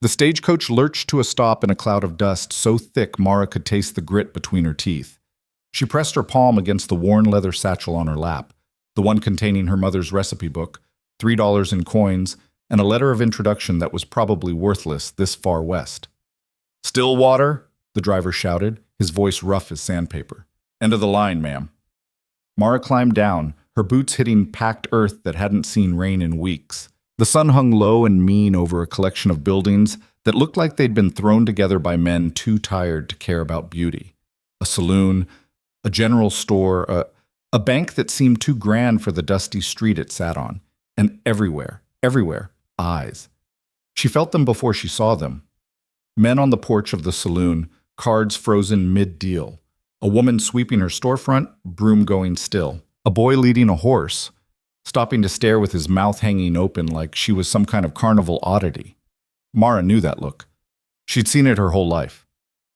The stagecoach lurched to a stop in a cloud of dust so thick Mara could taste the grit between her teeth. She pressed her palm against the worn leather satchel on her lap, the one containing her mother's recipe book, $3 in coins, and a letter of introduction that was probably worthless this far west. "Still water?" the driver shouted, his voice rough as sandpaper. "End of the line, ma'am." Mara climbed down, her boots hitting packed earth that hadn't seen rain in weeks. The sun hung low and mean over a collection of buildings that looked like they'd been thrown together by men too tired to care about beauty. A saloon, a general store, a bank that seemed too grand for the dusty street it sat on. And everywhere, eyes. She felt them before she saw them. Men on the porch of the saloon, cards frozen mid-deal. A woman sweeping her storefront, broom going still. A boy leading a horse, stopping to stare with his mouth hanging open like she was some kind of carnival oddity. Mara knew that look. She'd seen it her whole life.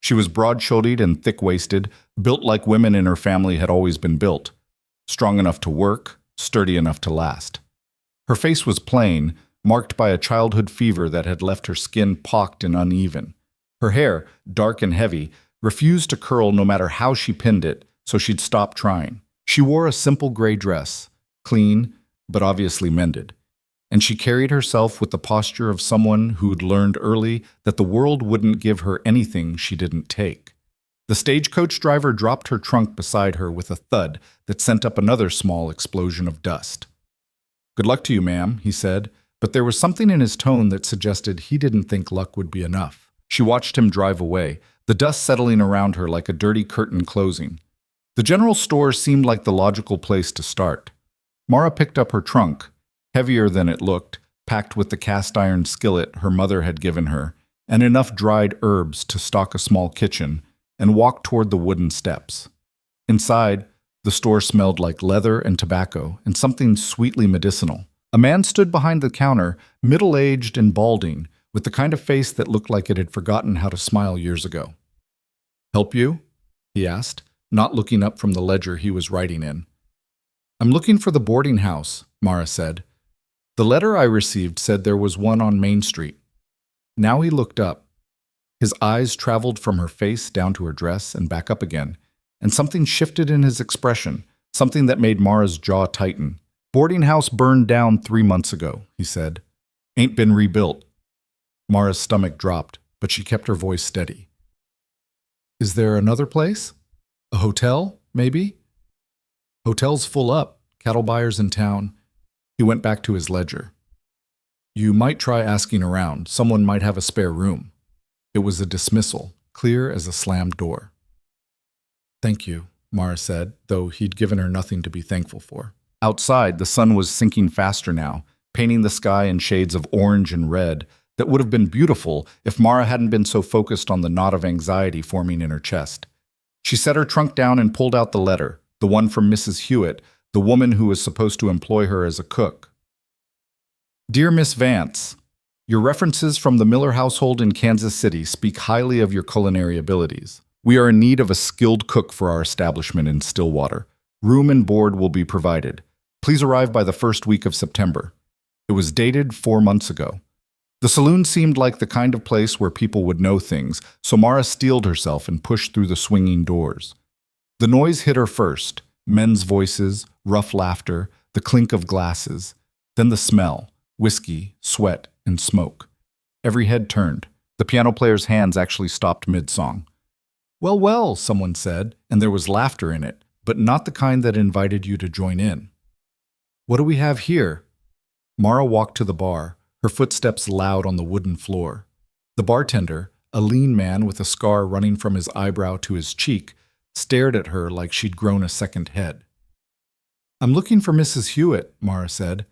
She was broad-shouldered and thick-waisted, built like women in her family had always been built. Strong enough to work, sturdy enough to last. Her face was plain, marked by a childhood fever that had left her skin pocked and uneven. Her hair, dark and heavy, refused to curl no matter how she pinned it, so she'd stopped trying. She wore a simple gray dress, clean, but obviously mended. And she carried herself with the posture of someone who'd learned early that the world wouldn't give her anything she didn't take. The stagecoach driver dropped her trunk beside her with a thud that sent up another small explosion of dust. "Good luck to you, ma'am," he said, but there was something in his tone that suggested he didn't think luck would be enough. She watched him drive away, the dust settling around her like a dirty curtain closing. The general store seemed like the logical place to start. Mara picked up her trunk, heavier than it looked, packed with the cast-iron skillet her mother had given her, and enough dried herbs to stock a small kitchen, and walked toward the wooden steps. Inside, the store smelled like leather and tobacco and something sweetly medicinal. A man stood behind the counter, middle-aged and balding, with the kind of face that looked like it had forgotten how to smile years ago. "Help you?" he asked, not looking up from the ledger he was writing in. "I'm looking for the boarding house," Mara said. "The letter I received said there was one on Main Street." Now he looked up. His eyes traveled from her face down to her dress and back up again, and something shifted in his expression, something that made Mara's jaw tighten. "Boarding house burned down 3 months ago," he said. "Ain't been rebuilt." Mara's stomach dropped, but she kept her voice steady. "Is there another place? A hotel, maybe?" "Hotel's full up, cattle buyers in town." He went back to his ledger. "You might try asking around. Someone might have a spare room." It was a dismissal, clear as a slammed door. "Thank you," Mara said, though he'd given her nothing to be thankful for. Outside, the sun was sinking faster now, painting the sky in shades of orange and red that would have been beautiful if Mara hadn't been so focused on the knot of anxiety forming in her chest. She set her trunk down and pulled out the letter, the one from Mrs. Hewitt, the woman who was supposed to employ her as a cook. "Dear Miss Vance, your references from the Miller household in Kansas City speak highly of your culinary abilities. We are in need of a skilled cook for our establishment in Stillwater. Room and board will be provided. Please arrive by the first week of September." It was dated 4 months ago. The saloon seemed like the kind of place where people would know things, so Mara steeled herself and pushed through the swinging doors. The noise hit her first, men's voices, rough laughter, the clink of glasses. Then the smell, whiskey, sweat, and smoke. Every head turned. The piano player's hands actually stopped mid-song. "Well, well," someone said, and there was laughter in it, but not the kind that invited you to join in. "What do we have here?" Mara walked to the bar, her footsteps loud on the wooden floor. The bartender, a lean man with a scar running from his eyebrow to his cheek, stared at her like she'd grown a second head. "I'm looking for Mrs. Hewitt," Mara said.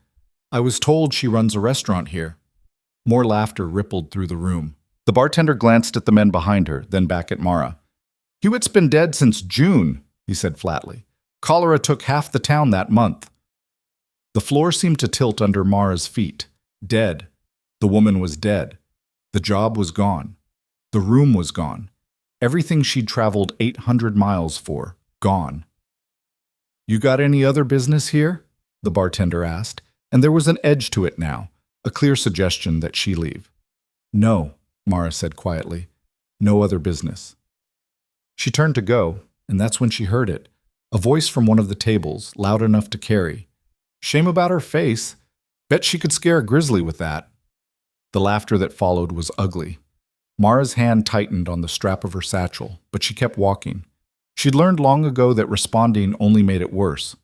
"I was told she runs a restaurant here." More laughter rippled through the room. The bartender glanced at the men behind her, then back at Mara. "Hewitt's been dead since June," he said flatly. "Cholera took half the town that month." The floor seemed to tilt under Mara's feet. Dead. The woman was dead. The job was gone. The room was gone. Everything she'd traveled 800 miles for, gone. "You got any other business here?" the bartender asked, and there was an edge to it now, a clear suggestion that she leave. "No," Mara said quietly. No other business. She turned to go, and that's when she heard it. A voice from one of the tables, loud enough to carry. Shame about her face. Bet she could scare a grizzly with that. The laughter that followed was ugly. Mara's hand tightened on the strap of her satchel, but she kept walking. She'd learned long ago that responding only made it worse.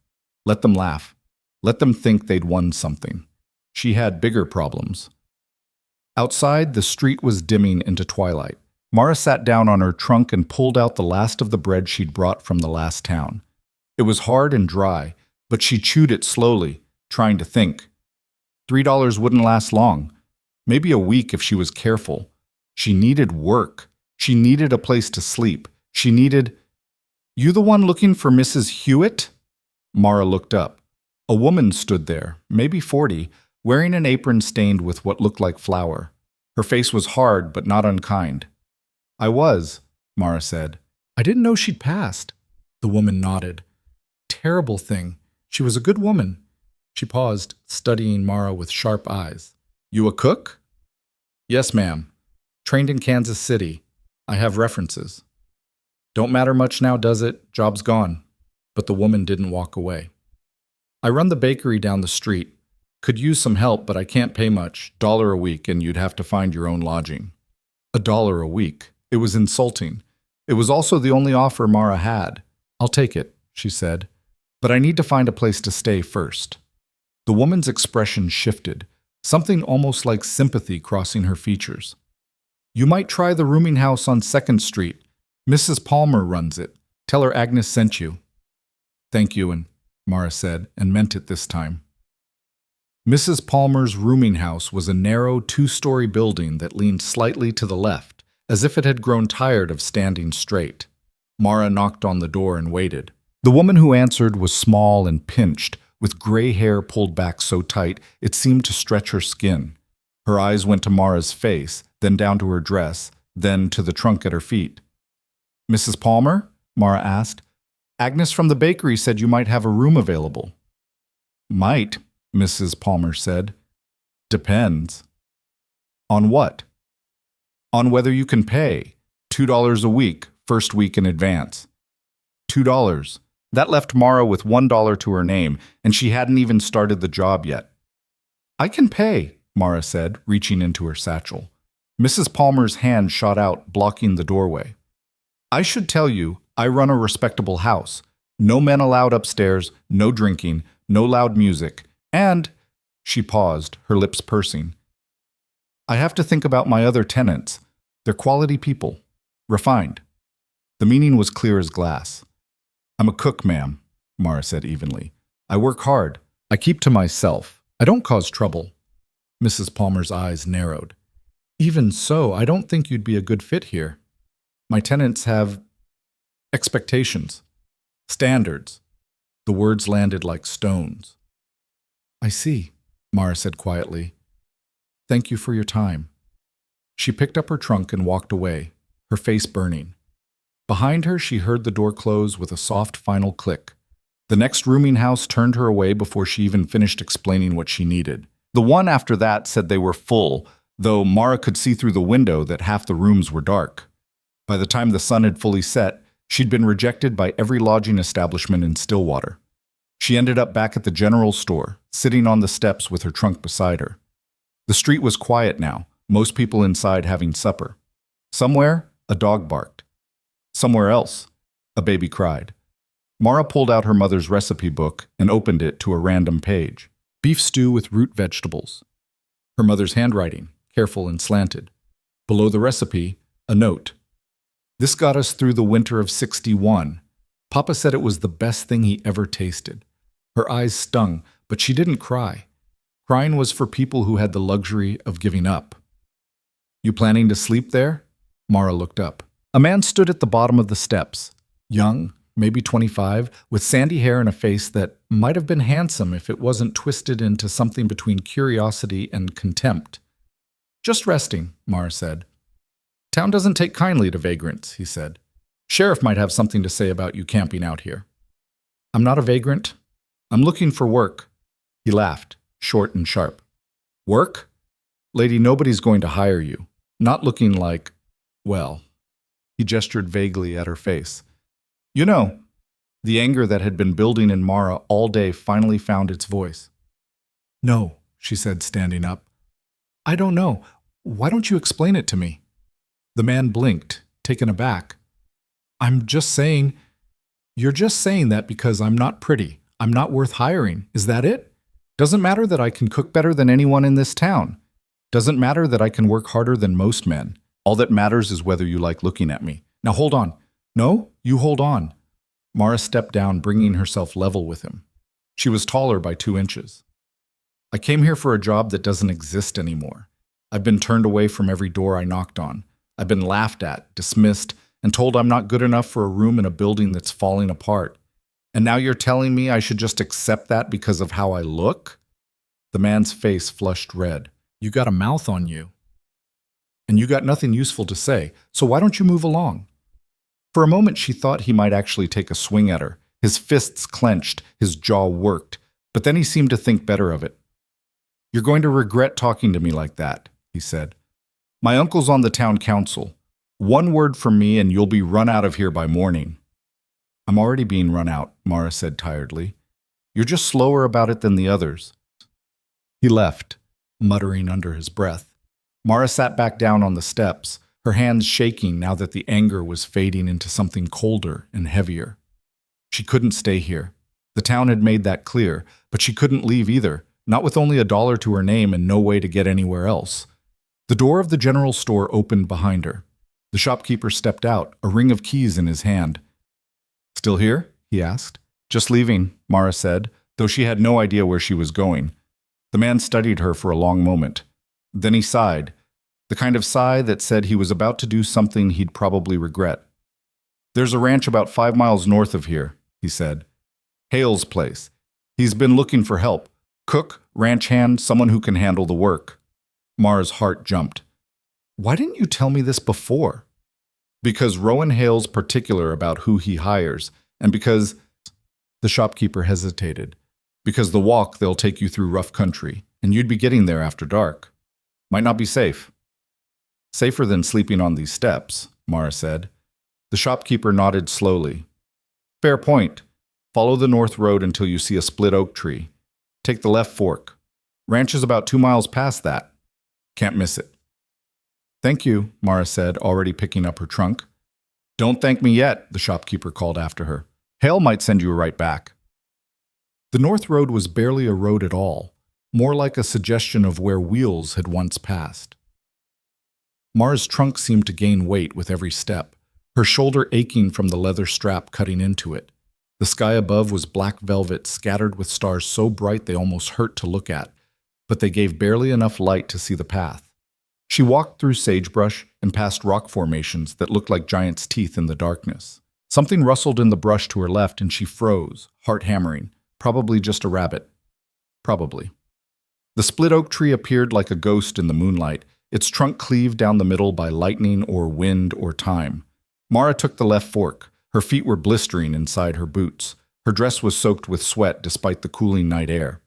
Let them laugh. Let them think they'd won something. She had bigger problems. Outside, the street was dimming into twilight. Mara sat down on her trunk and pulled out the last of the bread she'd brought from the last town. It was hard and dry, but she chewed it slowly, trying to think. $3 wouldn't last long. Maybe a week if she was careful. She needed work. She needed a place to sleep. She needed... You the one looking for Mrs. Hewitt? Mara looked up. A woman stood there, maybe 40, wearing an apron stained with what looked like flour. Her face was hard but not unkind. I was, Mara said. I didn't know she'd passed. The woman nodded. Terrible thing. She was a good woman. She paused, studying Mara with sharp eyes. You a cook? Yes, ma'am. Trained in Kansas City. I have references. Don't matter much now, does it? Job's gone. But the woman didn't walk away. I run the bakery down the street. Could use some help, but I can't pay much. $1 a week, and you'd have to find your own lodging. $1 a week. It was insulting. It was also the only offer Mara had. I'll take it, she said. But I need to find a place to stay first. The woman's expression shifted, something almost like sympathy crossing her features. You might try the rooming house on 2nd Street. Mrs. Palmer runs it. Tell her Agnes sent you. Thank you, and Mara said, and meant it this time. Mrs. Palmer's rooming house was a narrow 2-story building that leaned slightly to the left, as if it had grown tired of standing straight. Mara knocked on the door and waited. The woman who answered was small and pinched, with gray hair pulled back so tight it seemed to stretch her skin. Her eyes went to Mara's face, then down to her dress, then to the trunk at her feet. Mrs. Palmer? Mara asked. Agnes from the bakery said you might have a room available. Might, Mrs. Palmer said. Depends. On what? On whether you can pay. $2 a week, first week in advance. $2. That left Mara with $1 to her name, and she hadn't even started the job yet. I can pay, Mara said, reaching into her satchel. Mrs. Palmer's hand shot out, blocking the doorway. I should tell you, I run a respectable house. No men allowed upstairs, no drinking, no loud music, and, she paused, her lips pursing. I have to think about my other tenants. They're quality people. Refined. The meaning was clear as glass. I'm a cook, ma'am, Mara said evenly. I work hard. I keep to myself. I don't cause trouble. Mrs. Palmer's eyes narrowed. Even so, I don't think you'd be a good fit here. My tenants have expectations, standards. The words landed like stones. I see, Mara said quietly. Thank you for your time. She picked up her trunk and walked away, her face burning. Behind her, she heard the door close with a soft final click. The next rooming house turned her away before she even finished explaining what she needed. The one after that said they were full, though Mara could see through the window that half the rooms were dark. By the time the sun had fully set, she'd been rejected by every lodging establishment in Stillwater. She ended up back at the general store, sitting on the steps with her trunk beside her. The street was quiet now, most people inside having supper. Somewhere, a dog barked. Somewhere else, a baby cried. Mara pulled out her mother's recipe book and opened it to a random page. Beef stew with root vegetables. Her mother's handwriting, careful and slanted. Below the recipe, a note. This got us through the winter of '61. Papa said it was the best thing he ever tasted. Her eyes stung, but she didn't cry. Crying was for people who had the luxury of giving up. You planning to sleep there? Mara looked up. A man stood at the bottom of the steps, young, maybe 25, with sandy hair and a face that might have been handsome if it wasn't twisted into something between curiosity and contempt. Just resting, Mara said. Town doesn't take kindly to vagrants, he said. Sheriff might have something to say about you camping out here. I'm not a vagrant. I'm looking for work. He laughed, short and sharp. Work? Lady, nobody's going to hire you. not looking like, well, he gestured vaguely at her face. You know, the anger that had been building in Mara all day finally found its voice. No, she said, standing up. I don't know. Why don't you explain it to me? The man blinked, taken aback. I'm just saying, you're just saying that because I'm not pretty. I'm not worth hiring. Is that it? Doesn't matter that I can cook better than anyone in this town. Doesn't matter that I can work harder than most men. All that matters is whether you like looking at me. Now hold on. No, you hold on. Mara stepped down, bringing herself level with him. She was taller by 2 inches. I came here for a job that doesn't exist anymore. I've been turned away from every door I knocked on. I've been laughed at, dismissed, and told I'm not good enough for a room in a building that's falling apart. And now you're telling me I should just accept that because of how I look? The man's face flushed red. You got a mouth on you. And you got nothing useful to say, so why don't you move along? For a moment she thought he might actually take a swing at her. His fists clenched, his jaw worked, but then he seemed to think better of it. You're going to regret talking to me like that, he said. My uncle's on the town council. One word from me and you'll be run out of here by morning. I'm already being run out, Mara said tiredly. You're just slower about it than the others. He left, muttering under his breath. Mara sat back down on the steps, her hands shaking now that the anger was fading into something colder and heavier. She couldn't stay here. The town had made that clear, but she couldn't leave either, not with only $1 to her name and no way to get anywhere else. The door of the general store opened behind her. The shopkeeper stepped out, a ring of keys in his hand. Still here? He asked. Just leaving, Mara said, though she had no idea where she was going. The man studied her for a long moment. Then he sighed, the kind of sigh that said he was about to do something he'd probably regret. There's a ranch about 5 miles north of here, he said. Hale's place. He's been looking for help. Cook, ranch hand, someone who can handle the work. Mara's heart jumped. Why didn't you tell me this before? Because Rowan Hale's particular about who he hires, and because... The shopkeeper hesitated. Because the walk they'll take you through rough country, and you'd be getting there after dark. Might not be safe. Safer than sleeping on these steps, Mara said. The shopkeeper nodded slowly. Fair point. Follow the north road until you see a split oak tree. Take the left fork. Ranch is about 2 miles past that. Can't miss it. Thank you, Mara said, already picking up her trunk. Don't thank me yet, the shopkeeper called after her. Hale might send you right back. The north road was barely a road at all, more like a suggestion of where wheels had once passed. Mara's trunk seemed to gain weight with every step, her shoulder aching from the leather strap cutting into it. The sky above was black velvet scattered with stars so bright they almost hurt to look at, but they gave barely enough light to see the path. She walked through sagebrush and past rock formations that looked like giants' teeth in the darkness. Something rustled in the brush to her left and she froze, heart hammering. Probably just a rabbit. Probably. The split oak tree appeared like a ghost in the moonlight, its trunk cleaved down the middle by lightning or wind or time. Mara took the left fork. Her feet were blistering inside her boots. Her dress was soaked with sweat despite the cooling night air.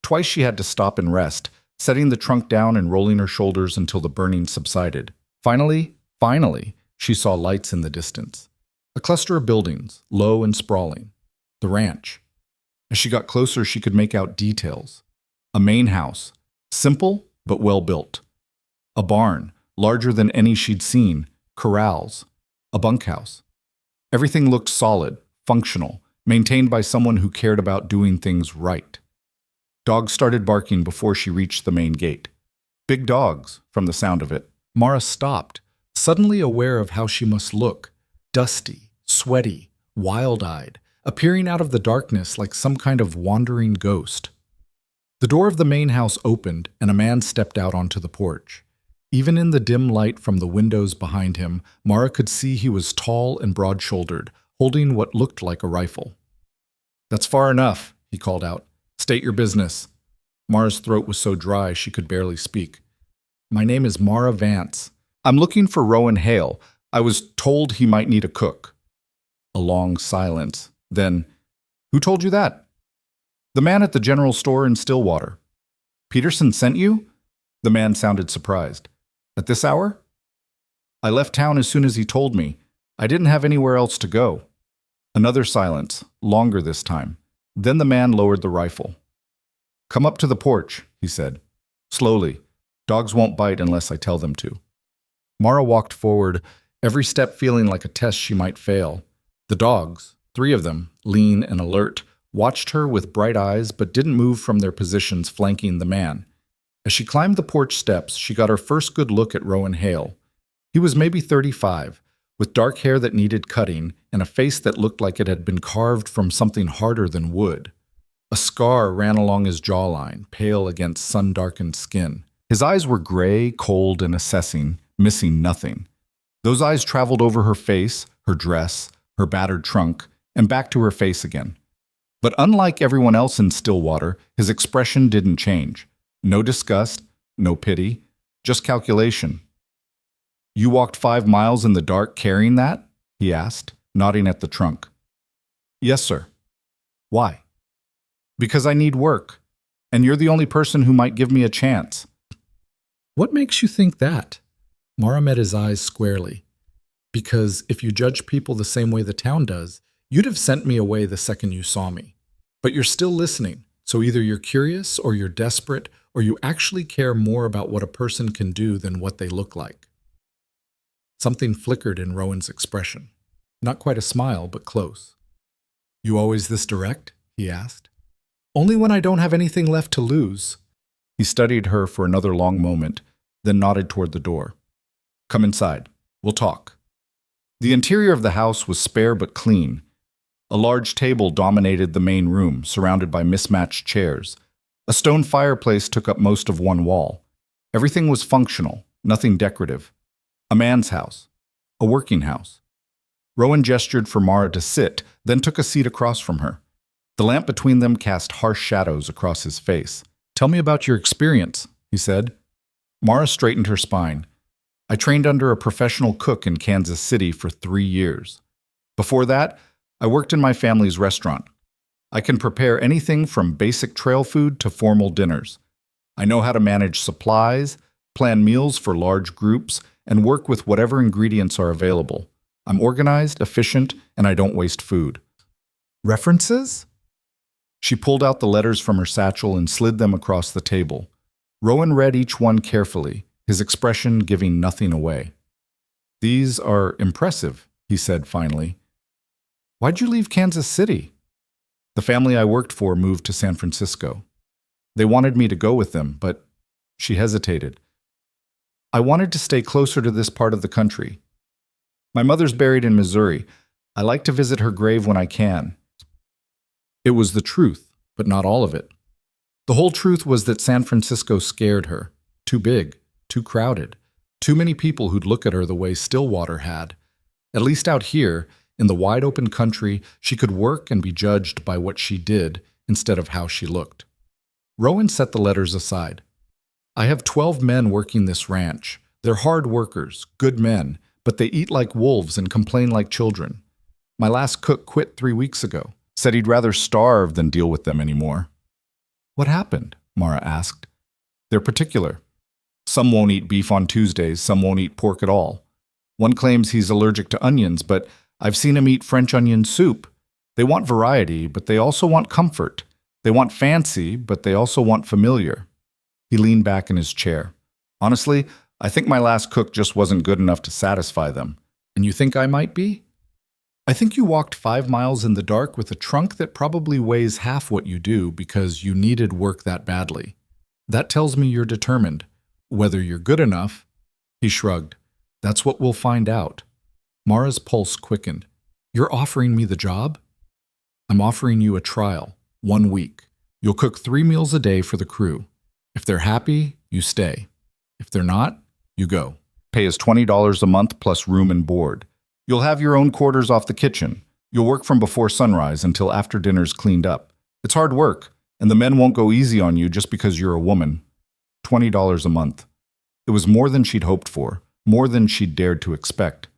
Twice she had to stop and rest, setting the trunk down and rolling her shoulders until the burning subsided. Finally, she saw lights in the distance. A cluster of buildings, low and sprawling. The ranch. As she got closer, she could make out details. A main house, simple but well built. A barn, larger than any she'd seen. Corrals. A bunkhouse. Everything looked solid, functional, maintained by someone who cared about doing things right. Dogs started barking before she reached the main gate. Big dogs, from the sound of it. Mara stopped, suddenly aware of how she must look. Dusty, sweaty, wild-eyed, appearing out of the darkness like some kind of wandering ghost. The door of the main house opened and a man stepped out onto the porch. Even in the dim light from the windows behind him, Mara could see he was tall and broad-shouldered, holding what looked like a rifle. That's far enough, he called out. State your business. Mara's throat was so dry she could barely speak. My name is Mara Vance. I'm looking for Rowan Hale. I was told he might need a cook. A long silence. Then, who told you that? The man at the general store in Stillwater. Peterson sent you? The man sounded surprised. At this hour? I left town as soon as he told me. I didn't have anywhere else to go. Another silence, longer this time. Then the man lowered the rifle. Come up to the porch, he said. Slowly. Dogs won't bite unless I tell them to. Mara walked forward, every step feeling like a test she might fail. The dogs, 3 of them, lean and alert, watched her with bright eyes but didn't move from their positions flanking the man. As she climbed the porch steps, she got her first good look at Rowan Hale. He was maybe 35, with dark hair that needed cutting and a face that looked like it had been carved from something harder than wood. A scar ran along his jawline, pale against sun-darkened skin. His eyes were gray, cold, and assessing, missing nothing. Those eyes traveled over her face, her dress, her battered trunk, and back to her face again. But unlike everyone else in Stillwater, his expression didn't change. No disgust, no pity, just calculation. You walked 5 miles in the dark carrying that? He asked, nodding at the trunk. Yes, sir. Why? Because I need work, and you're the only person who might give me a chance. What makes you think that? Mara met his eyes squarely. Because if you judge people the same way the town does, you'd have sent me away the second you saw me. But you're still listening, so either you're curious or you're desperate, or you actually care more about what a person can do than what they look like. Something flickered in Rowan's expression. Not quite a smile, but close. You always this direct? He asked. Only when I don't have anything left to lose. He studied her for another long moment, then nodded toward the door. Come inside. We'll talk. The interior of the house was spare but clean. A large table dominated the main room, surrounded by mismatched chairs. A stone fireplace took up most of one wall. Everything was functional, nothing decorative. A man's house. A working house. Rowan gestured for Mara to sit, then took a seat across from her. The lamp between them cast harsh shadows across his face. Tell me about your experience, he said. Mara straightened her spine. I trained under a professional cook in Kansas City for 3 years. Before that, I worked in my family's restaurant. I can prepare anything from basic trail food to formal dinners. I know how to manage supplies, plan meals for large groups, and work with whatever ingredients are available. I'm organized, efficient, and I don't waste food. References? She pulled out the letters from her satchel and slid them across the table. Rowan read each one carefully, his expression giving nothing away. These are impressive, he said finally. Why'd you leave Kansas City? The family I worked for moved to San Francisco. They wanted me to go with them, but she hesitated. I wanted to stay closer to this part of the country. My mother's buried in Missouri. I like to visit her grave when I can. It was the truth, but not all of it. The whole truth was that San Francisco scared her. Too big, too crowded, too many people who'd look at her the way Stillwater had. At least out here, in the wide open country, she could work and be judged by what she did instead of how she looked. Rowan set the letters aside. I have 12 men working this ranch. They're hard workers, good men, but they eat like wolves and complain like children. My last cook quit 3 weeks ago, said he'd rather starve than deal with them anymore. What happened? Mara asked. They're particular. Some won't eat beef on Tuesdays, some won't eat pork at all. One claims he's allergic to onions, but I've seen him eat French onion soup. They want variety, but they also want comfort. They want fancy, but they also want familiar. He leaned back in his chair. Honestly, I think my last cook just wasn't good enough to satisfy them. And you think I might be? I think you walked 5 miles in the dark with a trunk that probably weighs half what you do because you needed work that badly. That tells me you're determined. Whether you're good enough, he shrugged. That's what we'll find out. Mara's pulse quickened. You're offering me the job? I'm offering you a trial, 1 week. You'll cook 3 meals a day for the crew. If they're happy, you stay. If they're not, you go. Pay is $20 a month plus room and board. You'll have your own quarters off the kitchen. You'll work from before sunrise until after dinner's cleaned up. It's hard work, and the men won't go easy on you just because you're a woman. $20 a month. It was more than she'd hoped for, more than she'd dared to expect.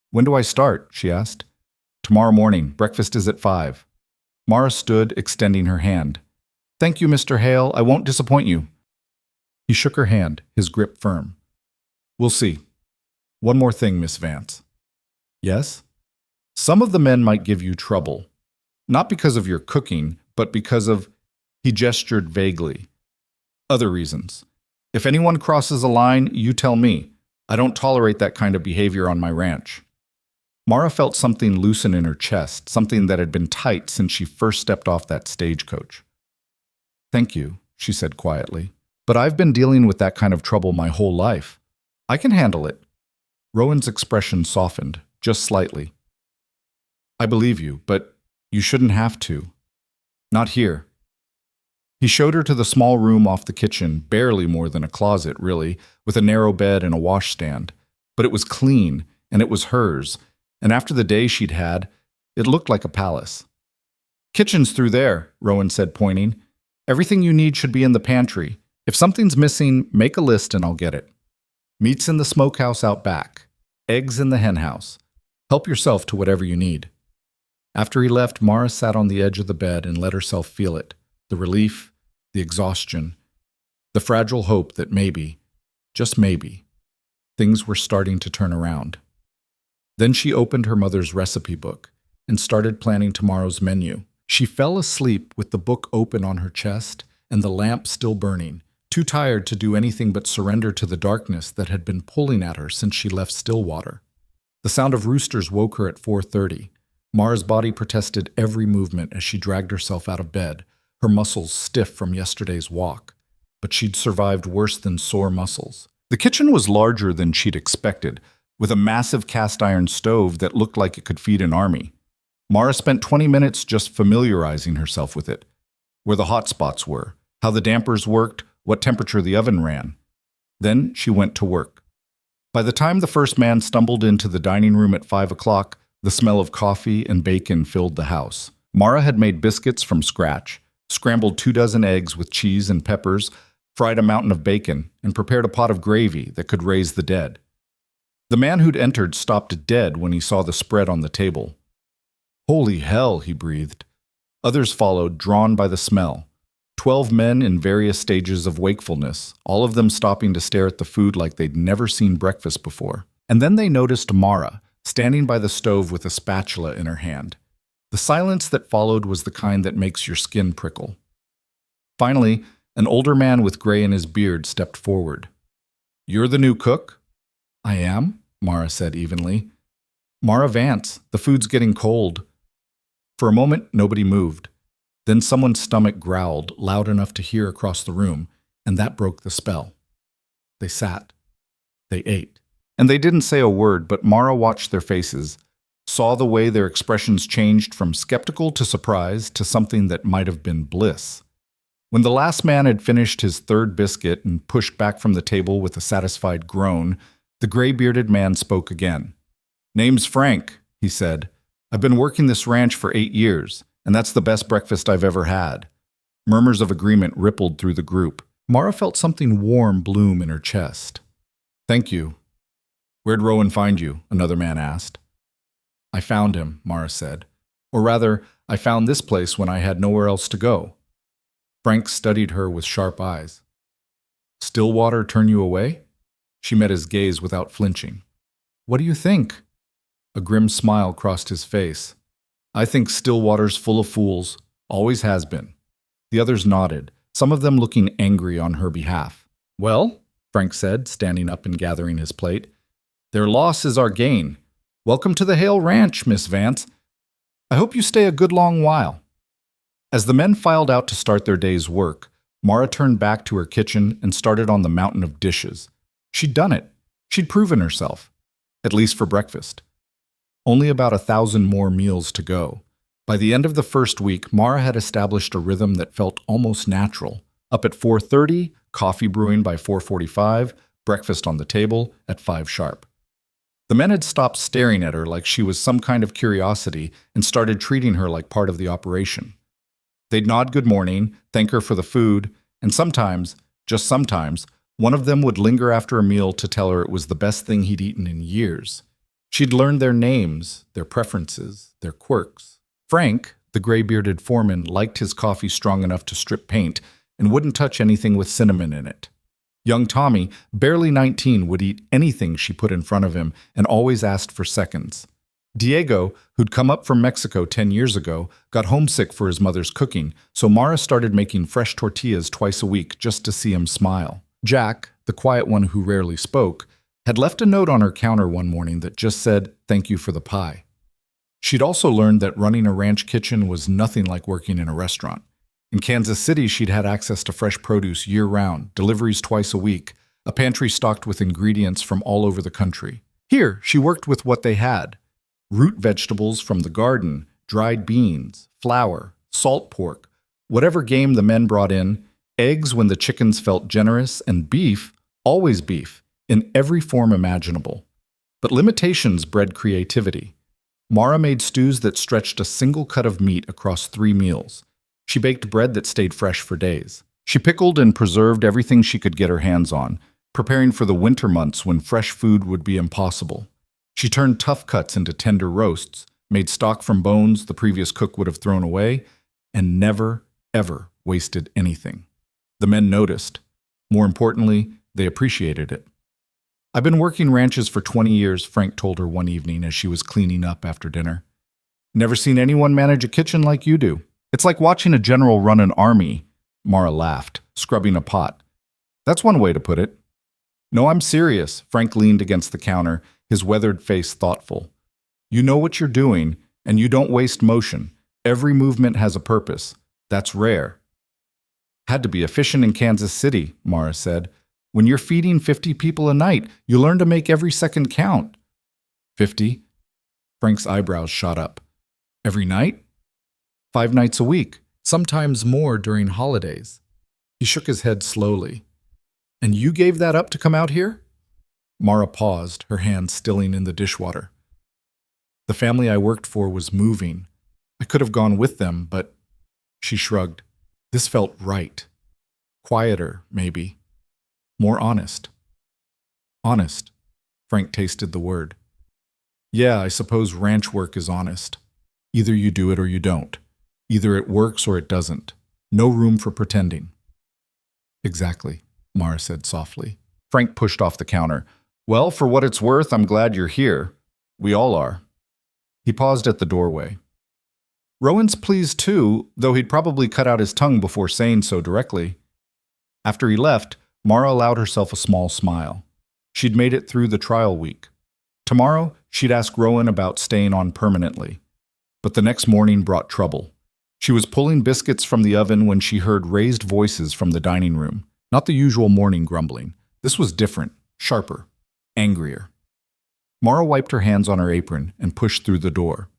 When do I start? She asked. Tomorrow morning. Breakfast is at 5. Mara stood, extending her hand. Thank you, Mr. Hale. I won't disappoint you. He shook her hand, his grip firm. We'll see. One more thing, Miss Vance. Yes? Some of the men might give you trouble. Not because of your cooking, but because of, he gestured vaguely, other reasons. If anyone crosses a line, you tell me. I don't tolerate that kind of behavior on my ranch. Mara felt something loosen in her chest, something that had been tight since she first stepped off that stagecoach. Thank you, she said quietly. But I've been dealing with that kind of trouble my whole life. I can handle it. Rowan's expression softened, just slightly. I believe you, but you shouldn't have to. Not here. He showed her to the small room off the kitchen, barely more than a closet, really, with a narrow bed and a washstand. But it was clean, and it was hers, and after the day she'd had, it looked like a palace. Kitchen's through there, Rowan said, pointing. Everything you need should be in the pantry. If something's missing, make a list and I'll get it. Meat's in the smokehouse out back. Eggs in the henhouse. Help yourself to whatever you need. After he left, Mara sat on the edge of the bed and let herself feel it. The relief, the exhaustion, the fragile hope that maybe, just maybe, things were starting to turn around. Then she opened her mother's recipe book and started planning tomorrow's menu. She fell asleep with the book open on her chest and the lamp still burning, too tired to do anything but surrender to the darkness that had been pulling at her since she left Stillwater. The sound of roosters woke her at 4:30. Mara's body protested every movement as she dragged herself out of bed, her muscles stiff from yesterday's walk. But she'd survived worse than sore muscles. The kitchen was larger than she'd expected, with a massive cast-iron stove that looked like it could feed an army. Mara spent 20 minutes just familiarizing herself with it, where the hot spots were, how the dampers worked, what temperature the oven ran. Then she went to work. By the time the first man stumbled into the dining room at 5 o'clock, the smell of coffee and bacon filled the house. Mara had made biscuits from scratch, scrambled 24 eggs with cheese and peppers, fried a mountain of bacon, and prepared a pot of gravy that could raise the dead. The man who'd entered stopped dead when he saw the spread on the table. Holy hell, he breathed. Others followed, drawn by the smell. 12 men in various stages of wakefulness, all of them stopping to stare at the food like they'd never seen breakfast before. And then they noticed Mara, standing by the stove with a spatula in her hand. The silence that followed was the kind that makes your skin prickle. Finally, an older man with gray in his beard stepped forward. You're the new cook? I am, Mara said evenly. Mara Vance, the food's getting cold. For a moment, nobody moved. Then someone's stomach growled, loud enough to hear across the room, and that broke the spell. They sat. They ate. And they didn't say a word, but Mara watched their faces, saw the way their expressions changed from skeptical to surprise to something that might have been bliss. When the last man had finished his third biscuit and pushed back from the table with a satisfied groan, the gray-bearded man spoke again. Name's Frank, he said. I've been working this ranch for 8 years, and that's the best breakfast I've ever had. Murmurs of agreement rippled through the group. Mara felt something warm bloom in her chest. Thank you. Where'd Rowan find you? Another man asked. I found him, Mara said. Or rather, I found this place when I had nowhere else to go. Frank studied her with sharp eyes. Stillwater turn you away? She met his gaze without flinching. What do you think? A grim smile crossed his face. I think Stillwater's full of fools, always has been. The others nodded, some of them looking angry on her behalf. Well, Frank said, standing up and gathering his plate, their loss is our gain. Welcome to the Hale Ranch, Miss Vance. I hope you stay a good long while. As the men filed out to start their day's work, Mara turned back to her kitchen and started on the mountain of dishes. She'd done it. She'd proven herself, at least for breakfast. Only about 1,000 more meals to go. By the end of the first week, Mara had established a rhythm that felt almost natural. Up at 4:30, coffee brewing by 4:45, breakfast on the table at 5 sharp. The men had stopped staring at her like she was some kind of curiosity and started treating her like part of the operation. They'd nod good morning, thank her for the food, and sometimes, just sometimes, one of them would linger after a meal to tell her it was the best thing he'd eaten in years. She'd learned their names, their preferences, their quirks. Frank, the gray-bearded foreman, liked his coffee strong enough to strip paint and wouldn't touch anything with cinnamon in it. Young Tommy, barely 19, would eat anything she put in front of him and always asked for seconds. Diego, who'd come up from Mexico 10 years ago, got homesick for his mother's cooking, so Mara started making fresh tortillas twice a week just to see him smile. Jack, the quiet one who rarely spoke, had left a note on her counter one morning that just said, "Thank you for the pie." She'd also learned that running a ranch kitchen was nothing like working in a restaurant. In Kansas City, she'd had access to fresh produce year-round, deliveries twice a week, a pantry stocked with ingredients from all over the country. Here, she worked with what they had: root vegetables from the garden, dried beans, flour, salt pork, whatever game the men brought in, eggs when the chickens felt generous, and beef, always beef, in every form imaginable. But limitations bred creativity. Mara made stews that stretched a single cut of meat across 3 meals. She baked bread that stayed fresh for days. She pickled and preserved everything she could get her hands on, preparing for the winter months when fresh food would be impossible. She turned tough cuts into tender roasts, made stock from bones the previous cook would have thrown away, and never, ever wasted anything. The men noticed. More importantly, they appreciated it. "I've been working ranches for 20 years, Frank told her one evening as she was cleaning up after dinner. "Never seen anyone manage a kitchen like you do. It's like watching a general run an army." Mara laughed, scrubbing a pot. "That's one way to put it." "No, I'm serious." Frank leaned against the counter, his weathered face thoughtful. "You know what you're doing, and you don't waste motion. Every movement has a purpose. That's rare." "Had to be efficient in Kansas City," Mara said. "When you're feeding 50 people a night, you learn to make every second count." 50? Frank's eyebrows shot up. "Every night?" 5 nights a week, sometimes more during holidays. He shook his head slowly. "And you gave that up to come out here?" Mara paused, her hand stilling in the dishwater. "The family I worked for was moving. I could have gone with them, but..." She shrugged. "This felt right. Quieter, maybe. More honest." "Honest." Frank tasted the word. "Yeah, I suppose ranch work is honest. Either you do it or you don't. Either it works or it doesn't. No room for pretending." "Exactly," Mara said softly. Frank pushed off the counter. "Well, for what it's worth, I'm glad you're here. We all are." He paused at the doorway. Rowan's pleased too, though he'd probably cut out his tongue before saying so directly. After he left, Mara allowed herself a small smile. She'd made it through the trial week. Tomorrow, she'd ask Rowan about staying on permanently. But the next morning brought trouble. She was pulling biscuits from the oven when she heard raised voices from the dining room. Not the usual morning grumbling. This was different, sharper, angrier. Mara wiped her hands on her apron and pushed through the door.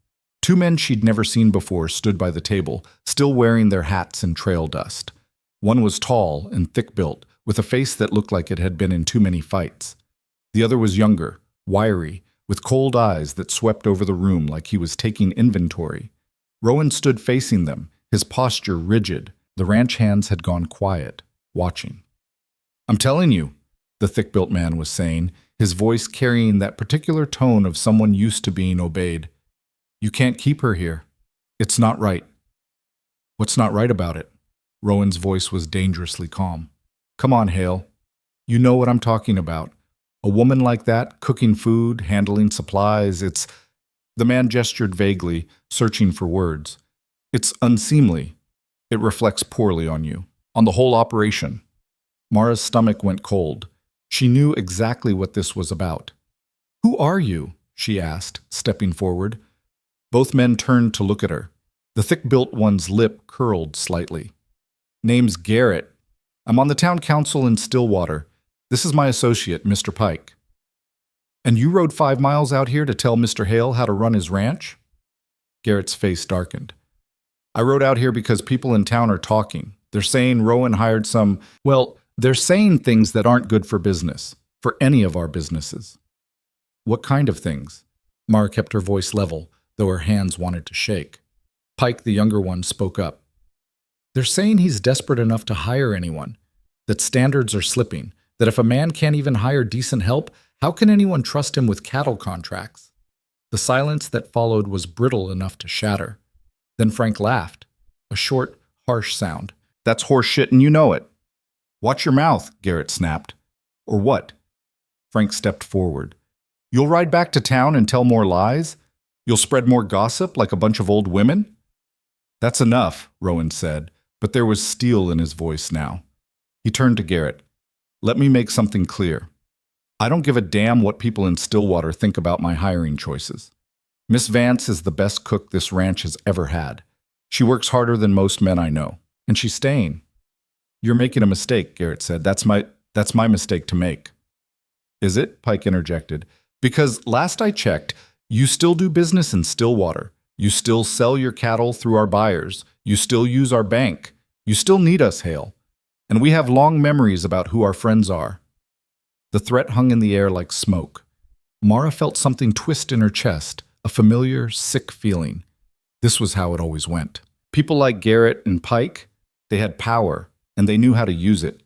2 men she'd never seen before stood by the table, still wearing their hats and trail dust. One was tall and thick-built, with a face that looked like it had been in too many fights. The other was younger, wiry, with cold eyes that swept over the room like he was taking inventory. Rowan stood facing them, his posture rigid. The ranch hands had gone quiet, watching. "I'm telling you," the thick-built man was saying, his voice carrying that particular tone of someone used to being obeyed. "You can't keep her here. It's not right." "What's not right about it?" Rowan's voice was dangerously calm. "Come on, Hale. You know what I'm talking about. A woman like that, cooking food, handling supplies, it's..." The man gestured vaguely, searching for words. "It's unseemly. It reflects poorly on you, on the whole operation." Mara's stomach went cold. She knew exactly what this was about. "Who are you?" she asked, stepping forward. Both men turned to look at her. The thick-built one's lip curled slightly. "Name's Garrett. I'm on the town council in Stillwater. This is my associate, Mr. Pike." "And you rode 5 miles out here to tell Mr. Hale how to run his ranch?" Garrett's face darkened. "I rode out here because people in town are talking. They're saying Rowan hired some... Well, they're saying things that aren't good for business, for any of our businesses." "What kind of things?" Mara kept her voice level, though her hands wanted to shake. Pike, the younger one, spoke up. "They're saying he's desperate enough to hire anyone, that standards are slipping, that if a man can't even hire decent help, how can anyone trust him with cattle contracts?" The silence that followed was brittle enough to shatter. Then Frank laughed, a short, harsh sound. "That's horse shit and you know it." Watch your mouth, Garrett snapped. Or what? Frank stepped forward. You'll ride back to town and tell more lies? You'll spread more gossip like a bunch of old women? That's enough, Rowan said, but there was steel in his voice now. He turned to Garrett. Let me make something clear. I don't give a damn what people in Stillwater think about my hiring choices. Miss Vance is the best cook this ranch has ever had. She works harder than most men I know, and she's staying. You're making a mistake, Garrett said. That's my mistake to make. Is it? Pike interjected. Because last I checked, you still do business in Stillwater. You still sell your cattle through our buyers. You still use our bank. You still need us, Hale. And we have long memories about who our friends are. The threat hung in the air like smoke. Mara felt something twist in her chest, a familiar, sick feeling. This was how it always went. People like Garrett and Pike, they had power, and they knew how to use it.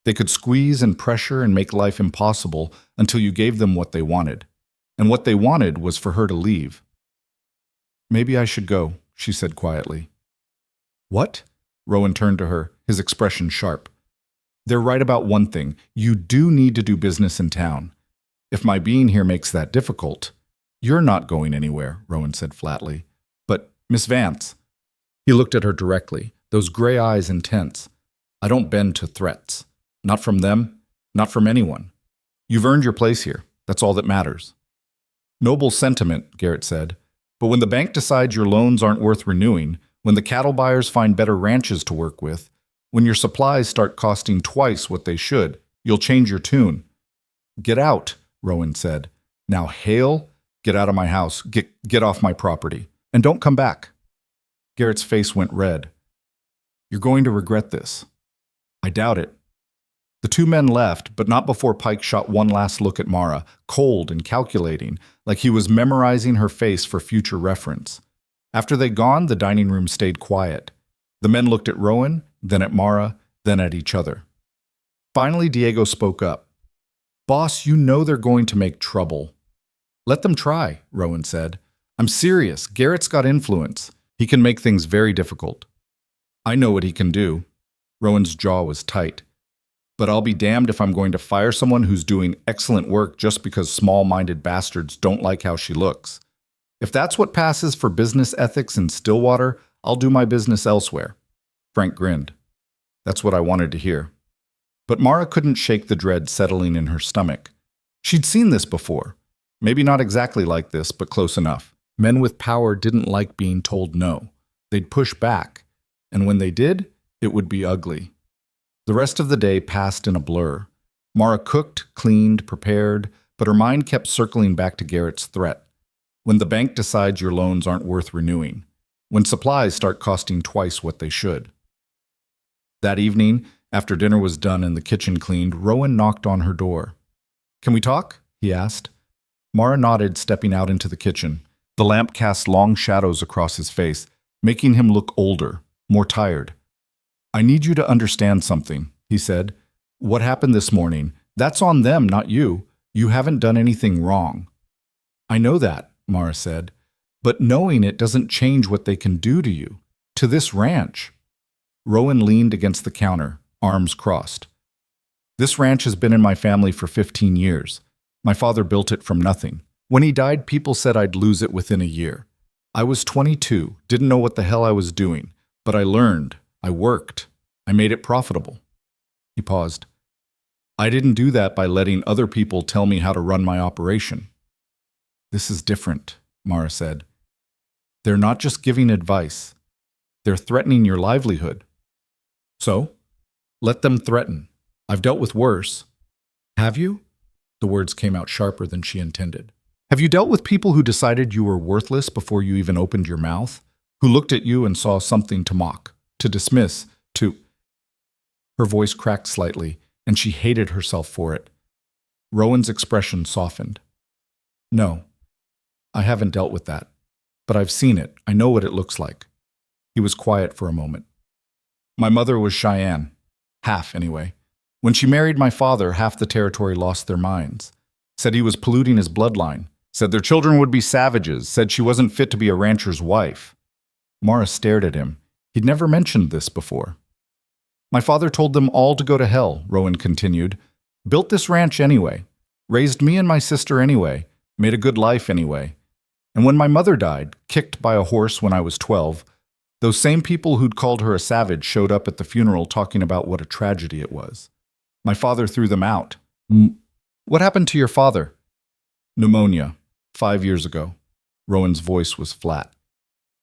They could squeeze and pressure and make life impossible until you gave them what they wanted. And what they wanted was for her to leave. Maybe I should go, she said quietly. What? Rowan turned to her, his expression sharp. They're right about one thing. You do need to do business in town. If my being here makes that difficult, you're not going anywhere, Rowan said flatly. But, Miss Vance. He looked at her directly, those gray eyes intense. I don't bend to threats. Not from them, not from anyone. You've earned your place here. That's all that matters. Noble sentiment, Garrett said. But when the bank decides your loans aren't worth renewing, when the cattle buyers find better ranches to work with, when your supplies start costing twice what they should, you'll change your tune. Get out, Rowan said. Now, Hale, get out of my house. Get off my property. And don't come back. Garrett's face went red. You're going to regret this. I doubt it. The two men left, but not before Pike shot one last look at Mara, cold and calculating, like he was memorizing her face for future reference. After they'd gone, the dining room stayed quiet. The men looked at Rowan, then at Mara, then at each other. Finally, Diego spoke up. Boss, you know they're going to make trouble. Let them try, Rowan said. I'm serious. Garrett's got influence. He can make things very difficult. I know what he can do. Rowan's jaw was tight. But I'll be damned if I'm going to fire someone who's doing excellent work just because small-minded bastards don't like how she looks. If that's what passes for business ethics in Stillwater, I'll do my business elsewhere. Frank grinned. That's what I wanted to hear. But Mara couldn't shake the dread settling in her stomach. She'd seen this before. Maybe not exactly like this, but close enough. Men with power didn't like being told no. They'd push back. And when they did, it would be ugly. The rest of the day passed in a blur. Mara cooked, cleaned, prepared, but her mind kept circling back to Garrett's threat. When the bank decides your loans aren't worth renewing. When supplies start costing twice what they should. That evening, after dinner was done and the kitchen cleaned, Rowan knocked on her door. Can we talk? He asked. Mara nodded, stepping out into the kitchen. The lamp cast long shadows across his face, making him look older, more tired. I need you to understand something, he said. What happened this morning? That's on them, not you. You haven't done anything wrong. I know that, Mara said. But knowing it doesn't change what they can do to you, to this ranch. Rowan leaned against the counter, arms crossed. This ranch has been in my family for 15 years. My father built it from nothing. When he died, people said I'd lose it within a year. I was 22, didn't know what the hell I was doing, but I learned, I worked, I made it profitable. He paused. I didn't do that by letting other people tell me how to run my operation. This is different, Mara said. They're not just giving advice. They're threatening your livelihood. So, let them threaten. I've dealt with worse. Have you? The words came out sharper than she intended. Have you dealt with people who decided you were worthless before you even opened your mouth? Who looked at you and saw something to mock, to dismiss, to... Her voice cracked slightly, and she hated herself for it. Rowan's expression softened. No, I haven't dealt with that. But I've seen it. I know what it looks like. He was quiet for a moment. My mother was Cheyenne. Half, anyway. When she married my father, half the territory lost their minds. Said he was polluting his bloodline. Said their children would be savages. Said she wasn't fit to be a rancher's wife. Mara stared at him. He'd never mentioned this before. My father told them all to go to hell, Rowan continued. Built this ranch anyway. Raised me and my sister anyway. Made a good life anyway. And when my mother died, kicked by a horse when I was 12, those same people who'd called her a savage showed up at the funeral talking about what a tragedy it was. My father threw them out. What happened to your father? Pneumonia, 5 years ago. Rowan's voice was flat.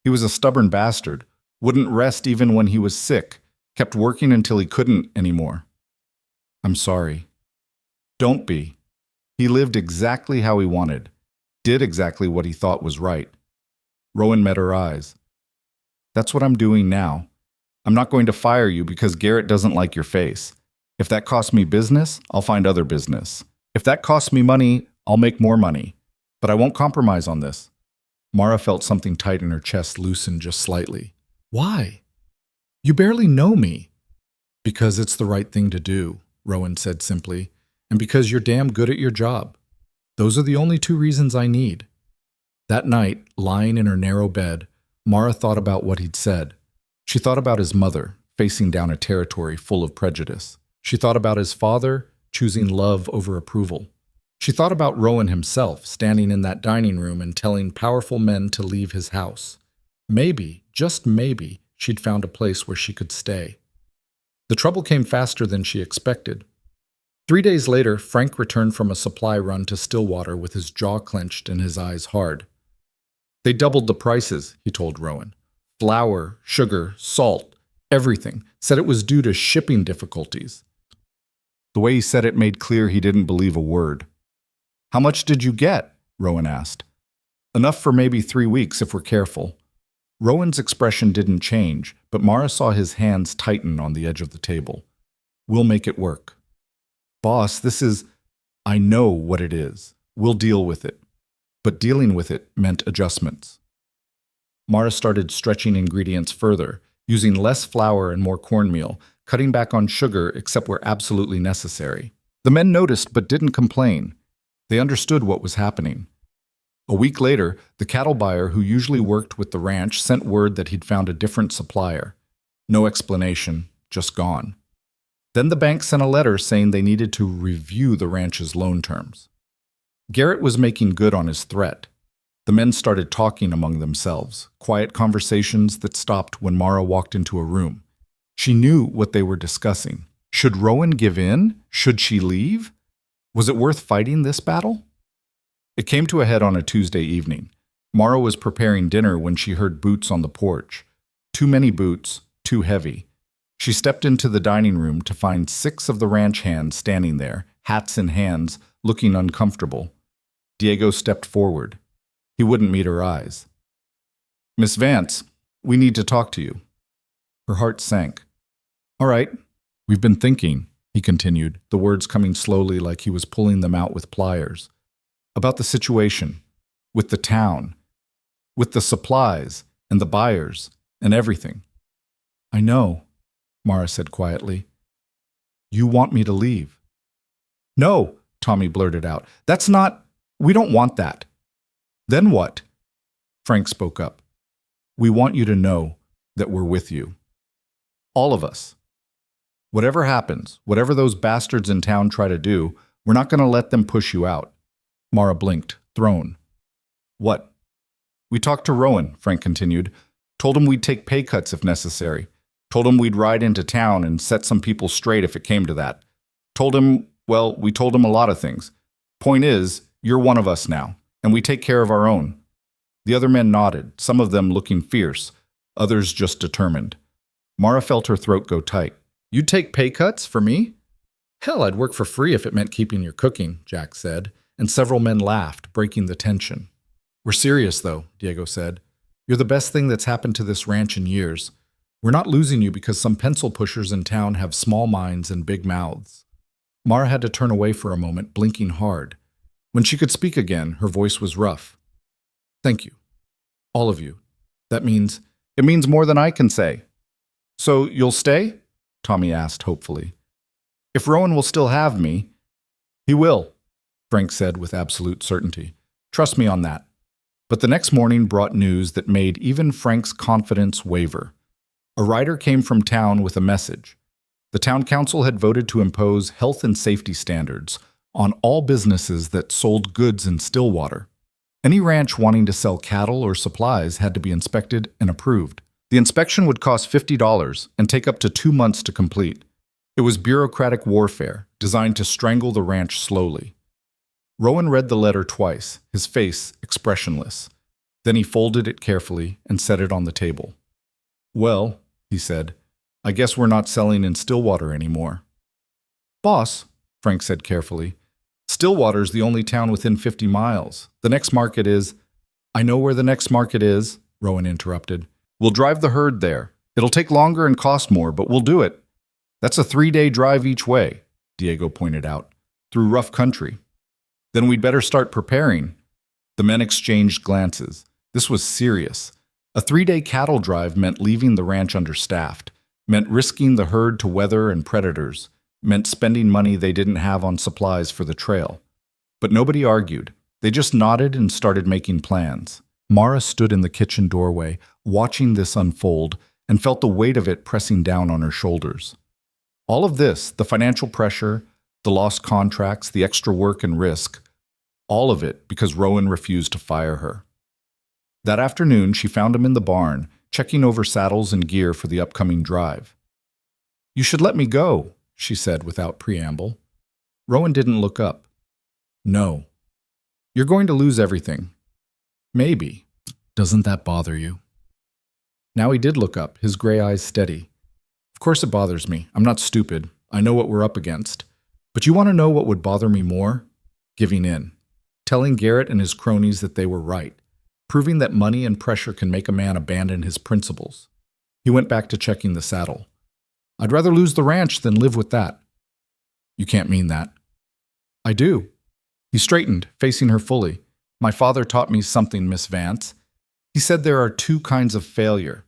He was a stubborn bastard, wouldn't rest even when he was sick, kept working until he couldn't anymore. I'm sorry. Don't be. He lived exactly how he wanted, did exactly what he thought was right. Rowan met her eyes. That's what I'm doing now. I'm not going to fire you because Garrett doesn't like your face. If that costs me business, I'll find other business. If that costs me money, I'll make more money. But I won't compromise on this. Mara felt something tight in her chest loosen just slightly. Why? You barely know me. Because it's the right thing to do, Rowan said simply, and because you're damn good at your job. Those are the only 2 reasons I need. That night, lying in her narrow bed, Mara thought about what he'd said. She thought about his mother, facing down a territory full of prejudice. She thought about his father, choosing love over approval. She thought about Rowan himself, standing in that dining room and telling powerful men to leave his house. Maybe, just maybe, she'd found a place where she could stay. The trouble came faster than she expected. 3 days later, Frank returned from a supply run to Stillwater with his jaw clenched and his eyes hard. They doubled the prices, he told Rowan. Flour, sugar, salt, everything. Said it was due to shipping difficulties. The way he said it made clear he didn't believe a word. How much did you get? Rowan asked. Enough for maybe 3 weeks if we're careful. Rowan's expression didn't change, but Mara saw his hands tighten on the edge of the table. We'll make it work. Boss, this is... I know what it is. We'll deal with it. But dealing with it meant adjustments. Mara started stretching ingredients further, using less flour and more cornmeal, cutting back on sugar except where absolutely necessary. The men noticed but didn't complain. They understood what was happening. A week later, the cattle buyer who usually worked with the ranch sent word that he'd found a different supplier. No explanation, just gone. Then the bank sent a letter saying they needed to review the ranch's loan terms. Garrett was making good on his threat. The men started talking among themselves, quiet conversations that stopped when Mara walked into a room. She knew what they were discussing. Should Rowan give in? Should she leave? Was it worth fighting this battle? It came to a head on a Tuesday evening. Mara was preparing dinner when she heard boots on the porch. Too many boots, too heavy. She stepped into the dining room to find 6 of the ranch hands standing there, hats in hands, looking uncomfortable. Diego stepped forward. He wouldn't meet her eyes. Miss Vance, we need to talk to you. Her heart sank. All right, we've been thinking, he continued, the words coming slowly like he was pulling them out with pliers. About the situation, with the town, with the supplies and the buyers and everything. I know, Mara said quietly. You want me to leave. No, Tommy blurted out. That's not... We don't want that. Then what? Frank spoke up. We want you to know that we're with you. All of us. Whatever happens, whatever those bastards in town try to do, we're not going to let them push you out. Mara blinked, thrown. What? We talked to Rowan, Frank continued. Told him we'd take pay cuts if necessary. Told him we'd ride into town and set some people straight if it came to that. Told him, well, we told him a lot of things. Point is, you're one of us now, and we take care of our own. The other men nodded, some of them looking fierce, others just determined. Mara felt her throat go tight. You'd take pay cuts for me? Hell, I'd work for free if it meant keeping your cooking, Jack said, and several men laughed, breaking the tension. We're serious, though, Diego said. You're the best thing that's happened to this ranch in years. We're not losing you because some pencil pushers in town have small minds and big mouths. Mara had to turn away for a moment, blinking hard. When she could speak again, her voice was rough. Thank you. All of you. It means more than I can say. So you'll stay? Tommy asked hopefully. If Rowan will still have me. He will, Frank said with absolute certainty. Trust me on that. But the next morning brought news that made even Frank's confidence waver. A rider came from town with a message. The town council had voted to impose health and safety standards on all businesses that sold goods in Stillwater. Any ranch wanting to sell cattle or supplies had to be inspected and approved. The inspection would cost $50 and take up to 2 months to complete. It was bureaucratic warfare designed to strangle the ranch slowly. Rowan read the letter twice, his face expressionless. Then he folded it carefully and set it on the table. "Well," he said, "I guess we're not selling in Stillwater anymore." "Boss," Frank said carefully, "Stillwater's the only town within 50 miles. The next market is—" "I know where the next market is," Rowan interrupted. "We'll drive the herd there. It'll take longer and cost more, but we'll do it." "That's a 3-day drive each way," Diego pointed out, "through rough country." "Then we'd better start preparing." The men exchanged glances. This was serious. A 3-day cattle drive meant leaving the ranch understaffed, meant risking the herd to weather and predators, meant spending money they didn't have on supplies for the trail. But nobody argued. They just nodded and started making plans. Mara stood in the kitchen doorway, watching this unfold, and felt the weight of it pressing down on her shoulders. All of this, the financial pressure, the lost contracts, the extra work and risk, all of it because Rowan refused to fire her. That afternoon, she found him in the barn, checking over saddles and gear for the upcoming drive. "You should let me go," she said without preamble. Rowan didn't look up. "No. You're going to lose everything." "Maybe. Doesn't that bother you?" Now he did look up, his gray eyes steady. "Of course it bothers me. I'm not stupid. I know what we're up against. But you want to know what would bother me more? Giving in. Telling Garrett and his cronies that they were right. Proving that money and pressure can make a man abandon his principles." He went back to checking the saddle. "I'd rather lose the ranch than live with that." "You can't mean that." "I do." He straightened, facing her fully. "My father taught me something, Miss Vance. He said there are 2 kinds of failure.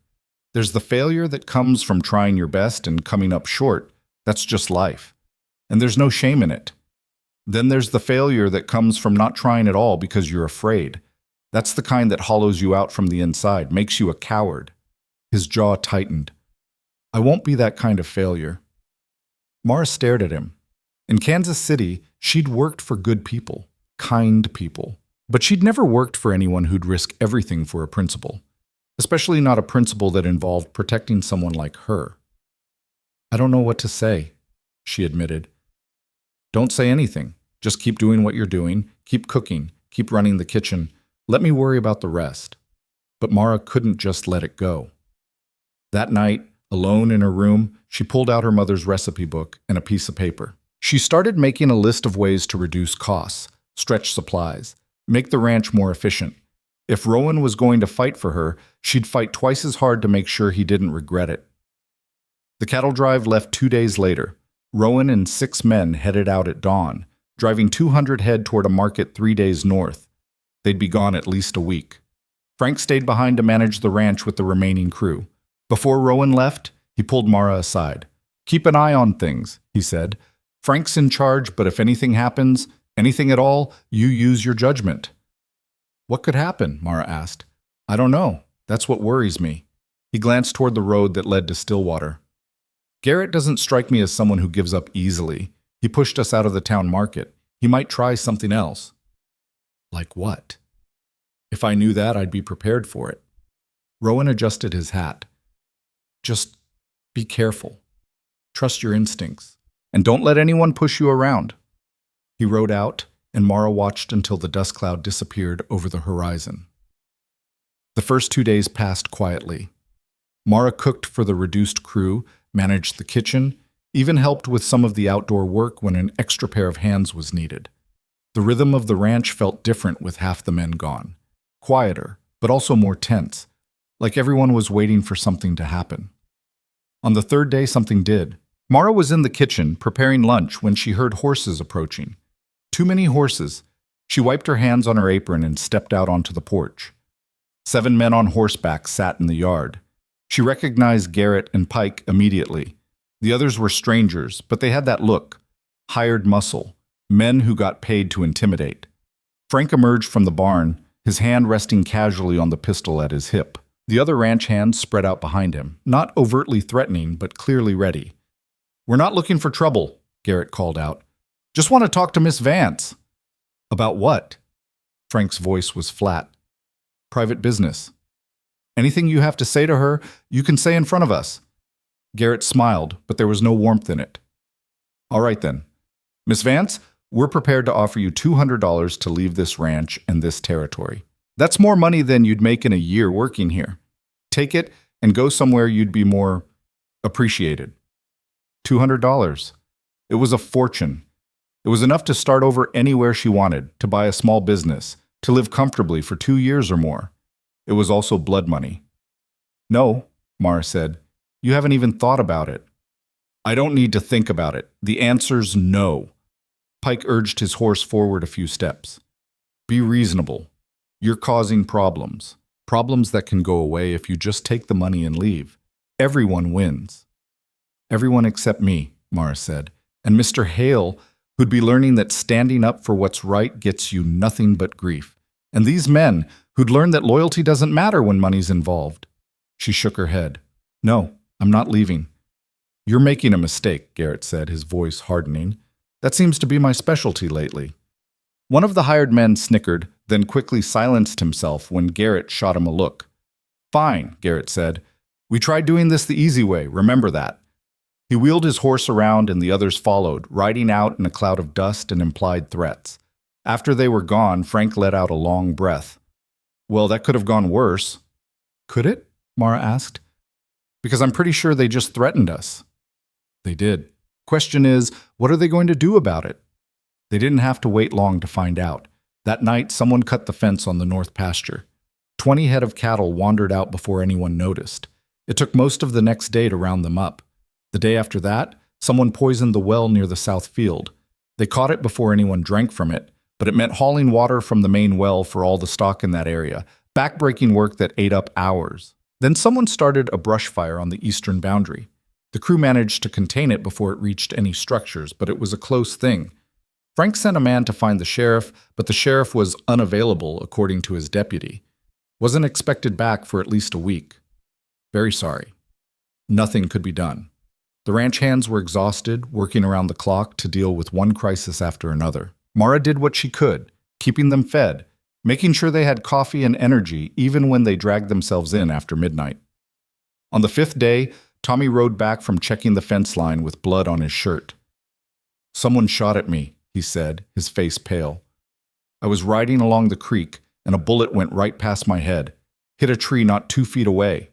There's the failure that comes from trying your best and coming up short. That's just life. And there's no shame in it. Then there's the failure that comes from not trying at all because you're afraid. That's the kind that hollows you out from the inside, makes you a coward." His jaw tightened. "I won't be that kind of failure." Mara stared at him. In Kansas City, she'd worked for good people, kind people. But she'd never worked for anyone who'd risk everything for a principle, especially not a principle that involved protecting someone like her. "I don't know what to say," she admitted. "Don't say anything. Just keep doing what you're doing, keep cooking, keep running the kitchen. Let me worry about the rest." But Mara couldn't just let it go. That night, alone in her room, she pulled out her mother's recipe book and a piece of paper. She started making a list of ways to reduce costs, stretch supplies, make the ranch more efficient. If Rowan was going to fight for her, she'd fight twice as hard to make sure he didn't regret it. The cattle drive left 2 days later. Rowan and 6 men headed out at dawn, driving 200 head toward a market 3 days north. They'd be gone at least a week. Frank stayed behind to manage the ranch with the remaining crew. Before Rowan left, he pulled Mara aside. "Keep an eye on things," he said. "Frank's in charge, but if anything happens, anything at all, you use your judgment." "What could happen?" Mara asked. "I don't know. That's what worries me." He glanced toward the road that led to Stillwater. "Garrett doesn't strike me as someone who gives up easily. He pushed us out of the town market. He might try something else." "Like what?" "If I knew that, I'd be prepared for it." Rowan adjusted his hat. "Just be careful. Trust your instincts. And don't let anyone push you around." He rode out, and Mara watched until the dust cloud disappeared over the horizon. The first 2 days passed quietly. Mara cooked for the reduced crew, managed the kitchen, even helped with some of the outdoor work when an extra pair of hands was needed. The rhythm of the ranch felt different with half the men gone. Quieter, but also more tense, like everyone was waiting for something to happen. On the 3rd day, something did. Mara was in the kitchen, preparing lunch, when she heard horses approaching. Too many horses. She wiped her hands on her apron and stepped out onto the porch. 7 men on horseback sat in the yard. She recognized Garrett and Pike immediately. The others were strangers, but they had that look. Hired muscle. Men who got paid to intimidate. Frank emerged from the barn, his hand resting casually on the pistol at his hip. The other ranch hands spread out behind him, not overtly threatening, but clearly ready. We're not looking for trouble, Garrett called out. Just want to talk to Miss Vance. About what? Frank's voice was flat. Private business. Anything you have to say to her, you can say in front of us. Garrett smiled, but there was no warmth in it. All right then. Miss Vance, we're prepared to offer you $200 to leave this ranch and this territory. That's more money than you'd make in a year working here. Take it and go somewhere you'd be more appreciated. $200. It was a fortune. It was enough to start over anywhere she wanted, to buy a small business, to live comfortably for 2 years or more. It was also blood money. No, Mara said. You haven't even thought about it. I don't need to think about it. The answer's no. Pike urged his horse forward a few steps. Be reasonable. You're causing problems. Problems that can go away if you just take the money and leave. Everyone wins. Everyone except me, Mara said, and Mr. Hale, who'd be learning that standing up for what's right gets you nothing but grief. And these men, who'd learned that loyalty doesn't matter when money's involved. She shook her head. No, I'm not leaving. You're making a mistake, Garrett said, his voice hardening. That seems to be my specialty lately. One of the hired men snickered, then quickly silenced himself when Garrett shot him a look. Fine, Garrett said. We tried doing this the easy way, remember that. He wheeled his horse around and the others followed, riding out in a cloud of dust and implied threats. After they were gone, Frank let out a long breath. Well, that could have gone worse. Could it? Mara asked. Because I'm pretty sure they just threatened us. They did. Question is, what are they going to do about it? They didn't have to wait long to find out. That night, someone cut the fence on the north pasture. 20 head of cattle wandered out before anyone noticed. It took most of the next day to round them up. The day after that, someone poisoned the well near the south field. They caught it before anyone drank from it, but it meant hauling water from the main well for all the stock in that area, backbreaking work that ate up hours. Then someone started a brush fire on the eastern boundary. The crew managed to contain it before it reached any structures, but it was a close thing. Frank sent a man to find the sheriff, but the sheriff was unavailable, according to his deputy. Wasn't expected back for at least a week. Very sorry. Nothing could be done. The ranch hands were exhausted, working around the clock to deal with one crisis after another. Mara did what she could, keeping them fed, making sure they had coffee and energy even when they dragged themselves in after midnight. On the 5th day, Tommy rode back from checking the fence line with blood on his shirt. Someone shot at me, he said, his face pale. I was riding along the creek, and a bullet went right past my head, hit a tree not 2 feet away.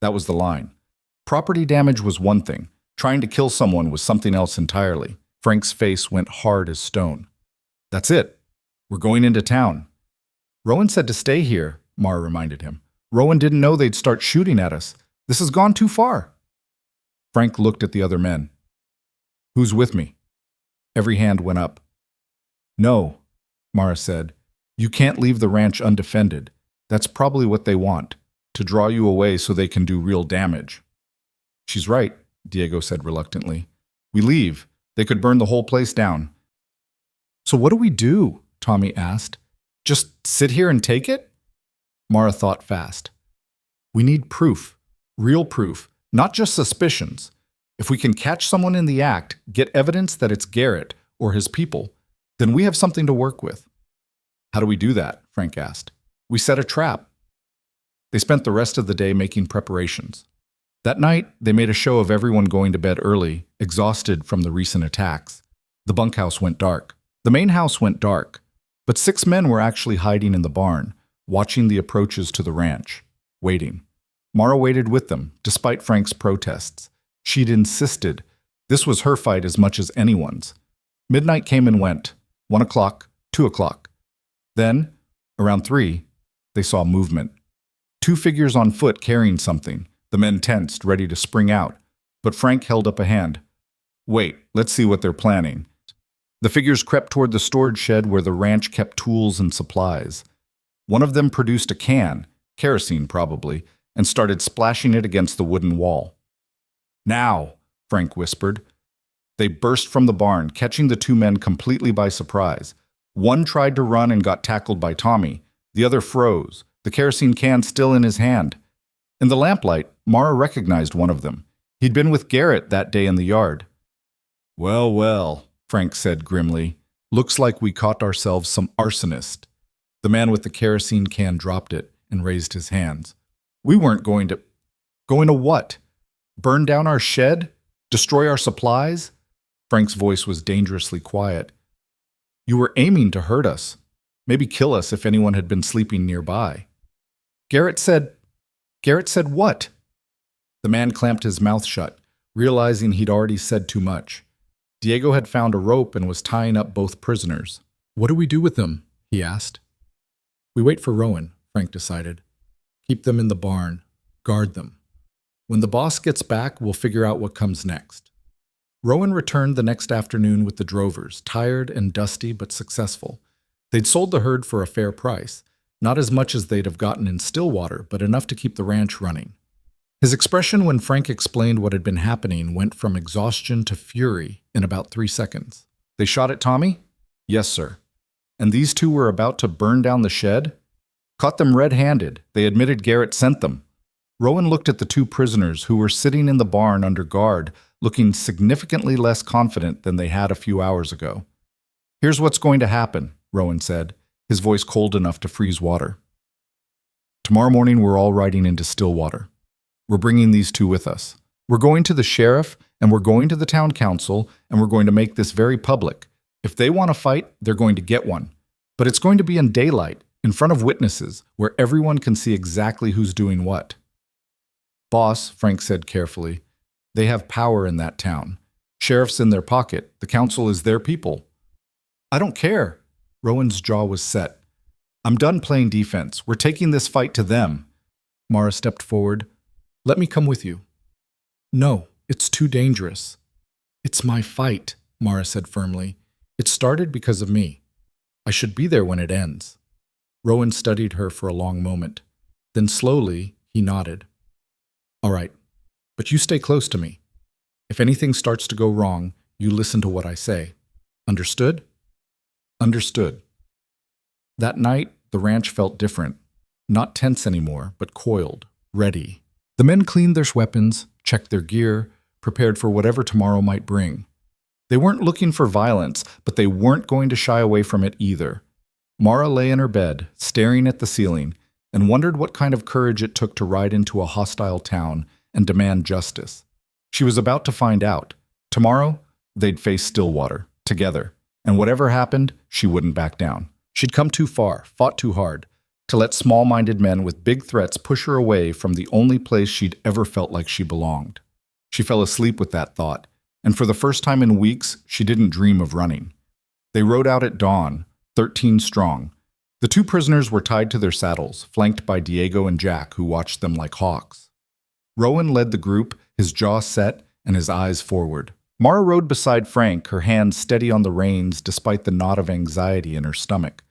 That was the line. Property damage was one thing. Trying to kill someone was something else entirely. Frank's face went hard as stone. That's it. We're going into town. Rowan said to stay here, Mara reminded him. Rowan didn't know they'd start shooting at us. This has gone too far. Frank looked at the other men. Who's with me? Every hand went up. No, Mara said. You can't leave the ranch undefended. That's probably what they want, to draw you away so they can do real damage. She's right, Diego said reluctantly. We leave. They could burn the whole place down. So what do we do? Tommy asked. Just sit here and take it? Mara thought fast. We need proof. Real proof, not just suspicions. If we can catch someone in the act, get evidence that it's Garrett or his people, then we have something to work with. How do we do that? Frank asked. We set a trap. They spent the rest of the day making preparations. That night, they made a show of everyone going to bed early, exhausted from the recent attacks. The bunkhouse went dark. The main house went dark, but 6 men were actually hiding in the barn, watching the approaches to the ranch, waiting. Mara waited with them, despite Frank's protests. She'd insisted. This was her fight as much as anyone's. Midnight came and went. 1 o'clock, 2 o'clock. Then, around 3, they saw movement. 2 figures on foot carrying something. The men tensed, ready to spring out. But Frank held up a hand. Wait, let's see what they're planning. The figures crept toward the storage shed where the ranch kept tools and supplies. One of them produced a can, kerosene probably, and started splashing it against the wooden wall. Now, Frank whispered. They burst from the barn, catching the 2 men completely by surprise. One tried to run and got tackled by Tommy. The other froze, the kerosene can still in his hand. In the lamplight, Mara recognized one of them. He'd been with Garrett that day in the yard. Well, well, Frank said grimly. Looks like we caught ourselves some arsonist. The man with the kerosene can dropped it and raised his hands. We weren't going to... Going to what? Burn down our shed? Destroy our supplies? Frank's voice was dangerously quiet. You were aiming to hurt us. Maybe kill us if anyone had been sleeping nearby. Garrett said what? The man clamped his mouth shut, realizing he'd already said too much. Diego had found a rope and was tying up both prisoners. What do we do with them? He asked. We wait for Rowan, Frank decided. Keep them in the barn. Guard them. When the boss gets back, we'll figure out what comes next. Rowan returned the next afternoon with the drovers, tired and dusty but successful. They'd sold the herd for a fair price, not as much as they'd have gotten in Stillwater, but enough to keep the ranch running. His expression when Frank explained what had been happening went from exhaustion to fury in about 3 seconds. They shot at Tommy? Yes, sir. And these two were about to burn down the shed? Caught them red-handed. They admitted Garrett sent them. Rowan looked at the two prisoners who were sitting in the barn under guard, looking significantly less confident than they had a few hours ago. Here's what's going to happen, Rowan said, his voice cold enough to freeze water. Tomorrow morning we're all riding into Stillwater. We're bringing these two with us. We're going to the sheriff, and we're going to the town council, and we're going to make this very public. If they want to fight, they're going to get one. But it's going to be in daylight, in front of witnesses, where everyone can see exactly who's doing what. Boss, Frank said carefully, they have power in that town. Sheriff's in their pocket. The council is their people. I don't care. Rowan's jaw was set. I'm done playing defense. We're taking this fight to them. Mara stepped forward. Let me come with you. No, it's too dangerous. It's my fight, Mara said firmly. It started because of me. I should be there when it ends. Rowan studied her for a long moment. Then slowly, he nodded. All right, but you stay close to me. If anything starts to go wrong, you listen to what I say. Understood? Understood. That night, the ranch felt different. Not tense anymore, but coiled, ready. The men cleaned their weapons, checked their gear, prepared for whatever tomorrow might bring. They weren't looking for violence, but they weren't going to shy away from it either. Mara lay in her bed, staring at the ceiling, and wondered what kind of courage it took to ride into a hostile town and demand justice. She was about to find out. Tomorrow, they'd face Stillwater, together, and whatever happened, she wouldn't back down. She'd come too far, fought too hard, to let small-minded men with big threats push her away from the only place she'd ever felt like she belonged. She fell asleep with that thought, and for the first time in weeks, she didn't dream of running. They rode out at dawn, 13 strong. The two prisoners were tied to their saddles, flanked by Diego and Jack, who watched them like hawks. Rowan led the group, his jaw set and his eyes forward. Mara rode beside Frank, her hands steady on the reins despite the knot of anxiety in her stomach.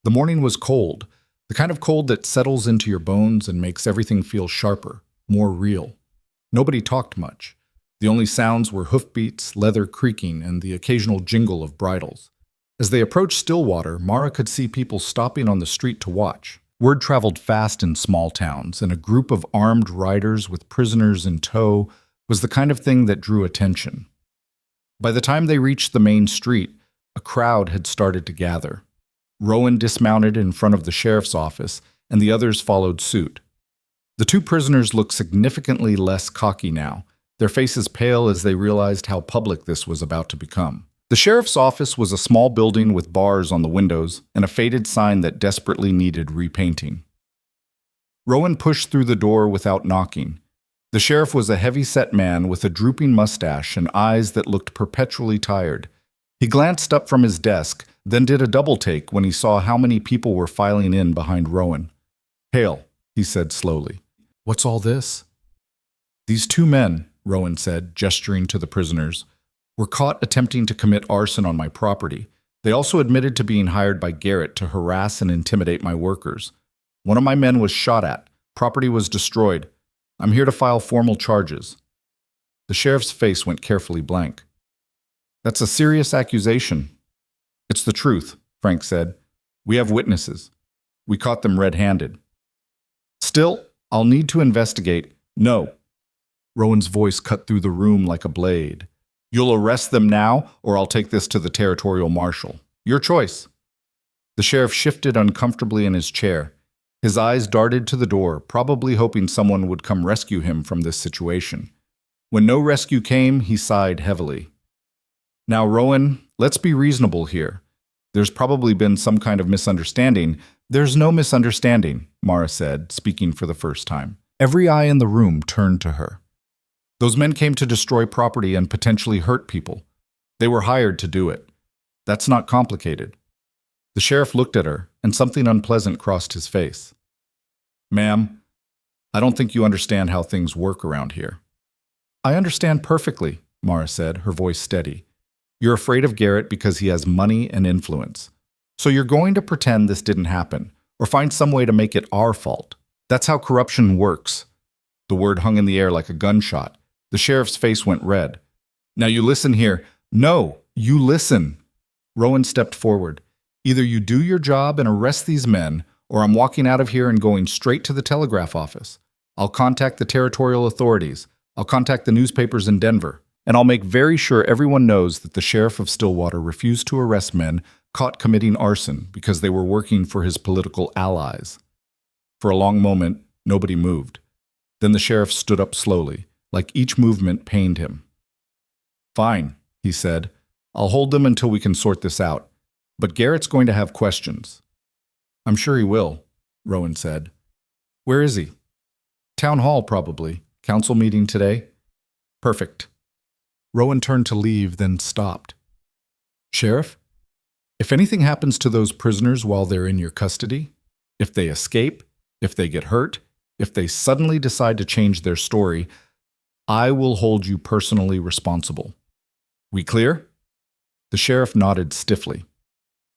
The morning was cold, the kind of cold that settles into your bones and makes everything feel sharper, more real. Nobody talked much. The only sounds were hoofbeats, leather creaking, and the occasional jingle of bridles. As they approached Stillwater, Mara could see people stopping on the street to watch. Word traveled fast in small towns, and a group of armed riders with prisoners in tow was the kind of thing that drew attention. By the time they reached the main street, a crowd had started to gather. Rowan dismounted in front of the sheriff's office, and the others followed suit. The two prisoners looked significantly less cocky now, their faces pale as they realized how public this was about to become. The sheriff's office was a small building with bars on the windows and a faded sign that desperately needed repainting. Rowan pushed through the door without knocking. The sheriff was a heavy-set man with a drooping mustache and eyes that looked perpetually tired. He glanced up from his desk, then did a double-take when he saw how many people were filing in behind Rowan. "Hail," he said slowly. "What's all this?" "These two men," Rowan said, gesturing to the prisoners, "were caught attempting to commit arson on my property. They also admitted to being hired by Garrett to harass and intimidate my workers. One of my men was shot at. Property was destroyed. I'm here to file formal charges." The sheriff's face went carefully blank. "That's a serious accusation." "It's the truth," Frank said. "We have witnesses. We caught them red-handed." "Still, I'll need to investigate." "No." Rowan's voice cut through the room like a blade. "You'll arrest them now, or I'll take this to the territorial marshal. Your choice." The sheriff shifted uncomfortably in his chair. His eyes darted to the door, probably hoping someone would come rescue him from this situation. When no rescue came, he sighed heavily. "Now, Rowan, let's be reasonable here. There's probably been some kind of misunderstanding." "There's no misunderstanding," Mara said, speaking for the first time. Every eye in the room turned to her. "Those men came to destroy property and potentially hurt people. They were hired to do it. That's not complicated." The sheriff looked at her, and something unpleasant crossed his face. "Ma'am, I don't think you understand how things work around here." "I understand perfectly," Mara said, her voice steady. "You're afraid of Garrett because he has money and influence. So you're going to pretend this didn't happen, or find some way to make it our fault. That's how corruption works." The word hung in the air like a gunshot. The sheriff's face went red. "Now you listen here." "No, you listen." Rowan stepped forward. "Either you do your job and arrest these men, or I'm walking out of here and going straight to the telegraph office. I'll contact the territorial authorities. I'll contact the newspapers in Denver. And I'll make very sure everyone knows that the sheriff of Stillwater refused to arrest men caught committing arson because they were working for his political allies." For a long moment, nobody moved. Then the sheriff stood up slowly, like each movement pained him. "Fine," he said. "I'll hold them until we can sort this out. But Garrett's going to have questions." "I'm sure he will," Rowan said. "Where is he?" "Town hall, probably. Council meeting today?" "Perfect." Rowan turned to leave, then stopped. "Sheriff, if anything happens to those prisoners while they're in your custody, if they escape, if they get hurt, if they suddenly decide to change their story, I will hold you personally responsible. We clear?" The sheriff nodded stiffly.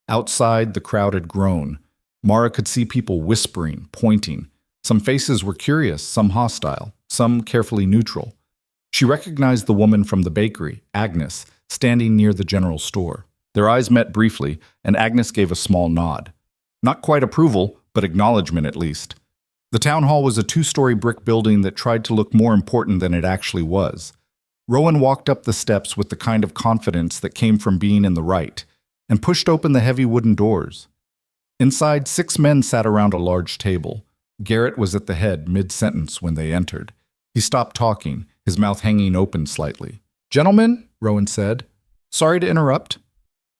Outside, the crowd had grown. Mara could see people whispering, pointing. Some faces were curious, some hostile, some carefully neutral. She recognized the woman from the bakery, Agnes, standing near the general store. Their eyes met briefly, and Agnes gave a small nod. Not quite approval, but acknowledgement at least. The town hall was a 2-story brick building that tried to look more important than it actually was. Rowan walked up the steps with the kind of confidence that came from being in the right, and pushed open the heavy wooden doors. Inside, 6 men sat around a large table. Garrett was at the head mid-sentence when they entered. He stopped talking, his mouth hanging open slightly. "Gentlemen," Rowan said, "sorry to interrupt."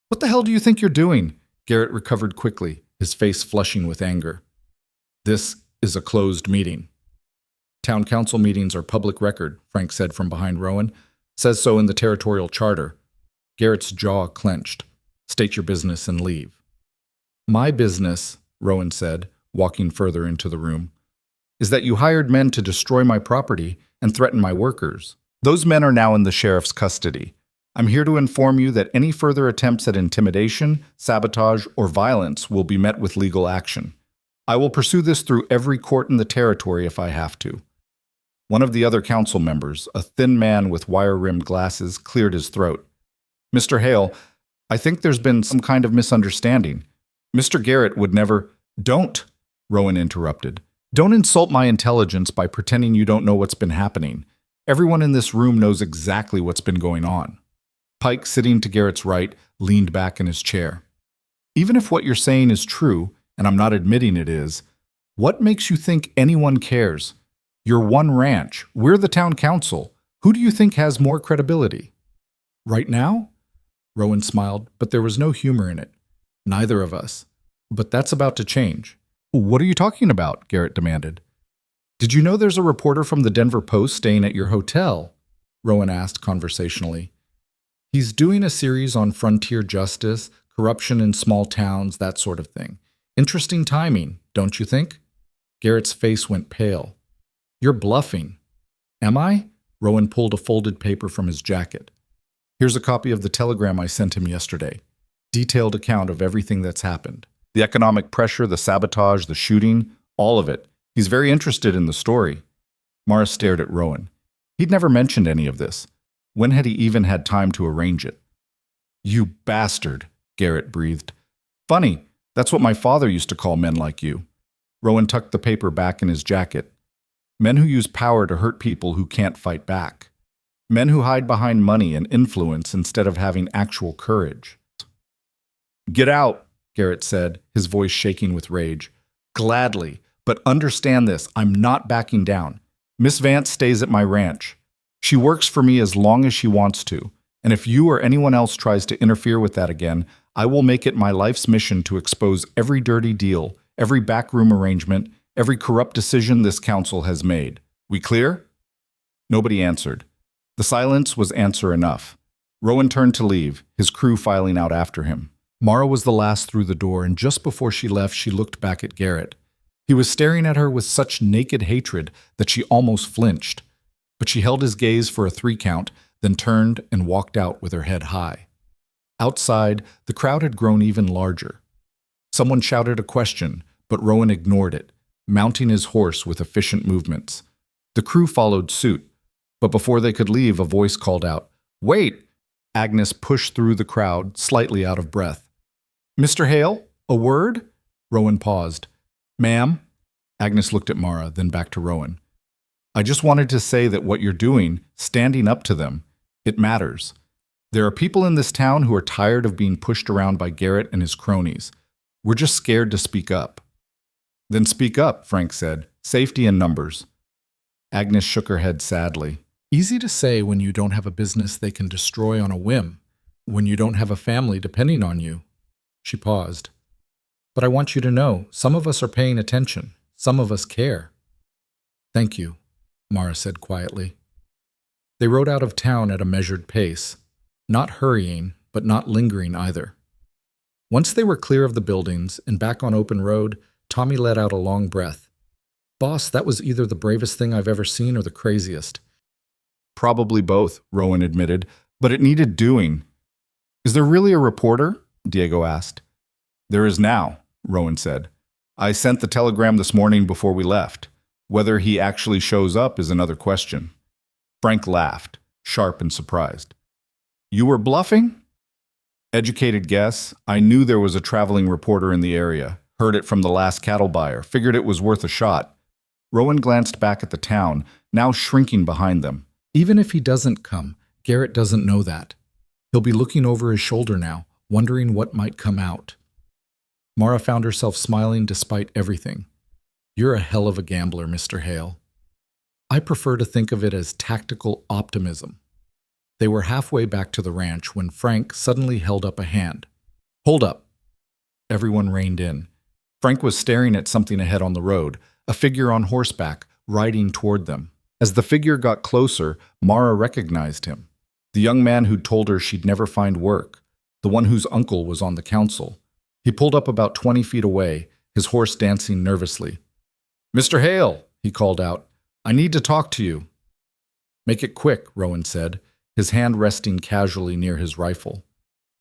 "What the hell do you think you're doing?" Garrett recovered quickly, his face flushing with anger. "This is a closed meeting." "Town council meetings are public record," Frank said from behind Rowan. "Says so in the territorial charter." Garrett's jaw clenched. "State your business and leave." "My business," Rowan said, walking further into the room, "is that you hired men to destroy my property and threaten my workers. Those men are now in the sheriff's custody. I'm here to inform you that any further attempts at intimidation, sabotage, or violence will be met with legal action. I will pursue this through every court in the territory if I have to." One of the other council members, a thin man with wire-rimmed glasses, cleared his throat. "Mr. Hale, I think there's been some kind of misunderstanding. Mr. Garrett would never—" "Don't," Rowan interrupted. "Don't insult my intelligence by pretending you don't know what's been happening. Everyone in this room knows exactly what's been going on." Pike, sitting to Garrett's right, leaned back in his chair. "Even if what you're saying is true, and I'm not admitting it is, what makes you think anyone cares? You're one ranch. We're the town council. Who do you think has more credibility?" "Right now?" Rowan smiled, but there was no humor in it. "Neither of us. But that's about to change." "What are you talking about?" Garrett demanded. "Did you know there's a reporter from the Denver Post staying at your hotel?" Rowan asked conversationally. "He's doing a series on frontier justice, corruption in small towns, that sort of thing. Interesting timing, don't you think?" Garrett's face went pale. "You're bluffing." "Am I?" Rowan pulled a folded paper from his jacket. "Here's a copy of the telegram I sent him yesterday. Detailed account of everything that's happened. The economic pressure, the sabotage, the shooting, all of it. He's very interested in the story." Mara stared at Rowan. He'd never mentioned any of this. When had he even had time to arrange it? "You bastard," Garrett breathed. "Funny, that's what my father used to call men like you." Rowan tucked the paper back in his jacket. Men who use power to hurt people who can't fight back. Men who hide behind money and influence instead of having actual courage. Get out, Garrett said, his voice shaking with rage. Gladly, but understand this, I'm not backing down. Miss Vance stays at my ranch. She works for me as long as she wants to, and if you or anyone else tries to interfere with that again, I will make it my life's mission to expose every dirty deal, every backroom arrangement, every corrupt decision this council has made. We clear? Nobody answered. The silence was answer enough. Rowan turned to leave, his crew filing out after him. Mara was the last through the door, and just before she left, she looked back at Garrett. He was staring at her with such naked hatred that she almost flinched. But she held his gaze for a 3 count, then turned and walked out with her head high. Outside, the crowd had grown even larger. Someone shouted a question, but Rowan ignored it, mounting his horse with efficient movements. The crew followed suit, but before they could leave, a voice called out, "Wait!" Agnes pushed through the crowd, slightly out of breath. "Mr. Hale, a word?" Rowan paused. "Ma'am?" Agnes looked at Mara, then back to Rowan. "I just wanted to say that what you're doing, standing up to them, it matters. There are people in this town who are tired of being pushed around by Garrett and his cronies. We're just scared to speak up." "Then speak up," Frank said. "Safety in numbers." Agnes shook her head sadly. "Easy to say when you don't have a business they can destroy on a whim, when you don't have a family depending on you." She paused. "But I want you to know, some of us are paying attention. Some of us care." "Thank you," Mara said quietly. They rode out of town at a measured pace, not hurrying, but not lingering either. Once they were clear of the buildings and back on open road, Tommy let out a long breath. "Boss, that was either the bravest thing I've ever seen or the craziest." "Probably both," Rowan admitted, "but it needed doing." "Is there really a reporter?" Diego asked. "There is now," Rowan said. "I sent the telegram this morning before we left. Whether he actually shows up is another question." Frank laughed, sharp and surprised. "You were bluffing?" "Educated guess. I knew there was a traveling reporter in the area. Heard it from the last cattle buyer. Figured it was worth a shot." Rowan glanced back at the town, now shrinking behind them. Even if he doesn't come, Garrett doesn't know that. He'll be looking over his shoulder now, wondering what might come out. Mara found herself smiling despite everything. "You're a hell of a gambler, Mr. Hale." "I prefer to think of it as tactical optimism." They were halfway back to the ranch when Frank suddenly held up a hand. "Hold up." Everyone reined in. Frank was staring at something ahead on the road, a figure on horseback, riding toward them. As the figure got closer, Mara recognized him. The young man who'd told her she'd never find work, the one whose uncle was on the council. He pulled up about 20 feet away, his horse dancing nervously. "Mr. Hale," he called out, "I need to talk to you." "Make it quick," Rowan said, his hand resting casually near his rifle.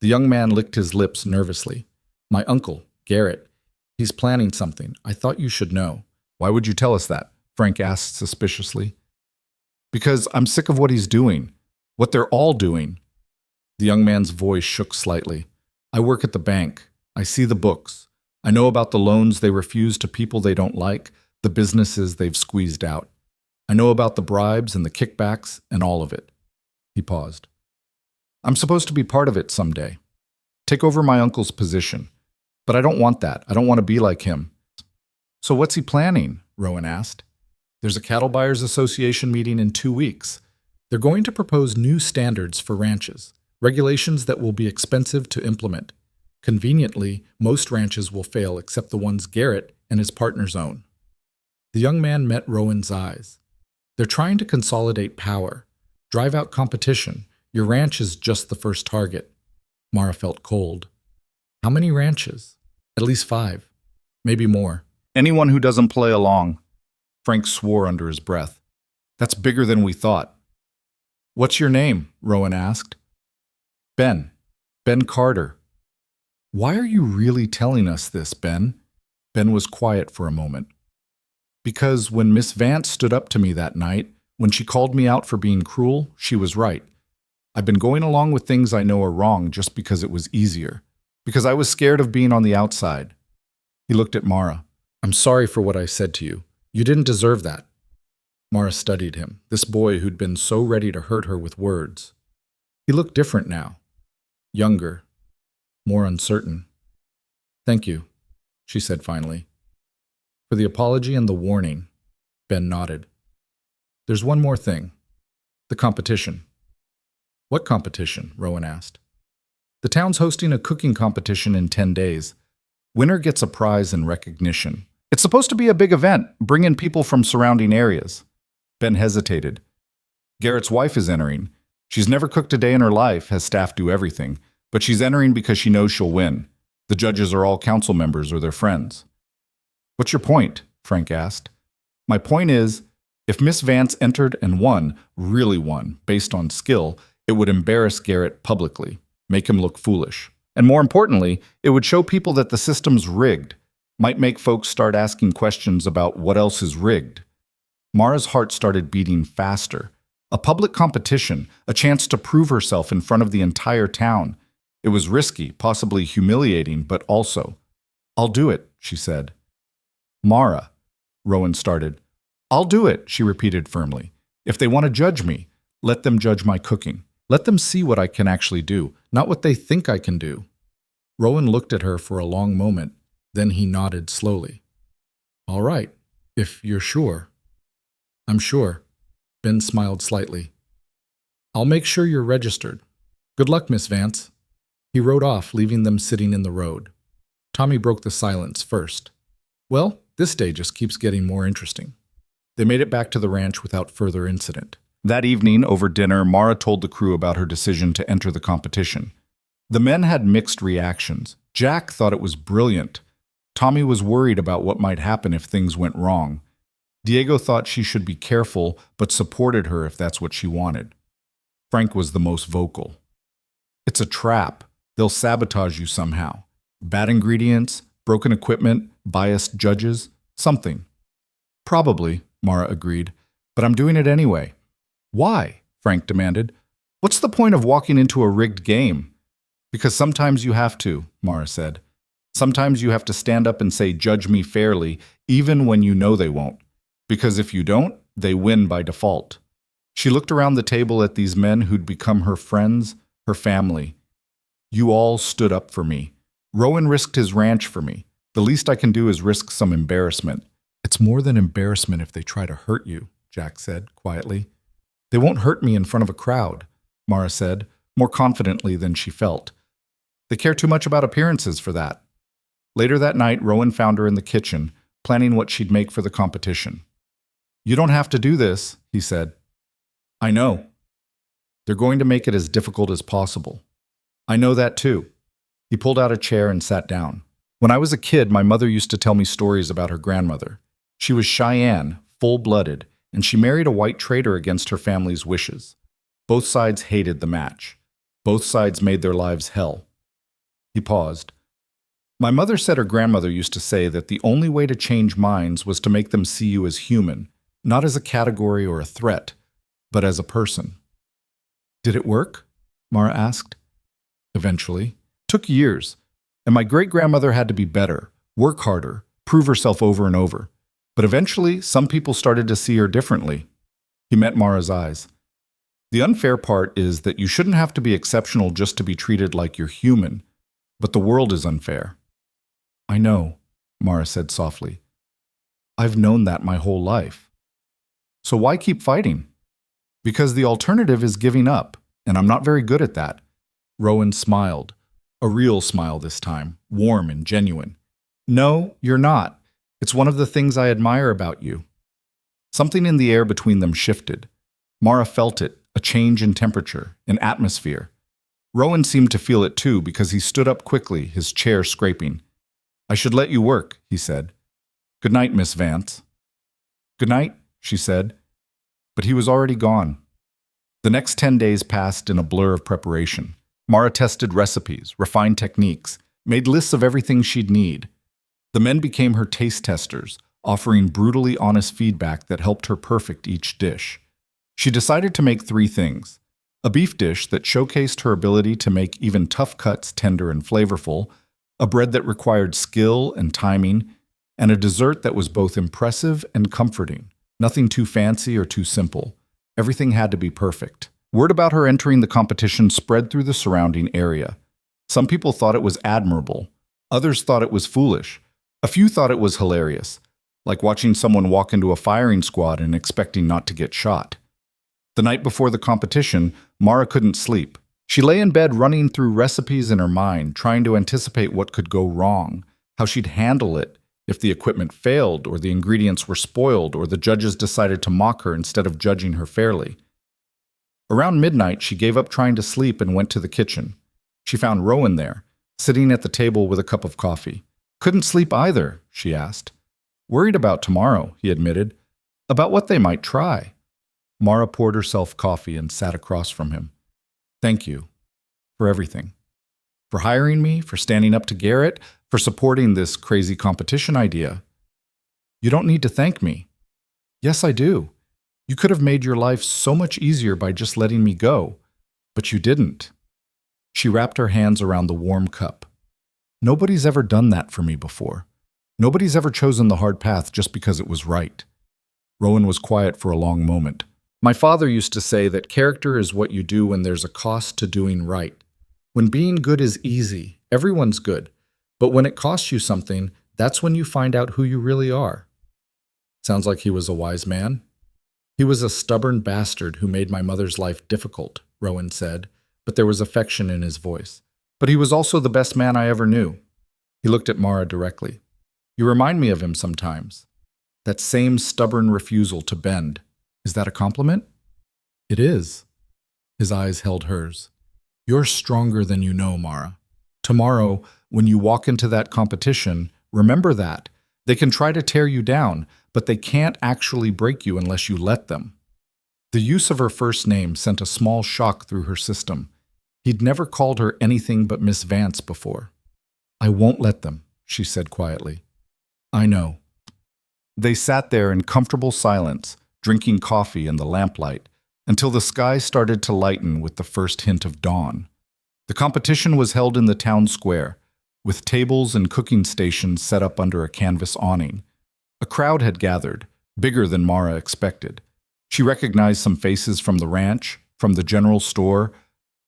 The young man licked his lips nervously. "My uncle, Garrett. He's planning something. I thought you should know." "Why would you tell us that?" Frank asked suspiciously. "Because I'm sick of what he's doing. What they're all doing." The young man's voice shook slightly. "I work at the bank. I see the books. I know about the loans they refuse to people they don't like, the businesses they've squeezed out. I know about the bribes and the kickbacks and all of it." He paused. "I'm supposed to be part of it someday. Take over my uncle's position. But I don't want that. I don't want to be like him." "So what's he planning?" Rowan asked. "There's a Cattle Buyers Association meeting in 2 weeks. They're going to propose new standards for ranches, regulations that will be expensive to implement. Conveniently, most ranches will fail except the ones Garrett and his partners own." The young man met Rowan's eyes. "They're trying to consolidate power, drive out competition. Your ranch is just the first target." Mara felt cold. "How many ranches?" "At least 5. Maybe more." "Anyone who doesn't play along." Frank swore under his breath. "That's bigger than we thought." "What's your name?" Rowan asked. "Ben. Ben Carter." "Why are you really telling us this, Ben?" Ben was quiet for a moment. "Because when Miss Vance stood up to me that night, when she called me out for being cruel, she was right. I've been going along with things I know are wrong just because it was easier. Because I was scared of being on the outside." He looked at Mara. "I'm sorry for what I said to you. You didn't deserve that." Mara studied him, this boy who'd been so ready to hurt her with words. He looked different now. Younger. More uncertain. "Thank you," she said finally. "For the apology and the warning." Ben nodded. "There's one more thing. The competition." "What competition?" Rowan asked. "The town's hosting a cooking competition in 10 days. Winner gets a prize and recognition. It's supposed to be a big event, bring in people from surrounding areas." Ben hesitated. "Garrett's wife is entering. She's never cooked a day in her life, has staff do everything, but she's entering because she knows she'll win. The judges are all council members or their friends." "What's your point?" Frank asked. "My point is, if Miss Vance entered and won, really won, based on skill, it would embarrass Garrett publicly, make him look foolish. And more importantly, it would show people that the system's rigged, might make folks start asking questions about what else is rigged." Mara's heart started beating faster. A public competition, a chance to prove herself in front of the entire town. It was risky, possibly humiliating, but also. "I'll do it," she said. "Mara," Rowan started. "I'll do it," she repeated firmly. "If they want to judge me, let them judge my cooking. Let them see what I can actually do, not what they think I can do." Rowan looked at her for a long moment, then he nodded slowly. "All right, if you're sure." "I'm sure." Ben smiled slightly. "I'll make sure you're registered. Good luck, Miss Vance." He rode off, leaving them sitting in the road. Tommy broke the silence first. "Well, this day just keeps getting more interesting." They made it back to the ranch without further incident. That evening, over dinner, Mara told the crew about her decision to enter the competition. The men had mixed reactions. Jack thought it was brilliant. Tommy was worried about what might happen if things went wrong. Diego thought she should be careful, but supported her if that's what she wanted. Frank was the most vocal. "It's a trap. They'll sabotage you somehow. Bad ingredients, broken equipment, biased judges, something." "Probably," Mara agreed, "but I'm doing it anyway." "Why?" Frank demanded. "What's the point of walking into a rigged game?" "Because sometimes you have to," Mara said. "Sometimes you have to stand up and say, 'Judge me fairly,' even when you know they won't. Because if you don't, they win by default." She looked around the table at these men who'd become her friends, her family. "You all stood up for me. Rowan risked his ranch for me. The least I can do is risk some embarrassment." "It's more than embarrassment if they try to hurt you," Jack said quietly. "They won't hurt me in front of a crowd," Mara said, more confidently than she felt. "They care too much about appearances for that." Later that night, Rowan found her in the kitchen, planning what she'd make for the competition. "You don't have to do this," he said. "I know. They're going to make it as difficult as possible." "I know that too." He pulled out a chair and sat down. "When I was a kid, my mother used to tell me stories about her grandmother. She was Cheyenne, full-blooded, and she married a white trader against her family's wishes. Both sides hated the match. Both sides made their lives hell." He paused. "My mother said her grandmother used to say that the only way to change minds was to make them see you as human, not as a category or a threat, but as a person." "Did it work?" Mara asked. "Eventually. Took years. And my great-grandmother had to be better, work harder, prove herself over and over. But eventually, some people started to see her differently." He met Mara's eyes. "The unfair part is that you shouldn't have to be exceptional just to be treated like you're human. But the world is unfair." "I know," Mara said softly. "I've known that my whole life." "So why keep fighting?" "Because the alternative is giving up, and I'm not very good at that." Rowan smiled. A real smile this time, warm and genuine. "No, you're not. It's one of the things I admire about you." Something in the air between them shifted. Mara felt it, a change in temperature, in atmosphere. Rowan seemed to feel it too because he stood up quickly, his chair scraping. "I should let you work," he said. "Good night, Miss Vance." "Good night," she said. But he was already gone. The next 10 days passed in a blur of preparation. Mara tested recipes, refined techniques, made lists of everything she'd need. The men became her taste testers, offering brutally honest feedback that helped her perfect each dish. She decided to make 3 things: a beef dish that showcased her ability to make even tough cuts tender and flavorful, a bread that required skill and timing, and a dessert that was both impressive and comforting. Nothing too fancy or too simple. Everything had to be perfect. Word about her entering the competition spread through the surrounding area. Some people thought it was admirable. Others thought it was foolish. A few thought it was hilarious, like watching someone walk into a firing squad and expecting not to get shot. The night before the competition, Mara couldn't sleep. She lay in bed running through recipes in her mind, trying to anticipate what could go wrong, how she'd handle it if the equipment failed or the ingredients were spoiled or the judges decided to mock her instead of judging her fairly. Around midnight, she gave up trying to sleep and went to the kitchen. She found Rowan there, sitting at the table with a cup of coffee. "Couldn't sleep either," she asked. "Worried about tomorrow," he admitted. "About what they might try." Mara poured herself coffee and sat across from him. "Thank you for everything. For hiring me, for standing up to Garrett, for supporting this crazy competition idea." "You don't need to thank me." "Yes, I do. You could have made your life so much easier by just letting me go, but you didn't." She wrapped her hands around the warm cup. "Nobody's ever done that for me before. Nobody's ever chosen the hard path just because it was right." Rowan was quiet for a long moment. "My father used to say that character is what you do when there's a cost to doing right. When being good is easy, everyone's good. But when it costs you something, that's when you find out who you really are." Sounds like he was a wise man. "He was a stubborn bastard who made my mother's life difficult," Rowan said, but there was affection in his voice. "But he was also the best man I ever knew." He looked at Mara directly. "You remind me of him sometimes. That same stubborn refusal to bend. Is that a compliment?" "It is." His eyes held hers. "You're stronger than you know, Mara. Tomorrow, when you walk into that competition, remember that. They can try to tear you down, but they can't actually break you unless you let them." The use of her first name sent a small shock through her system. He'd never called her anything but Miss Vance before. "I won't let them," she said quietly. "I know." They sat there in comfortable silence, drinking coffee in the lamplight, until the sky started to lighten with the first hint of dawn. The competition was held in the town square, with tables and cooking stations set up under a canvas awning. A crowd had gathered, bigger than Mara expected. She recognized some faces from the ranch, from the general store,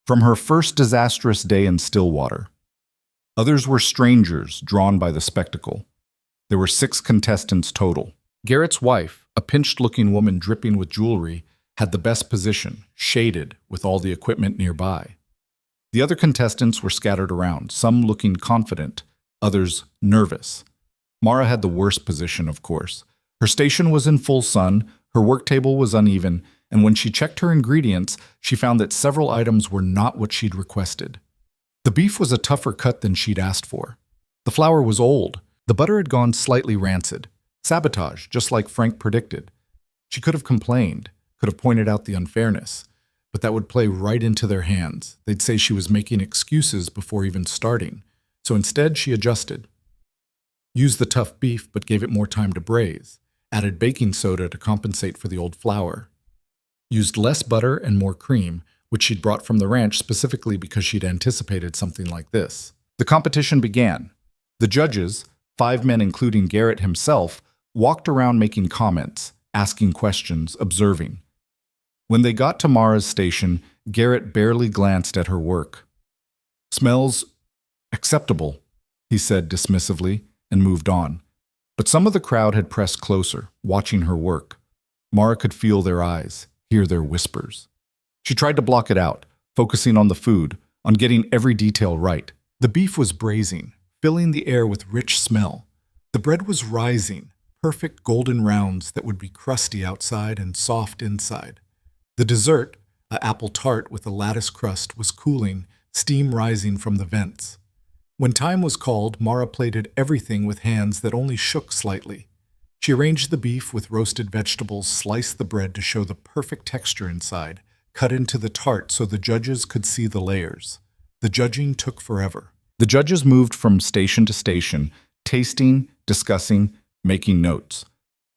from her first disastrous day in Stillwater. Others were strangers drawn by the spectacle. There were 6 contestants total. Garrett's wife, a pinched-looking woman dripping with jewelry, had the best position, shaded with all the equipment nearby. The other contestants were scattered around, some looking confident, others nervous. Mara had the worst position, of course. Her station was in full sun, her work table was uneven, and when she checked her ingredients, she found that several items were not what she'd requested. The beef was a tougher cut than she'd asked for. The flour was old. The butter had gone slightly rancid. Sabotage, just like Frank predicted. She could have complained, could have pointed out the unfairness, but that would play right into their hands. They'd say she was making excuses before even starting. So instead, she adjusted. Used the tough beef, but gave it more time to braise. Added baking soda to compensate for the old flour. Used less butter and more cream, which she'd brought from the ranch specifically because she'd anticipated something like this. The competition began. The judges, 5 men including Garrett himself, walked around making comments, asking questions, observing. When they got to Mara's station, Garrett barely glanced at her work. "Smells acceptable," he said dismissively, and moved on. But some of the crowd had pressed closer, watching her work. Mara could feel their eyes, hear their whispers. She tried to block it out, focusing on the food, on getting every detail right. The beef was braising, filling the air with rich smell. The bread was rising, perfect golden rounds that would be crusty outside and soft inside. The dessert, an apple tart with a lattice crust, was cooling, steam rising from the vents. When time was called, Mara plated everything with hands that only shook slightly. She arranged the beef with roasted vegetables, sliced the bread to show the perfect texture inside, cut into the tart so the judges could see the layers. The judging took forever. The judges moved from station to station, tasting, discussing, making notes.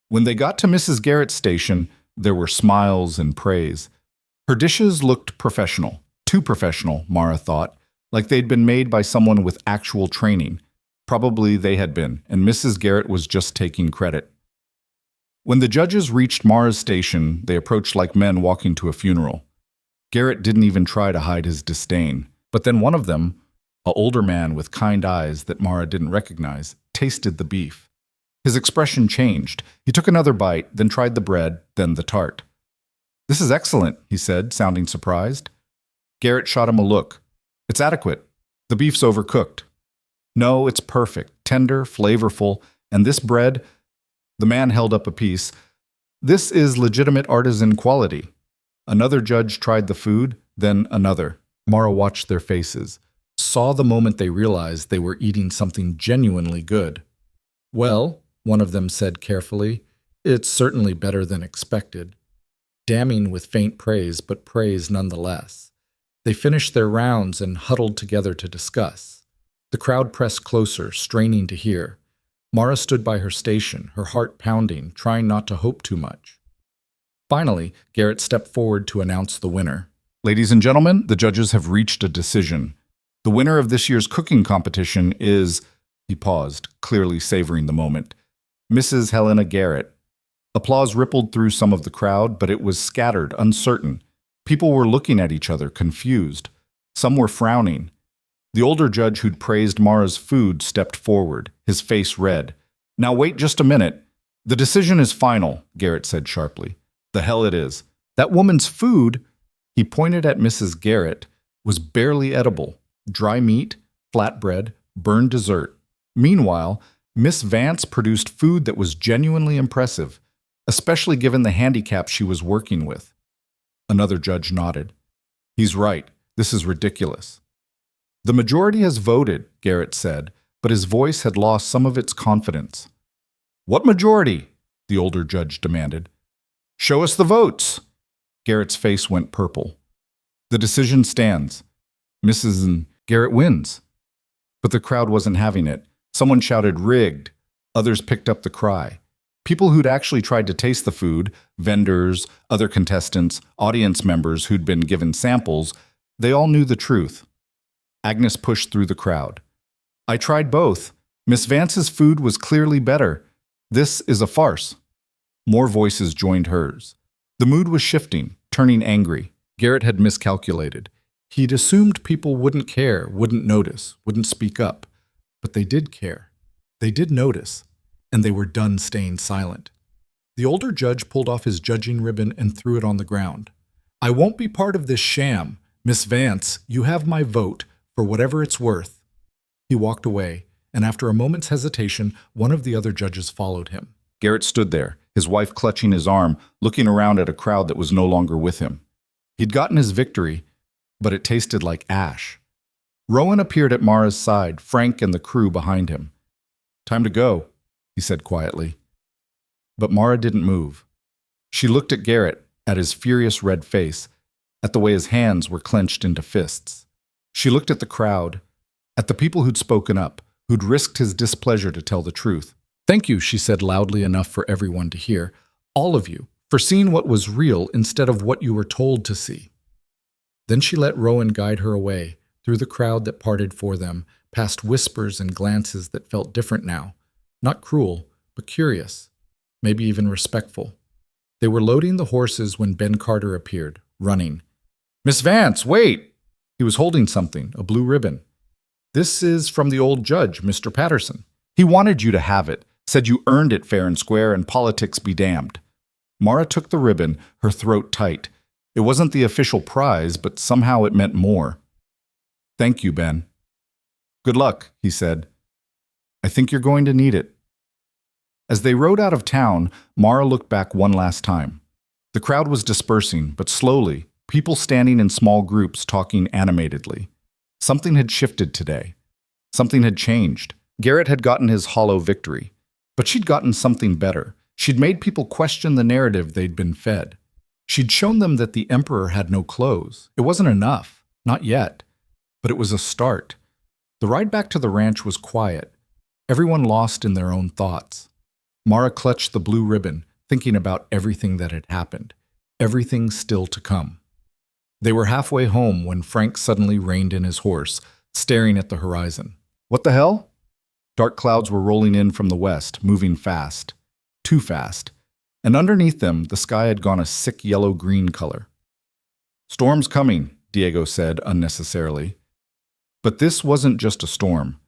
When they got to Mrs. Garrett's station, there were smiles and praise. Her dishes looked professional, too professional, Mara thought, like they'd been made by someone with actual training. Probably they had been, and Mrs. Garrett was just taking credit. When the judges reached Mara's station, they approached like men walking to a funeral. Garrett didn't even try to hide his disdain. But then one of them, an older man with kind eyes that Mara didn't recognize, tasted the beef. His expression changed. He took another bite, then tried the bread, then the tart. "This is excellent," he said, sounding surprised. Garrett shot him a look. "It's adequate. The beef's overcooked." "No, it's perfect, tender, flavorful, and this bread—" The man held up a piece. "This is legitimate artisan quality." Another judge tried the food, then another. Mara watched their faces, saw the moment they realized they were eating something genuinely good. "Well," one of them said carefully, "it's certainly better than expected." Damning with faint praise, but praise nonetheless. They finished their rounds and huddled together to discuss. The crowd pressed closer, straining to hear. Mara stood by her station, her heart pounding, trying not to hope too much. Finally, Garrett stepped forward to announce the winner. "Ladies and gentlemen, the judges have reached a decision. The winner of this year's cooking competition is—" He paused, clearly savoring the moment. "Mrs. Helena Garrett." Applause rippled through some of the crowd, but it was scattered, uncertain. People were looking at each other, confused. Some were frowning. The older judge who'd praised Mara's food stepped forward, his face red. "Now wait just a minute. The decision is final," Garrett said sharply. "The hell it is. That woman's food," he pointed at Mrs. Garrett, "was barely edible. Dry meat, flatbread, burned dessert. Meanwhile, Miss Vance produced food that was genuinely impressive, especially given the handicap she was working with." Another judge nodded. "He's right. This is ridiculous." "The majority has voted," Garrett said, but his voice had lost some of its confidence. "What majority?" the older judge demanded. "Show us the votes." Garrett's face went purple. "The decision stands. Mrs. Garrett wins." But the crowd wasn't having it. Someone shouted, "Rigged." Others picked up the cry. People who'd actually tried to taste the food, vendors, other contestants, audience members who'd been given samples, they all knew the truth. Agnes pushed through the crowd. "I tried both. Miss Vance's food was clearly better. This is a farce." More voices joined hers. The mood was shifting, turning angry. Garrett had miscalculated. He'd assumed people wouldn't care, wouldn't notice, wouldn't speak up. But they did care. They did notice. And they were done staying silent. The older judge pulled off his judging ribbon and threw it on the ground. "I won't be part of this sham. Miss Vance, you have my vote, for whatever it's worth." He walked away, and after a moment's hesitation, one of the other judges followed him. Garrett stood there, his wife clutching his arm, looking around at a crowd that was no longer with him. He'd gotten his victory, but it tasted like ash. Rowan appeared at Mara's side, Frank and the crew behind him. "Time to go," he said quietly. But Mara didn't move. She looked at Garrett, at his furious red face, at the way his hands were clenched into fists. She looked at the crowd, at the people who'd spoken up, who'd risked his displeasure to tell the truth. "Thank you," she said loudly enough for everyone to hear, "all of you, for seeing what was real instead of what you were told to see." Then she let Rowan guide her away, through the crowd that parted for them, past whispers and glances that felt different now. Not cruel, but curious, maybe even respectful. They were loading the horses when Ben Carter appeared, running. "Miss Vance, wait!" He was holding something, a blue ribbon. "This is from the old judge, Mr. Patterson. He wanted you to have it, said you earned it fair and square, and politics be damned." Mara took the ribbon, her throat tight. It wasn't the official prize, but somehow it meant more. "Thank you, Ben." "Good luck," he said. "I think you're going to need it." As they rode out of town, Mara looked back one last time. The crowd was dispersing, but slowly, people standing in small groups talking animatedly. Something had shifted today. Something had changed. Garrett had gotten his hollow victory, but she'd gotten something better. She'd made people question the narrative they'd been fed. She'd shown them that the emperor had no clothes. It wasn't enough, not yet, but it was a start. The ride back to the ranch was quiet, everyone lost in their own thoughts. Mara clutched the blue ribbon, thinking about everything that had happened, everything still to come. They were halfway home when Frank suddenly reined in his horse, staring at the horizon. "What the hell?" Dark clouds were rolling in from the west, moving fast. Too fast. and underneath them the sky had gone a sick yellow-green color. "Storm's coming," Diego said unnecessarily. But this wasn't just a storm.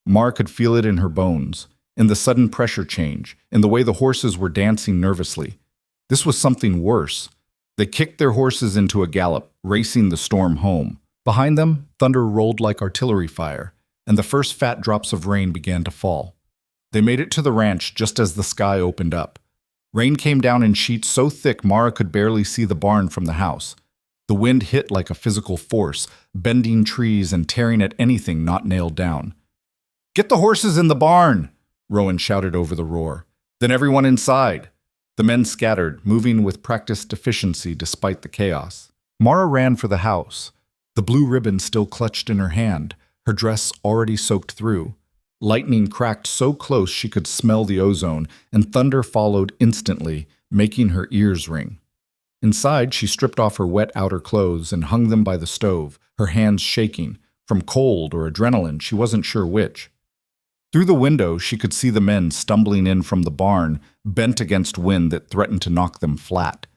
Mara could feel it in her bones, in the sudden pressure change, in the way the horses were dancing nervously. This was something worse. They kicked their horses into a gallop, racing the storm home. Behind them, thunder rolled like artillery fire, and the first fat drops of rain began to fall. They made it to the ranch just as the sky opened up. Rain came down in sheets so thick Mara could barely see the barn from the house. The wind hit like a physical force, bending trees and tearing at anything not nailed down. "Get the horses in the barn!" Rowan shouted over the roar. "Then everyone inside!" The men scattered, moving with practiced efficiency despite the chaos. Mara ran for the house, the blue ribbon still clutched in her hand, her dress already soaked through. Lightning cracked so close she could smell the ozone, and thunder followed instantly, making her ears ring. Inside, she stripped off her wet outer clothes and hung them by the stove, her hands shaking, from cold or adrenaline, she wasn't sure which. Through the window, she could see the men stumbling in from the barn, bent against wind that threatened to knock them flat.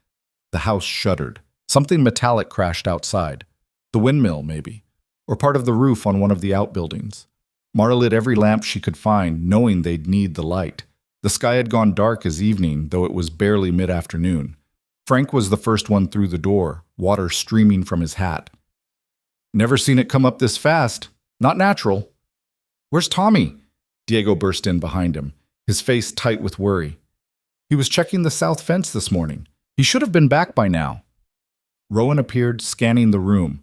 The house shuddered. Something metallic crashed outside. The windmill, maybe, or part of the roof on one of the outbuildings. Mara lit every lamp she could find, knowing they'd need the light. The sky had gone dark as evening, though it was barely mid-afternoon. Frank was the first one through the door, water streaming from his hat. "Never seen it come up this fast. Not natural." "Where's Tommy?" Diego burst in behind him, his face tight with worry. "He was checking the south fence this morning. He should have been back by now." Rowan appeared, scanning the room.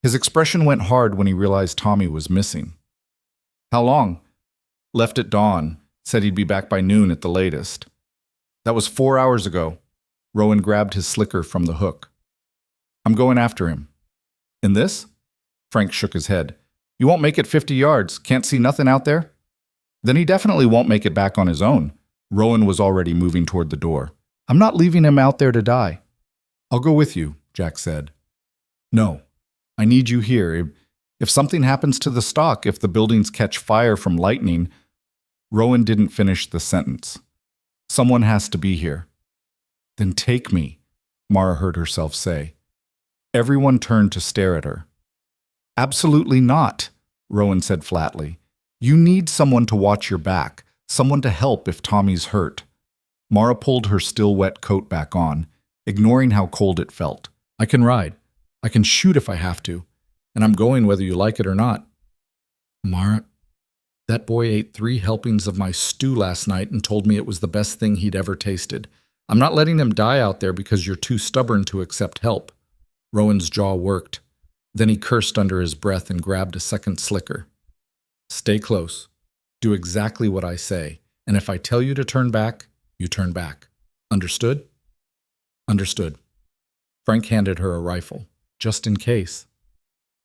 His expression went hard when he realized Tommy was missing. "How long?" "Left at dawn. Said he'd be back by noon at the latest." "That was 4 hours ago." Rowan grabbed his slicker from the hook. "I'm going after him." "In this?" Frank shook his head. "You won't make it 50 yards. Can't see nothing out there?" "Then he definitely won't make it back on his own." Rowan was already moving toward the door. "I'm not leaving him out there to die." "I'll go with you," Jack said. "No. I need you here. If something happens to the stock, if the buildings catch fire from lightning..." Rowan didn't finish the sentence. "Someone has to be here." "Then take me," Mara heard herself say. Everyone turned to stare at her. "Absolutely not," Rowan said flatly. "You need someone to watch your back, someone to help if Tommy's hurt." Mara pulled her still wet coat back on, ignoring how cold it felt. "I can ride. I can shoot if I have to. And I'm going whether you like it or not." "Mara, that boy ate 3 helpings of my stew last night and told me it was the best thing he'd ever tasted. I'm not letting him die out there because you're too stubborn to accept help." Rowan's jaw worked. Then he cursed under his breath and grabbed a second slicker. "Stay close. Do exactly what I say. And if I tell you to turn back, you turn back. Understood?" "Understood." Frank handed her a rifle, just in case.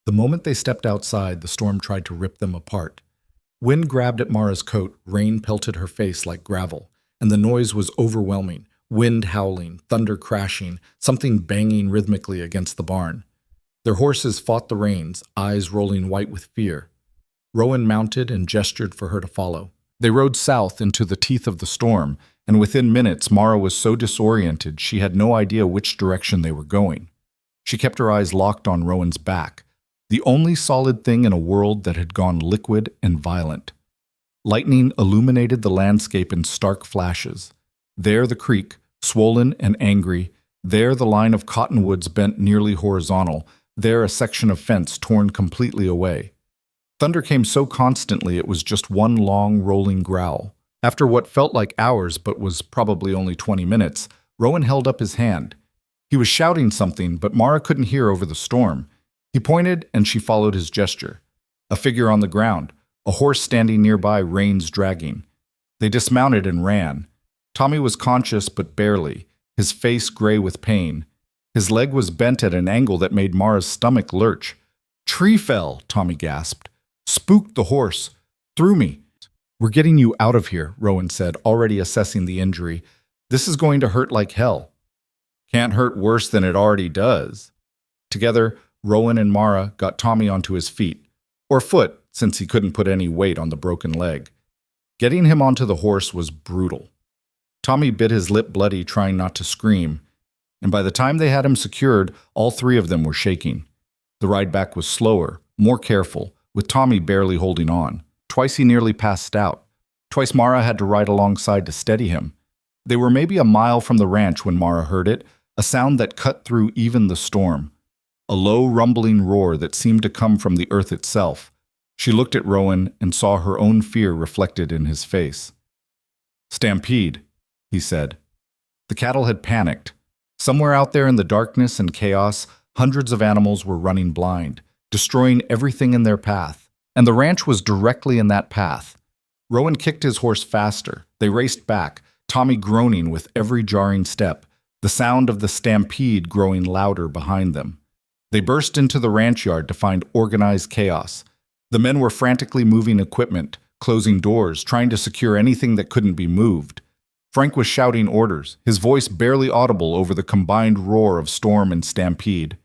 The moment they stepped outside, the storm tried to rip them apart. Wind grabbed at Mara's coat, rain pelted her face like gravel, and the noise was overwhelming. Wind howling, thunder crashing, something banging rhythmically against the barn. Their horses fought the reins, eyes rolling white with fear. Rowan mounted and gestured for her to follow. They rode south into the teeth of the storm, and within minutes Mara was so disoriented she had no idea which direction they were going. She kept her eyes locked on Rowan's back, the only solid thing in a world that had gone liquid and violent. Lightning illuminated the landscape in stark flashes. There the creek, swollen and angry, there the line of cottonwoods bent nearly horizontal, there a section of fence torn completely away. Thunder came so constantly it was just one long, rolling growl. After what felt like hours but was probably only 20 minutes, Rowan held up his hand. He was shouting something, but Mara couldn't hear over the storm. He pointed, and she followed his gesture. A figure on the ground, a horse standing nearby, reins dragging. They dismounted and ran. Tommy was conscious, but barely, his face gray with pain. His leg was bent at an angle that made Mara's stomach lurch. "Tree fell," Tommy gasped. "Spooked the horse. Threw me." "We're getting you out of here," Rowan said, already assessing the injury. "This is going to hurt like hell." "Can't hurt worse than it already does." Together, Rowan and Mara got Tommy onto his feet, or foot, since he couldn't put any weight on the broken leg. Getting him onto the horse was brutal. Tommy bit his lip bloody, trying not to scream, and by the time they had him secured, all three of them were shaking. The ride back was slower, more careful, with Tommy barely holding on. Twice he nearly passed out. Twice Mara had to ride alongside to steady him. They were maybe a mile from the ranch when Mara heard it, a sound that cut through even the storm. A low, rumbling roar that seemed to come from the earth itself. She looked at Rowan and saw her own fear reflected in his face. "Stampede," he said. The cattle had panicked. Somewhere out there in the darkness and chaos, hundreds of animals were running blind, destroying everything in their path. And the ranch was directly in that path. Rowan kicked his horse faster. They raced back, Tommy groaning with every jarring step, the sound of the stampede growing louder behind them. They burst into the ranch yard to find organized chaos. The men were frantically moving equipment, closing doors, trying to secure anything that couldn't be moved. Frank was shouting orders, his voice barely audible over the combined roar of storm and stampede.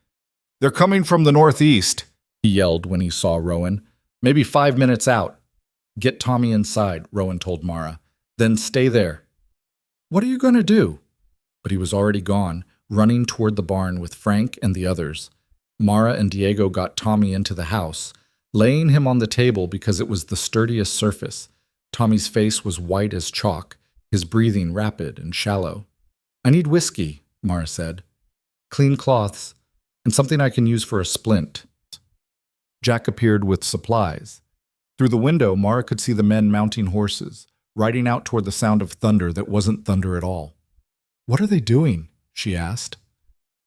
"They're coming from the northeast," he yelled when he saw Rowan. "Maybe 5 minutes out." "Get Tommy inside," Rowan told Mara. "Then stay there." "What are you going to do?" But he was already gone, running toward the barn with Frank and the others. Mara and Diego got Tommy into the house, laying him on the table because it was the sturdiest surface. Tommy's face was white as chalk, his breathing rapid and shallow. "I need whiskey," Mara said. "Clean cloths, and something I can use for a splint." Jack appeared with supplies. Through the window, Mara could see the men mounting horses, riding out toward the sound of thunder that wasn't thunder at all. "What are they doing?" she asked.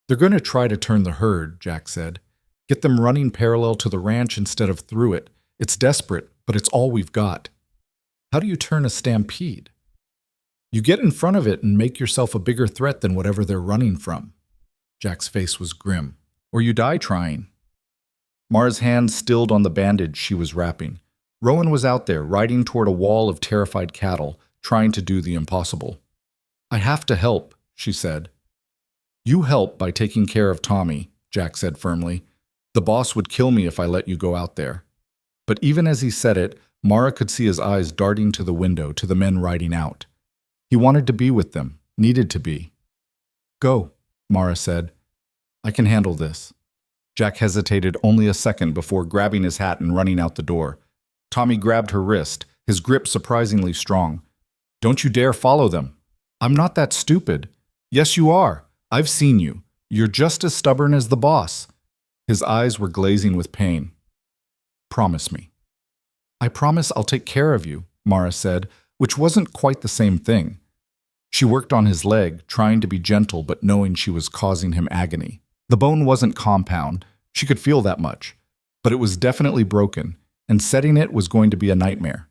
"They're going to try to turn the herd," Jack said. "Get them running parallel to the ranch instead of through it. It's desperate, but it's all we've got." "How do you turn a stampede?" "You get in front of it and make yourself a bigger threat than whatever they're running from." Jack's face was grim. "Or you die trying." Mara's hand stilled on the bandage she was wrapping. Rowan was out there, riding toward a wall of terrified cattle, trying to do the impossible. "I have to help," she said. "You help by taking care of Tommy," Jack said firmly. "The boss would kill me if I let you go out there." But even as he said it, Mara could see his eyes darting to the window, to the men riding out. He wanted to be with them, needed to be. "Go," Mara said. "I can handle this." Jack hesitated only a second before grabbing his hat and running out the door. Tommy grabbed her wrist, his grip surprisingly strong. "Don't you dare follow them." "I'm not that stupid." "Yes, you are. I've seen you. You're just as stubborn as the boss." His eyes were glazing with pain. "Promise me." "I promise I'll take care of you," Mara said, which wasn't quite the same thing. She worked on his leg, trying to be gentle but knowing she was causing him agony. The bone wasn't compound, she could feel that much, but it was definitely broken, and setting it was going to be a nightmare.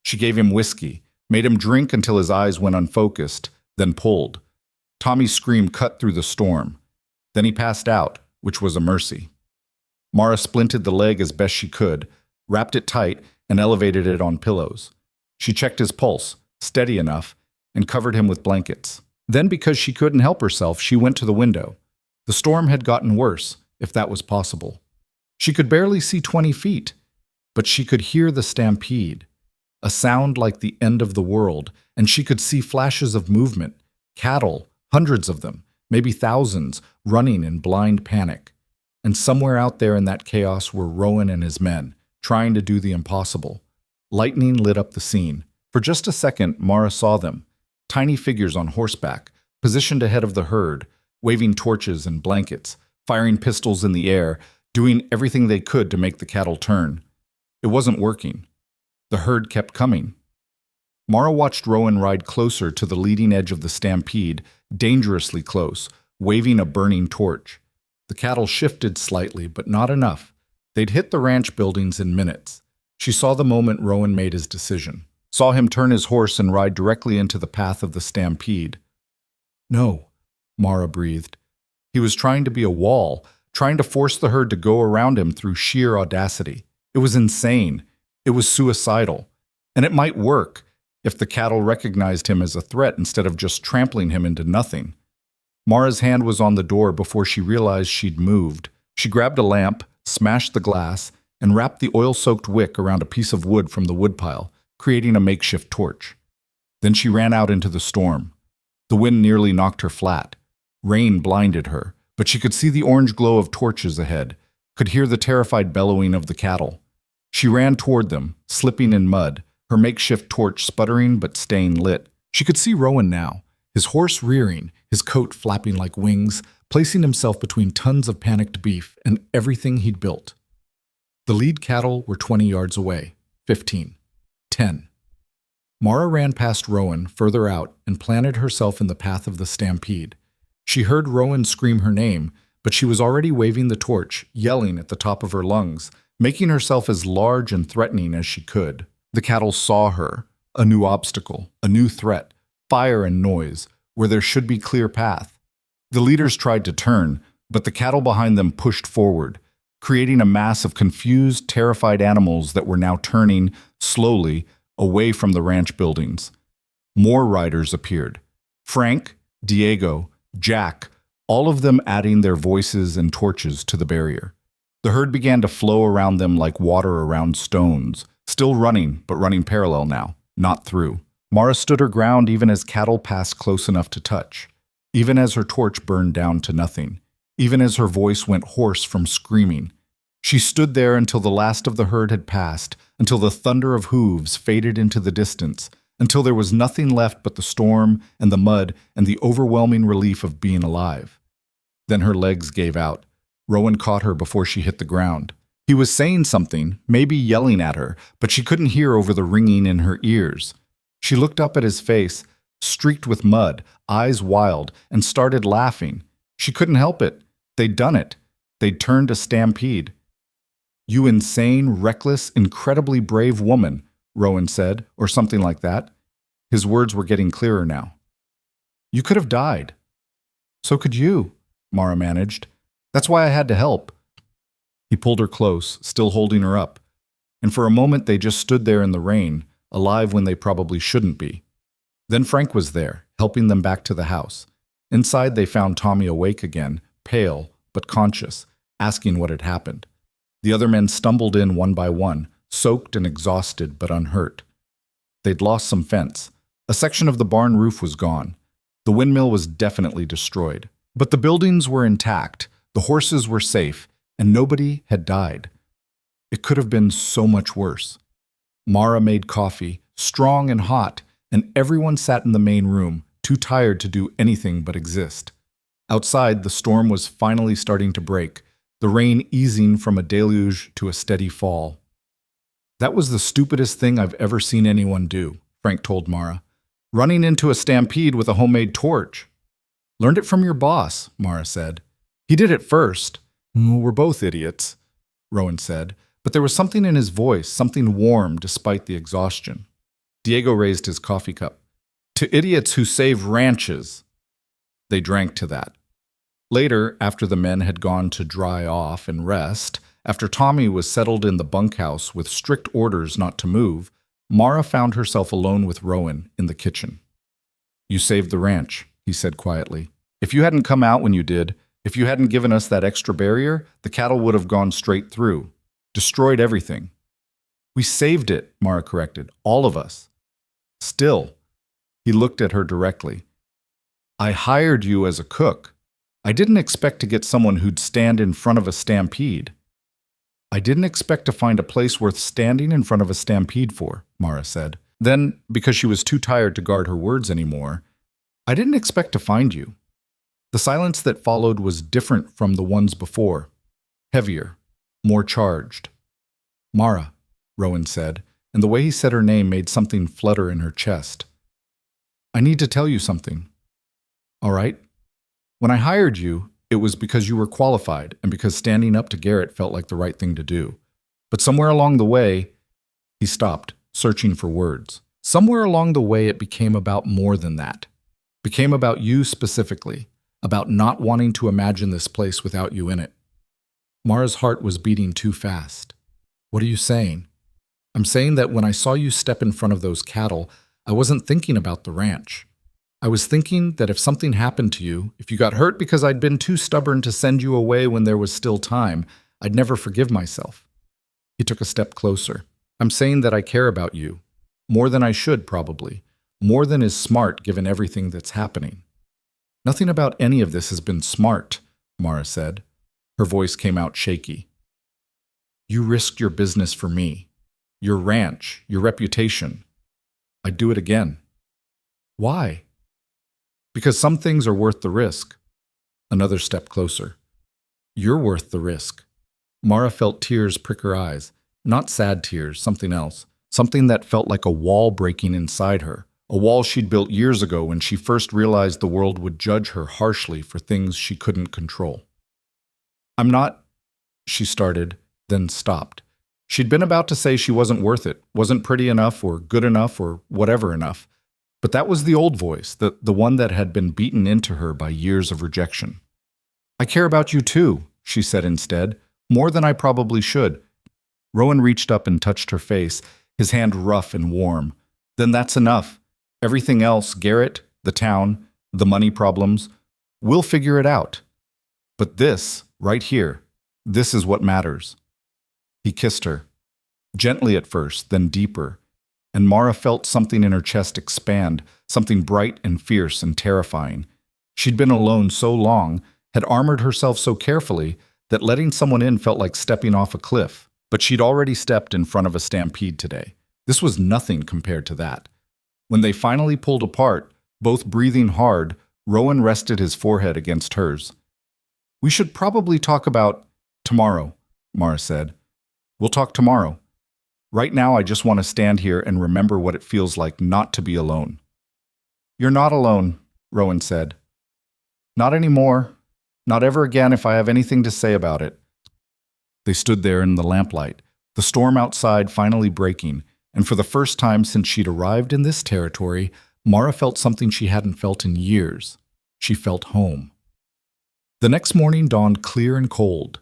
She gave him whiskey, made him drink until his eyes went unfocused, then pulled. Tommy's scream cut through the storm. Then he passed out, which was a mercy. Mara splinted the leg as best she could, wrapped it tight, and elevated it on pillows. She checked his pulse, steady enough, and covered him with blankets. Then, because she couldn't help herself, she went to the window. The storm had gotten worse, if that was possible. She could barely see 20 feet, but she could hear the stampede, a sound like the end of the world, and she could see flashes of movement, cattle, hundreds of them, maybe thousands, running in blind panic. And somewhere out there in that chaos were Rowan and his men, trying to do the impossible. Lightning lit up the scene. For just a second, Mara saw them, tiny figures on horseback, positioned ahead of the herd, waving torches and blankets, firing pistols in the air, doing everything they could to make the cattle turn. It wasn't working. The herd kept coming. Mara watched Rowan ride closer to the leading edge of the stampede, dangerously close, waving a burning torch. The cattle shifted slightly, but not enough. They'd hit the ranch buildings in minutes. She saw the moment Rowan made his decision, saw him turn his horse and ride directly into the path of the stampede. "No," Mara breathed. He was trying to be a wall, trying to force the herd to go around him through sheer audacity. It was insane. It was suicidal. And it might work if the cattle recognized him as a threat instead of just trampling him into nothing. Mara's hand was on the door before she realized she'd moved. She grabbed a lamp, smashed the glass, and wrapped the oil-soaked wick around a piece of wood from the woodpile, creating a makeshift torch. Then she ran out into the storm. The wind nearly knocked her flat. Rain blinded her, but she could see the orange glow of torches ahead, could hear the terrified bellowing of the cattle. She ran toward them, slipping in mud, her makeshift torch sputtering but staying lit. She could see Rowan now, his horse rearing, his coat flapping like wings, placing himself between tons of panicked beef and everything he'd built. The lead cattle were 20 yards away, 15, 10. Mara ran past Rowan further out and planted herself in the path of the stampede. She heard Rowan scream her name, but she was already waving the torch, yelling at the top of her lungs, making herself as large and threatening as she could. The cattle saw her, a new obstacle, a new threat, fire and noise, where there should be clear path. The leaders tried to turn, but the cattle behind them pushed forward, creating a mass of confused, terrified animals that were now turning, slowly, away from the ranch buildings. More riders appeared. Frank, Diego, Jack, all of them adding their voices and torches to the barrier. The herd began to flow around them like water around stones, still running, but running parallel now, not through. Mara stood her ground even as cattle passed close enough to touch, even as her torch burned down to nothing, even as her voice went hoarse from screaming. She stood there until the last of the herd had passed, until the thunder of hooves faded into the distance, until there was nothing left but the storm and the mud and the overwhelming relief of being alive. Then her legs gave out. Rowan caught her before she hit the ground. He was saying something, maybe yelling at her, but she couldn't hear over the ringing in her ears. She looked up at his face, streaked with mud, eyes wild, and started laughing. She couldn't help it. They'd done it. They'd turned a stampede. "You insane, reckless, incredibly brave woman," Rowan said, or something like that. His words were getting clearer now. "You could have died." "So could you," Mara managed. "That's why I had to help." He pulled her close, still holding her up, and for a moment they just stood there in the rain, alive when they probably shouldn't be. Then Frank was there, helping them back to the house. Inside they found Tommy awake again, pale but conscious, asking what had happened. The other men stumbled in one by one, soaked and exhausted but unhurt. They'd lost some fence. A section of the barn roof was gone. The windmill was definitely destroyed. But the buildings were intact, the horses were safe, and nobody had died. It could have been so much worse. Mara made coffee, strong and hot, and everyone sat in the main room, too tired to do anything but exist. Outside, the storm was finally starting to break, the rain easing from a deluge to a steady fall. "That was the stupidest thing I've ever seen anyone do," Frank told Mara. "Running into a stampede with a homemade torch." "Learned it from your boss," Mara said. "He did it first." "We're both idiots," Rowan said, but there was something in his voice, something warm despite the exhaustion. Diego raised his coffee cup. "To idiots who save ranches." They drank to that. Later, after the men had gone to dry off and rest, after Tommy was settled in the bunkhouse with strict orders not to move, Mara found herself alone with Rowan in the kitchen. "You saved the ranch," he said quietly. "If you hadn't come out when you did, if you hadn't given us that extra barrier, the cattle would have gone straight through. Destroyed everything." "We saved it," Mara corrected. "All of us." "Still," he looked at her directly. "I hired you as a cook. I didn't expect to get someone who'd stand in front of a stampede." "I didn't expect to find a place worth standing in front of a stampede for," Mara said. Then, because she was too tired to guard her words anymore, "I didn't expect to find you." The silence that followed was different from the ones before. Heavier, more charged. "Mara," Rowan said, and the way he said her name made something flutter in her chest. "I need to tell you something." "All right. When I hired you, it was because you were qualified and because standing up to Garrett felt like the right thing to do. But somewhere along the way," he stopped, searching for words. "Somewhere along the way it became about more than that. Became about you specifically, about not wanting to imagine this place without you in it." Mara's heart was beating too fast. "What are you saying?" "I'm saying that when I saw you step in front of those cattle, I wasn't thinking about the ranch. I was thinking that if something happened to you, if you got hurt because I'd been too stubborn to send you away when there was still time, I'd never forgive myself." He took a step closer. "I'm saying that I care about you. More than I should, probably. More than is smart given everything that's happening. Nothing about any of this has been smart, Mara said. Her voice came out shaky. You risked your business for me, your ranch, your reputation. I'd do it again. Why? Because some things are worth the risk. Another step closer. You're worth the risk. Mara felt tears prick her eyes. Not sad tears, something else. Something that felt like a wall breaking inside her. A wall she'd built years ago when she first realized the world would judge her harshly for things she couldn't control. I'm not, she started, then stopped. She'd been about to say she wasn't worth it, wasn't pretty enough or good enough or whatever enough. But that was the old voice, the one that had been beaten into her by years of rejection. I care about you too, she said instead, more than I probably should. Rowan reached up and touched her face, his hand rough and warm. Then that's enough. Everything else, Garrett, the town, the money problems, we'll figure it out. But this, right here, this is what matters. He kissed her, gently at first, then deeper, and Mara felt something in her chest expand, something bright and fierce and terrifying. She'd been alone so long, had armored herself so carefully, that letting someone in felt like stepping off a cliff. But she'd already stepped in front of a stampede today. This was nothing compared to that. When they finally pulled apart, both breathing hard, Rowan rested his forehead against hers. We should probably talk about tomorrow, Mara said. We'll talk tomorrow. Right now, I just want to stand here and remember what it feels like not to be alone. You're not alone, Rowan said. Not anymore. Not ever again if I have anything to say about it. They stood there in the lamplight, the storm outside finally breaking, and for the first time since she'd arrived in this territory, Mara felt something she hadn't felt in years. She felt home. The next morning dawned clear and cold.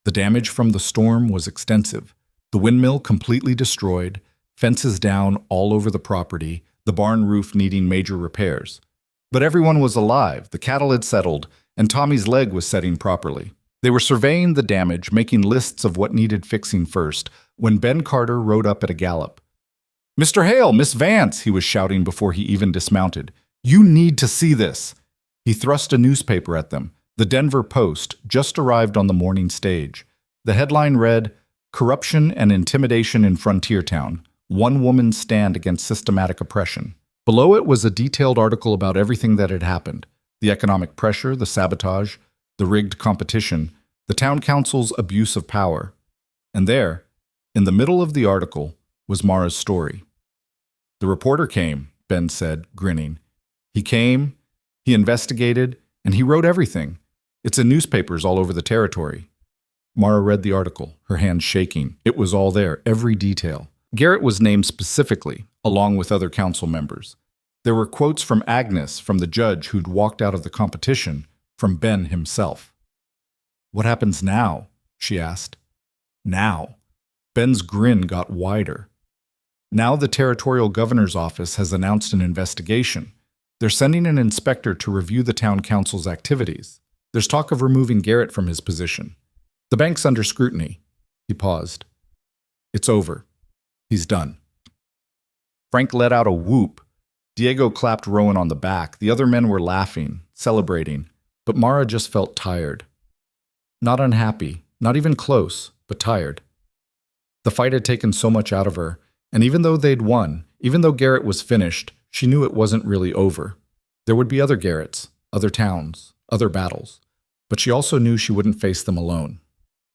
The damage from the storm was extensive. The windmill completely destroyed, fences down all over the property, the barn roof needing major repairs. But everyone was alive, the cattle had settled, and Tommy's leg was setting properly. They were surveying the damage, making lists of what needed fixing first, when Ben Carter rode up at a gallop. Mr. Hale, Miss Vance, he was shouting before he even dismounted. You need to see this. He thrust a newspaper at them. The Denver Post just arrived on the morning stage. The headline read, Corruption and Intimidation in Frontier Town. One woman's stand against systematic oppression. Below it was a detailed article about everything that had happened. The economic pressure, the sabotage, the rigged competition, the town council's abuse of power. And there, in the middle of the article, was Mara's story. The reporter came, Ben said, grinning. He came, he investigated, and he wrote everything. It's in newspapers all over the territory. Mara read the article, her hands shaking. It was all there, every detail. Garrett was named specifically, along with other council members. There were quotes from Agnes, from the judge who'd walked out of the competition, from Ben himself. What happens now? She asked. Now. Ben's grin got wider. Now the territorial governor's office has announced an investigation. They're sending an inspector to review the town council's activities. There's talk of removing Garrett from his position. The bank's under scrutiny. He paused. It's over. He's done. Frank let out a whoop. Diego clapped Rowan on the back. The other men were laughing, celebrating, but Mara just felt tired. Not unhappy, not even close, but tired. The fight had taken so much out of her, and even though they'd won, even though Garrett was finished, she knew it wasn't really over. There would be other Garretts, other towns, other battles, but she also knew she wouldn't face them alone.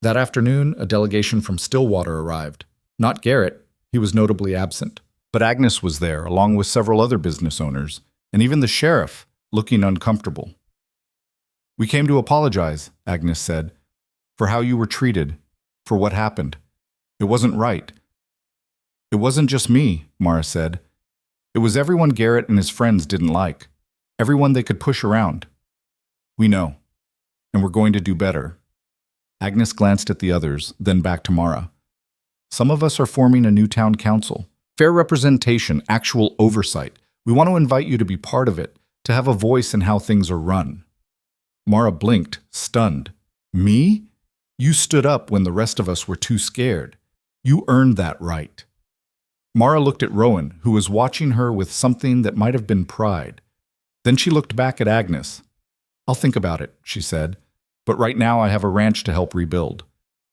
That afternoon, a delegation from Stillwater arrived. Not Garrett, he was notably absent, but Agnes was there, along with several other business owners, and even the sheriff, looking uncomfortable. We came to apologize, Agnes said, for how you were treated, for what happened. It wasn't right. It wasn't just me, Mara said. It was everyone Garrett and his friends didn't like. Everyone they could push around. We know. And we're going to do better. Agnes glanced at the others, then back to Mara. Some of us are forming a new town council. Fair representation, actual oversight. We want to invite you to be part of it, to have a voice in how things are run. Mara blinked, stunned. Me? You stood up when the rest of us were too scared. You earned that right. Mara looked at Rowan, who was watching her with something that might have been pride. Then she looked back at Agnes. "I'll think about it," she said. "But right now I have a ranch to help rebuild.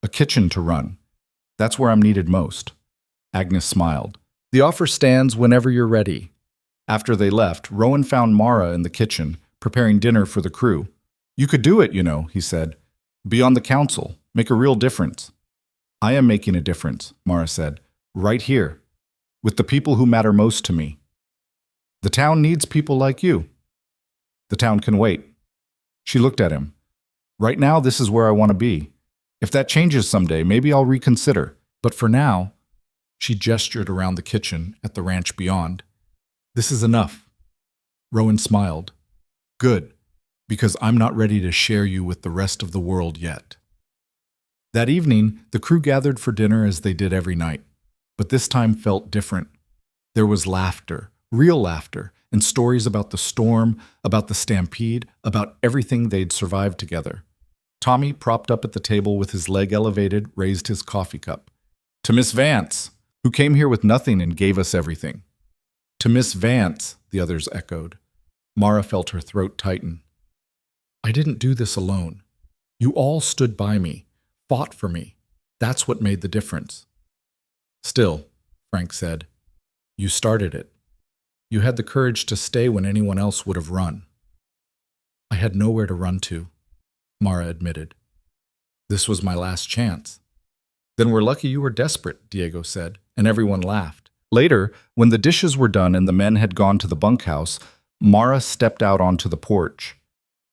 A kitchen to run. That's where I'm needed most." Agnes smiled. "The offer stands whenever you're ready." After they left, Rowan found Mara in the kitchen, preparing dinner for the crew. "You could do it, you know," he said. "Be on the council. Make a real difference." "I am making a difference," Mara said. "Right here. With the people who matter most to me. The town needs people like you." "The town can wait." She looked at him. "Right now, this is where I want to be. If that changes someday, maybe I'll reconsider. But for now," she gestured around the kitchen at the ranch beyond, "this is enough." Rowan smiled. "Good, because I'm not ready to share you with the rest of the world yet." That evening, the crew gathered for dinner as they did every night, but this time felt different. There was laughter, real laughter, and stories about the storm, about the stampede, about everything they'd survived together. Tommy, propped up at the table with his leg elevated, raised his coffee cup. "To Miss Vance, who came here with nothing and gave us everything." "To Miss Vance," the others echoed. Mara felt her throat tighten. "I didn't do this alone. You all stood by me, fought for me. That's what made the difference." "Still," Frank said, "you started it. You had the courage to stay when anyone else would have run." "I had nowhere to run to," Mara admitted. "This was my last chance." "Then we're lucky you were desperate," Diego said, and everyone laughed. Later, when the dishes were done and the men had gone to the bunkhouse, Mara stepped out onto the porch.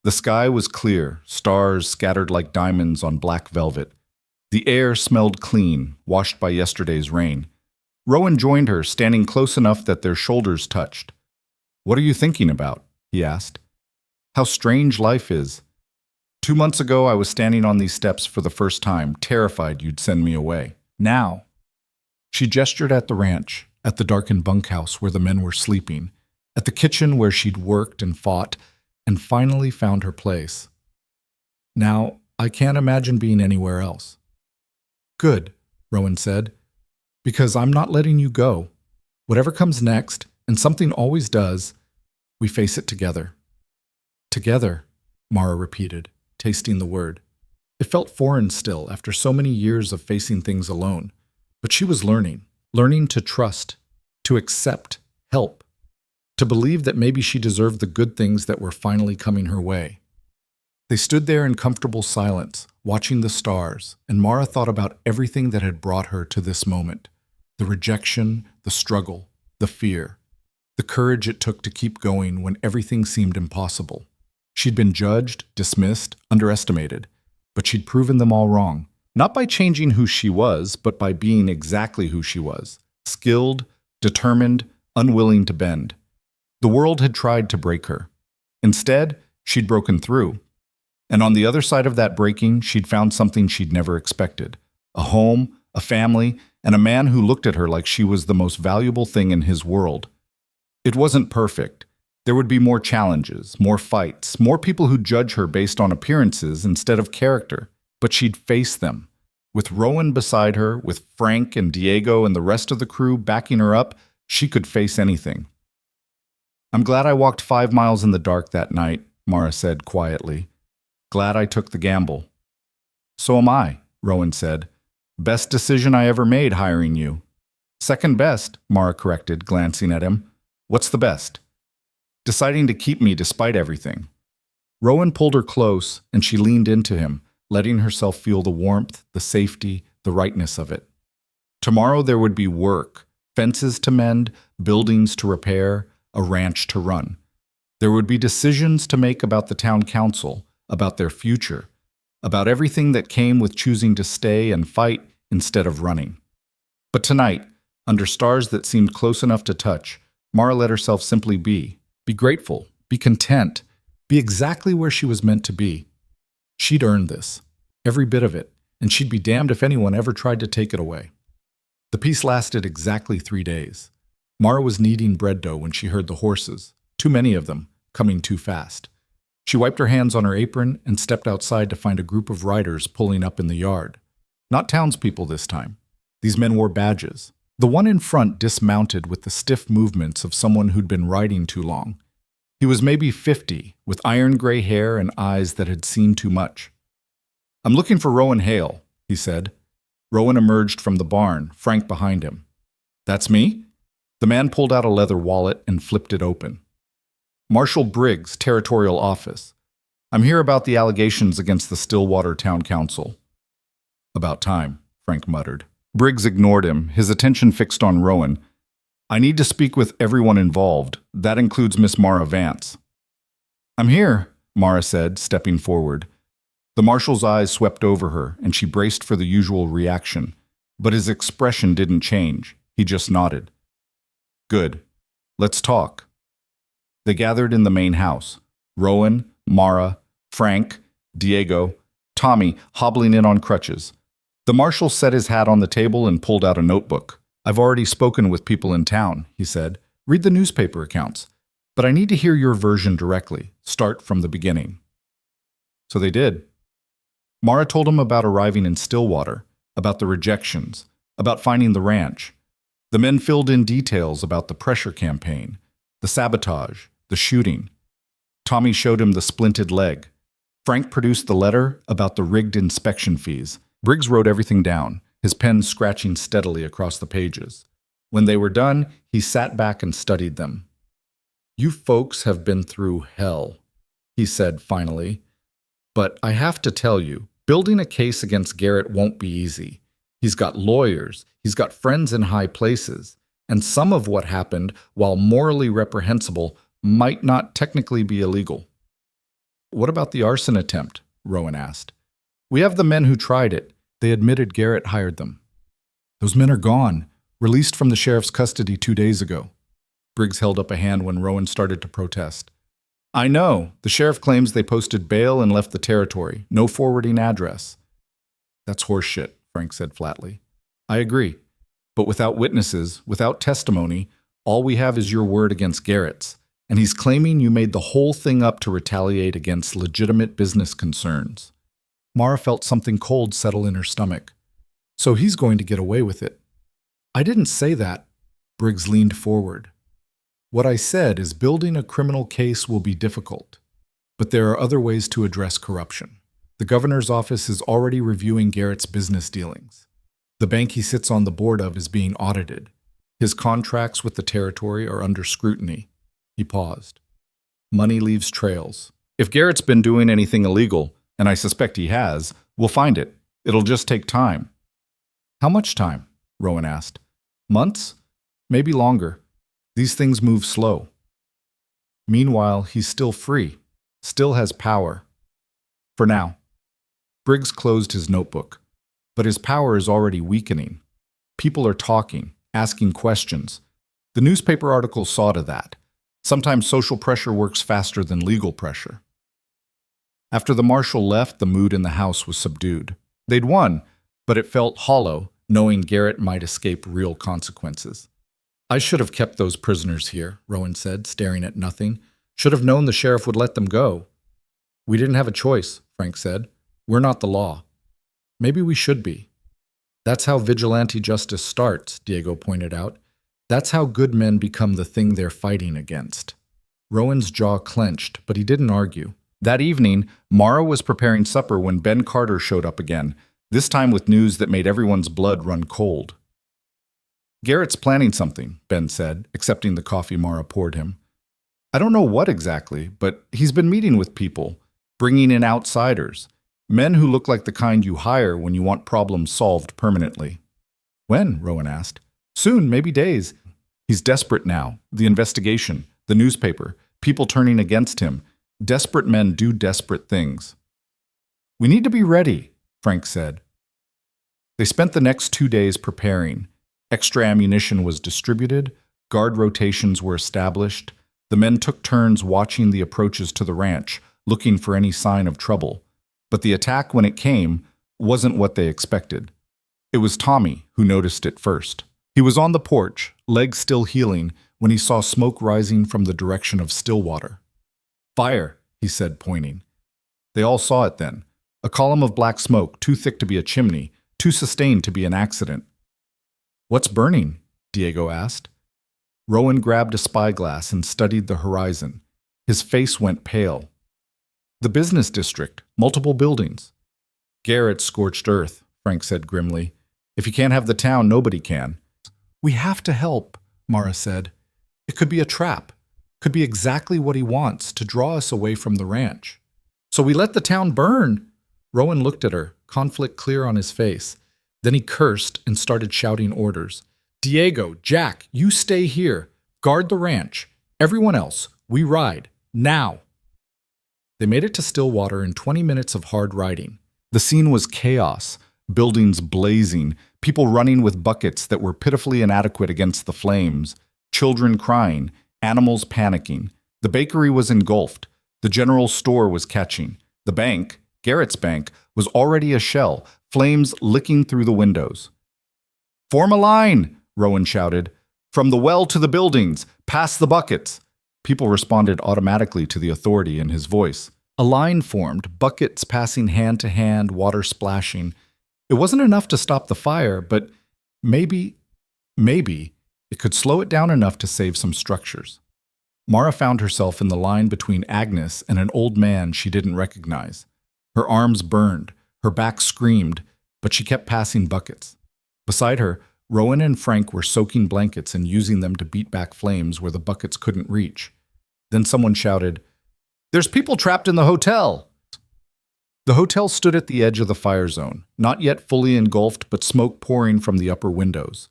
The sky was clear, stars scattered like diamonds on black velvet. The air smelled clean, washed by yesterday's rain. Rowan joined her, standing close enough that their shoulders touched. "What are you thinking about?" he asked. "How strange life is. 2 months ago, I was standing on these steps for the first time, terrified you'd send me away. Now—" She gestured at the ranch, at the darkened bunkhouse where the men were sleeping, at the kitchen where she'd worked and fought, and finally found her place. "Now, I can't imagine being anywhere else." "Good," Rowan said, "because I'm not letting you go. Whatever comes next, and something always does, we face it together." "Together," Mara repeated, tasting the word. It felt foreign still after so many years of facing things alone, but she was learning to trust, to accept help, to believe that maybe she deserved the good things that were finally coming her way. They stood there in comfortable silence, watching the stars, and Mara thought about everything that had brought her to this moment. The rejection, the struggle, the fear, the courage it took to keep going when everything seemed impossible. She'd been judged, dismissed, underestimated, but she'd proven them all wrong. Not by changing who she was, but by being exactly who she was. Skilled, determined, unwilling to bend. The world had tried to break her. Instead, she'd broken through. And on the other side of that breaking, she'd found something she'd never expected. A home, a family, and a man who looked at her like she was the most valuable thing in his world. It wasn't perfect. There would be more challenges, more fights, more people who'd judge her based on appearances instead of character. But she'd face them. With Rowan beside her, with Frank and Diego and the rest of the crew backing her up, she could face anything. "I'm glad I walked 5 miles in the dark that night," Mara said quietly. "Glad I took the gamble." "So am I," Rowan said. "Best decision I ever made hiring you." "Second best," Mara corrected, glancing at him. "What's the best?" "Deciding to keep me despite everything." Rowan pulled her close, and she leaned into him, letting herself feel the warmth, the safety, the rightness of it. Tomorrow there would be work, fences to mend, buildings to repair, a ranch to run. There would be decisions to make about the town council, about their future, about everything that came with choosing to stay and fight instead of running. But tonight, under stars that seemed close enough to touch, Mara let herself simply be grateful, be content, be exactly where she was meant to be. She'd earned this, every bit of it, and she'd be damned if anyone ever tried to take it away. The peace lasted exactly 3 days. Mara was kneading bread dough when she heard the horses, too many of them, coming too fast. She wiped her hands on her apron and stepped outside to find a group of riders pulling up in the yard. Not townspeople this time. These men wore badges, The one in front dismounted with the stiff movements of someone who'd been riding too long. He was maybe 50, with iron gray hair and eyes that had seen too much. "I'm looking for Rowan Hale," he said. Rowan emerged from the barn, Frank behind him. "That's me?" The man pulled out a leather wallet and flipped it open. "Marshal Briggs, Territorial Office. I'm here about the allegations against the Stillwater Town Council." "About time," Frank muttered. Briggs ignored him, his attention fixed on Rowan. "I need to speak with everyone involved. That includes Miss Mara Vance." "I'm here," Mara said, stepping forward. The marshal's eyes swept over her, and she braced for the usual reaction. But his expression didn't change. He just nodded. "Good. Let's talk." They gathered in the main house. Rowan, Mara, Frank, Diego, Tommy hobbling in on crutches. The marshal set his hat on the table and pulled out a notebook. "I've already spoken with people in town," he said. "Read the newspaper accounts. But I need to hear your version directly. Start from the beginning." So they did. Mara told him about arriving in Stillwater, about the rejections, about finding the ranch. The men filled in details about the pressure campaign, the sabotage, the shooting. Tommy showed him the splinted leg. Frank produced the letter about the rigged inspection fees. Briggs wrote everything down, his pen scratching steadily across the pages. When they were done, he sat back and studied them. "You folks have been through hell," he said finally. "But I have to tell you, building a case against Garrett won't be easy. He's got lawyers, he's got friends in high places, and some of what happened, while morally reprehensible, might not technically be illegal." "What about the arson attempt?" Rowan asked. "We have the men who tried it. They admitted Garrett hired them." "Those men are gone, released from the sheriff's custody 2 days ago." Briggs held up a hand when Rowan started to protest. "I know. The sheriff claims they posted bail and left the territory. No forwarding address." "That's horseshit," Frank said flatly. "I agree. But without witnesses, without testimony, all we have is your word against Garrett's. And he's claiming you made the whole thing up to retaliate against legitimate business concerns." Mara felt something cold settle in her stomach. "So he's going to get away with it." "I didn't say that." Briggs leaned forward. "What I said is building a criminal case will be difficult. But there are other ways to address corruption. The governor's office is already reviewing Garrett's business dealings. The bank he sits on the board of is being audited. His contracts with the territory are under scrutiny." He paused. "Money leaves trails. If Garrett's been doing anything illegal, and I suspect he has, we'll find it. It'll just take time." "How much time?" Rowan asked. "Months? Maybe longer. These things move slow." "Meanwhile, he's still free, still has power. For now." Briggs closed his notebook. "But his power is already weakening. People are talking, asking questions. The newspaper article saw to that. Sometimes social pressure works faster than legal pressure." After the marshal left, the mood in the house was subdued. They'd won, but it felt hollow, knowing Garrett might escape real consequences. "I should have kept those prisoners here," Rowan said, staring at nothing. "Should have known the sheriff would let them go." "We didn't have a choice," Frank said. "We're not the law." "Maybe we should be." "That's how vigilante justice starts," Diego pointed out. "That's how good men become the thing they're fighting against." Rowan's jaw clenched, but he didn't argue. That evening, Mara was preparing supper when Ben Carter showed up again, this time with news that made everyone's blood run cold. "Garrett's planning something," Ben said, accepting the coffee Mara poured him. "I don't know what exactly, but he's been meeting with people, bringing in outsiders, men who look like the kind you hire when you want problems solved permanently." "When?" Rowan asked. "Soon, maybe days. He's desperate now. The investigation, the newspaper, people turning against him. Desperate men do desperate things." "We need to be ready," Frank said. They spent the next 2 days preparing. Extra ammunition was distributed, guard rotations were established. The men took turns watching the approaches to the ranch, looking for any sign of trouble. But the attack, when it came, wasn't what they expected. It was Tommy who noticed it first. He was on the porch, legs still healing, when he saw smoke rising from the direction of Stillwater. "Fire," he said, pointing. They all saw it then. A column of black smoke, too thick to be a chimney, too sustained to be an accident. "What's burning?" Diego asked. Rowan grabbed a spyglass and studied the horizon. His face went pale. The business district, multiple buildings. Garrett's scorched earth, Frank said grimly. If you can't have the town, nobody can. We have to help, Mara said. It could be a trap. Could be exactly what he wants, to draw us away from the ranch. So we let the town burn. Rowan looked at her, conflict clear on his face. Then he cursed and started shouting orders. Diego, Jack, you stay here. Guard the ranch. Everyone else, we ride. Now. They made it to Stillwater in 20 minutes of hard riding. The scene was chaos. Buildings blazing, people running with buckets that were pitifully inadequate against the flames, children crying, animals panicking. The bakery was engulfed. The general store was catching. The bank, Garrett's bank, was already a shell, flames licking through the windows. Form a line, Rowan shouted. From the well to the buildings, pass the buckets. People responded automatically to the authority in his voice. A line formed, buckets passing hand to hand, water splashing. It wasn't enough to stop the fire, but maybe it could slow it down enough to save some structures. Mara found herself in the line between Agnes and an old man she didn't recognize. Her arms burned, her back screamed, but she kept passing buckets. Beside her, Rowan and Frank were soaking blankets and using them to beat back flames where the buckets couldn't reach. Then someone shouted, "There's people trapped in the hotel!" The hotel stood at the edge of the fire zone, not yet fully engulfed, but smoke pouring from the upper windows.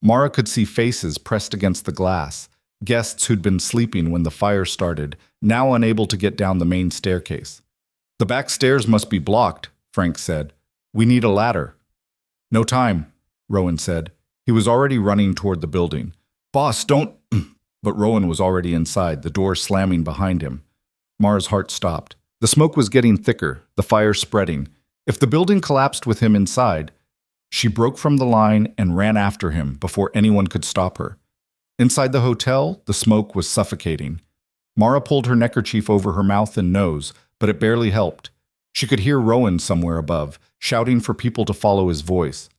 Mara could see faces pressed against the glass, guests who'd been sleeping when the fire started, now unable to get down the main staircase. "The back stairs must be blocked," Frank said. "We need a ladder." "No time," Rowan said. He was already running toward the building. "Boss, don't—" But Rowan was already inside, the door slamming behind him. Mara's heart stopped. The smoke was getting thicker, the fire spreading. If the building collapsed with him inside, she broke from the line and ran after him before anyone could stop her. Inside the hotel, the smoke was suffocating. Mara pulled her neckerchief over her mouth and nose, but it barely helped. She could hear Rowan somewhere above, shouting for people to follow his voice.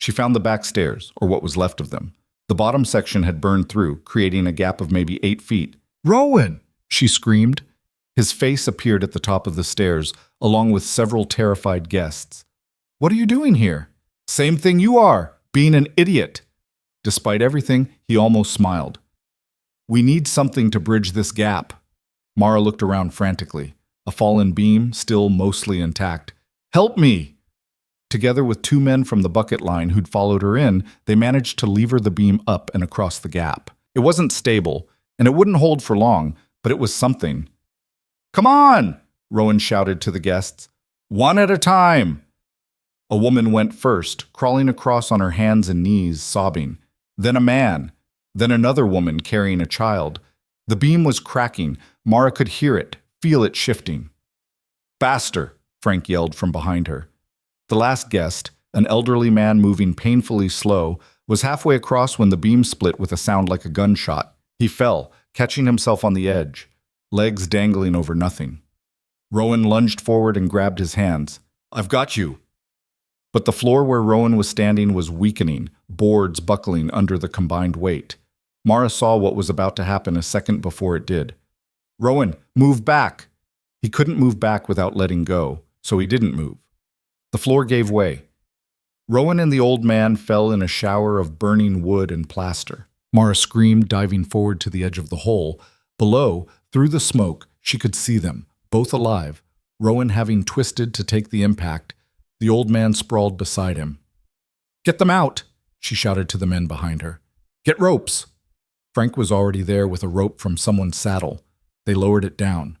She found the back stairs, or what was left of them. The bottom section had burned through, creating a gap of maybe 8 feet. "Rowan!" she screamed. His face appeared at the top of the stairs, along with several terrified guests. "What are you doing here?" "Same thing you are, being an idiot." Despite everything, he almost smiled. "We need something to bridge this gap." Mara looked around frantically. A fallen beam, still mostly intact. "Help me!" Together with 2 men from the bucket line who'd followed her in, they managed to lever the beam up and across the gap. It wasn't stable, and it wouldn't hold for long, but it was something. "Come on!" Rowan shouted to the guests. "One at a time!" A woman went first, crawling across on her hands and knees, sobbing. Then a man. Then another woman carrying a child. The beam was cracking. Mara could hear it, feel it shifting. "Faster!" Frank yelled from behind her. The last guest, an elderly man moving painfully slow, was halfway across when the beam split with a sound like a gunshot. He fell, catching himself on the edge, legs dangling over nothing. Rowan lunged forward and grabbed his hands. "I've got you." But the floor where Rowan was standing was weakening, boards buckling under the combined weight. Mara saw what was about to happen a second before it did. "Rowan, move back!" He couldn't move back without letting go, so he didn't move. The floor gave way. Rowan and the old man fell in a shower of burning wood and plaster. Mara screamed, diving forward to the edge of the hole. Below, through the smoke, she could see them, both alive, Rowan having twisted to take the impact, the old man sprawled beside him. "Get them out!" she shouted to the men behind her. "Get ropes!" Frank was already there with a rope from someone's saddle. They lowered it down.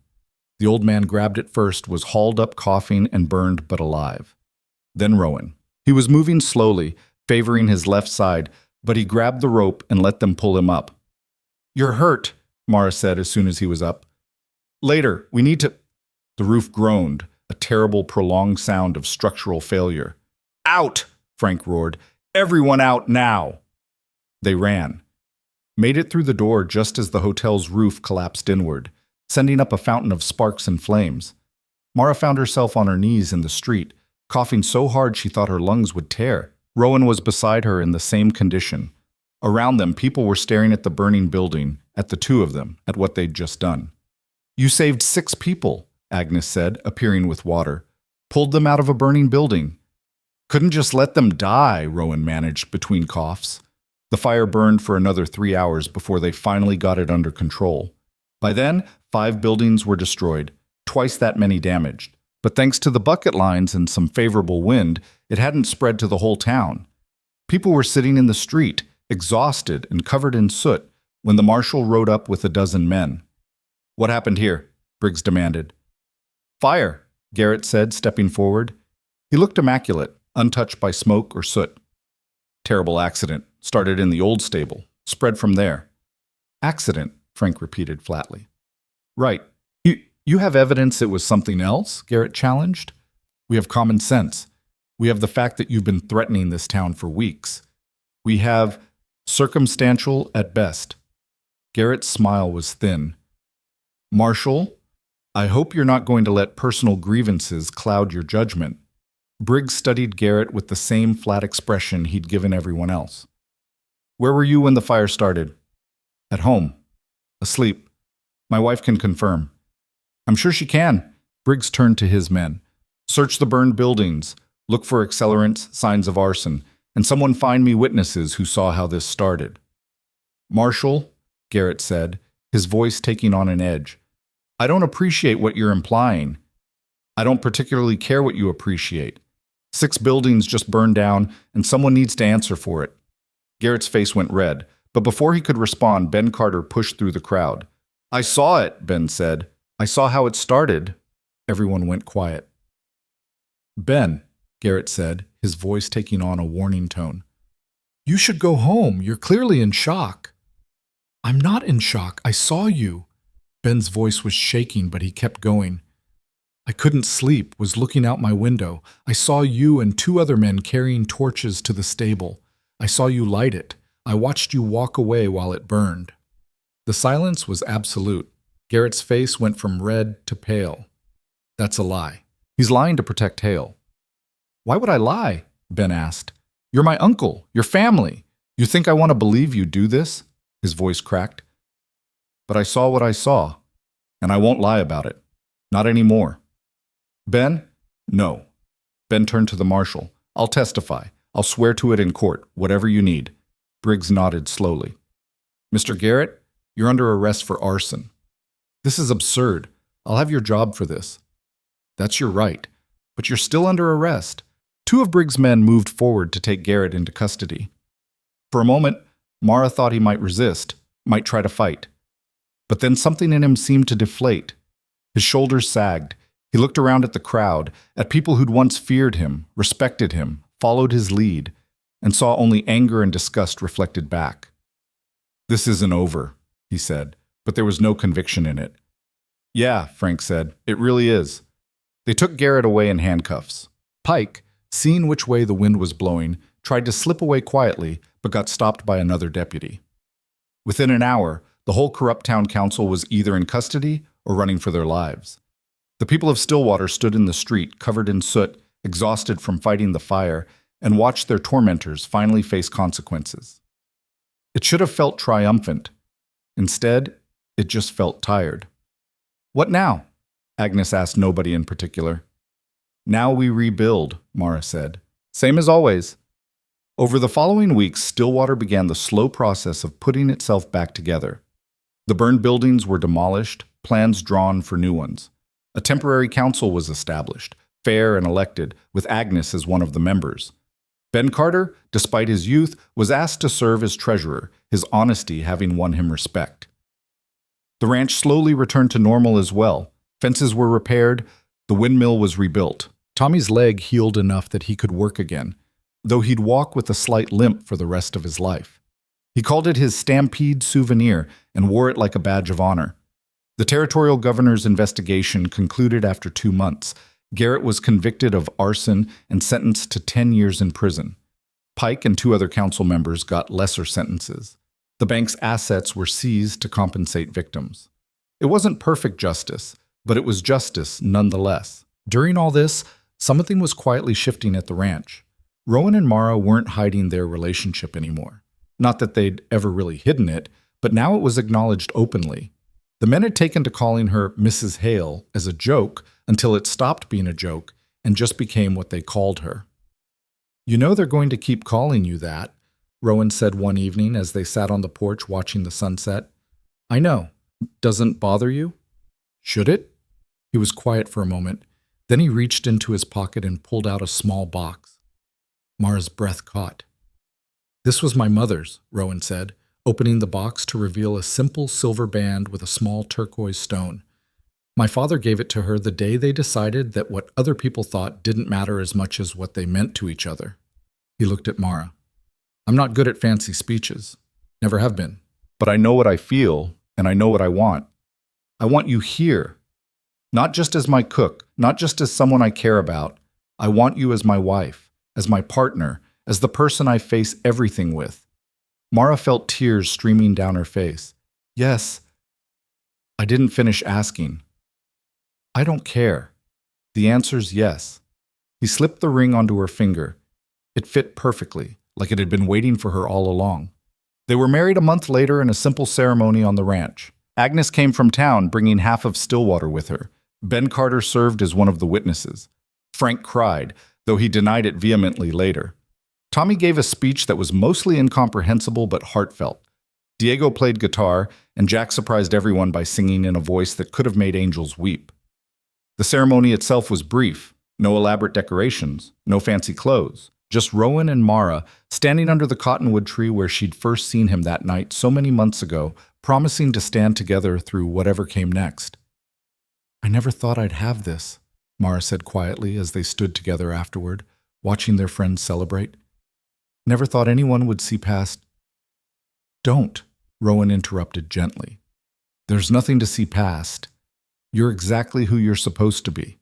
The old man grabbed it first, was hauled up coughing and burned but alive. Then Rowan. He was moving slowly, favoring his left side, but he grabbed the rope and let them pull him up. "You're hurt," Mara said as soon as he was up. "Later, we need to—" The roof groaned, a terrible, prolonged sound of structural failure. "Out!" Frank roared. "Everyone out now!" They ran. Made it through the door just as the hotel's roof collapsed inward, sending up a fountain of sparks and flames. Mara found herself on her knees in the street, coughing so hard she thought her lungs would tear. Rowan was beside her in the same condition. Around them, people were staring at the burning building, at the two of them, at what they'd just done. "You saved 6 people," Agnes said, appearing with water. "Pulled them out of a burning building." "Couldn't just let them die," Rowan managed between coughs. The fire burned for another 3 hours before they finally got it under control. By then, 5 buildings were destroyed, twice that many damaged. But thanks to the bucket lines and some favorable wind, it hadn't spread to the whole town. People were sitting in the street, exhausted and covered in soot, when the marshal rode up with a dozen men. "What happened here?" Briggs demanded. "Fire," Garrett said, stepping forward. He looked immaculate, untouched by smoke or soot. "Terrible accident. Started in the old stable. Spread from there." "Accident," Frank repeated flatly. "Right. You have evidence it was something else?" Garrett challenged. "We have common sense. We have the fact that you've been threatening this town for weeks. We have circumstantial at best." Garrett's smile was thin. "Marshal, I hope you're not going to let personal grievances cloud your judgment." Briggs studied Garrett with the same flat expression he'd given everyone else. "Where were you when the fire started?" "At home. Asleep. My wife can confirm." "I'm sure she can." Briggs turned to his men. "Search the burned buildings. Look for accelerants, signs of arson, and someone find me witnesses who saw how this started." "Marshal," Garrett said, his voice taking on an edge, "I don't appreciate what you're implying. I don't particularly care what you appreciate. 6 buildings just burned down, and someone needs to answer for it." Garrett's face went red, but before he could respond, Ben Carter pushed through the crowd. "I saw it," Ben said. "I saw how it started." Everyone went quiet. "Ben," Garrett said, his voice taking on a warning tone, "you should go home. You're clearly in shock." "I'm not in shock. I saw you." Ben's voice was shaking, but he kept going. "I couldn't sleep, was looking out my window. I saw you and 2 other men carrying torches to the stable. I saw you light it. I watched you walk away while it burned." The silence was absolute. Garrett's face went from red to pale. "That's a lie. He's lying to protect Hale." "Why would I lie?" Ben asked. "You're my uncle, your family. You think I want to believe you do this?" His voice cracked. "But I saw what I saw, and I won't lie about it. Not anymore." "Ben?" "No." Ben turned to the marshal. "I'll testify. I'll swear to it in court, whatever you need." Briggs nodded slowly. "Mr. Garrett, you're under arrest for arson." "This is absurd. I'll have your job for this." "That's your right, but you're still under arrest." 2 of Briggs' men moved forward to take Garrett into custody. For a moment, Mara thought he might resist, might try to fight. But then something in him seemed to deflate. His shoulders sagged. He looked around at the crowd, at people who'd once feared him, respected him, followed his lead, and saw only anger and disgust reflected back. "This isn't over," he said, but there was no conviction in it. "Yeah," Frank said, "it really is." They took Garrett away in handcuffs. Pike, seeing which way the wind was blowing, tried to slip away quietly, but got stopped by another deputy. Within an hour, the whole corrupt town council was either in custody or running for their lives. The people of Stillwater stood in the street, covered in soot, exhausted from fighting the fire, and watched their tormentors finally face consequences. It should have felt triumphant. Instead, it just felt tired. "What now?" Agnes asked nobody in particular. "Now we rebuild," Mara said. "Same as always." Over the following weeks, Stillwater began the slow process of putting itself back together. The burned buildings were demolished, plans drawn for new ones. A temporary council was established, fair and elected, with Agnes as one of the members. Ben Carter, despite his youth, was asked to serve as treasurer, his honesty having won him respect. The ranch slowly returned to normal as well. Fences were repaired, the windmill was rebuilt. Tommy's leg healed enough that he could work again, though he'd walk with a slight limp for the rest of his life. He called it his Stampede souvenir and wore it like a badge of honor. The territorial governor's investigation concluded after 2 months. Garrett was convicted of arson and sentenced to 10 years in prison. Pike and 2 other council members got lesser sentences. The bank's assets were seized to compensate victims. It wasn't perfect justice, but it was justice nonetheless. During all this, something was quietly shifting at the ranch. Rowan and Mara weren't hiding their relationship anymore. Not that they'd ever really hidden it, but now it was acknowledged openly. The men had taken to calling her Mrs. Hale as a joke until it stopped being a joke and just became what they called her. "You know they're going to keep calling you that," Rowan said one evening as they sat on the porch watching the sunset. "I know. Doesn't bother you?" "Should it?" He was quiet for a moment. Then he reached into his pocket and pulled out a small box. Mara's breath caught. "This was my mother's," Rowan said, opening the box to reveal a simple silver band with a small turquoise stone. "My father gave it to her the day they decided that what other people thought didn't matter as much as what they meant to each other." He looked at Mara. "I'm not good at fancy speeches. Never have been. But I know what I feel, and I know what I want. I want you here. Not just as my cook, not just as someone I care about. I want you as my wife, as my partner, as the person I face everything with." Mara felt tears streaming down her face. "Yes." I didn't finish asking. "I don't care." The answer's yes. He slipped the ring onto her finger. It fit perfectly, like it had been waiting for her all along. They were married a month later in a simple ceremony on the ranch. Agnes came from town, bringing half of Stillwater with her. Ben Carter served as one of the witnesses. Frank cried, though he denied it vehemently later. Tommy gave a speech that was mostly incomprehensible but heartfelt. Diego played guitar, and Jack surprised everyone by singing in a voice that could have made angels weep. The ceremony itself was brief. No elaborate decorations, no fancy clothes. Just Rowan and Mara standing under the cottonwood tree where she'd first seen him that night so many months ago, promising to stand together through whatever came next. "I never thought I'd have this," Mara said quietly as they stood together afterward, watching their friends celebrate. "Never thought anyone would see past—" "Don't," Rowan interrupted gently. "There's nothing to see past. You're exactly who you're supposed to be.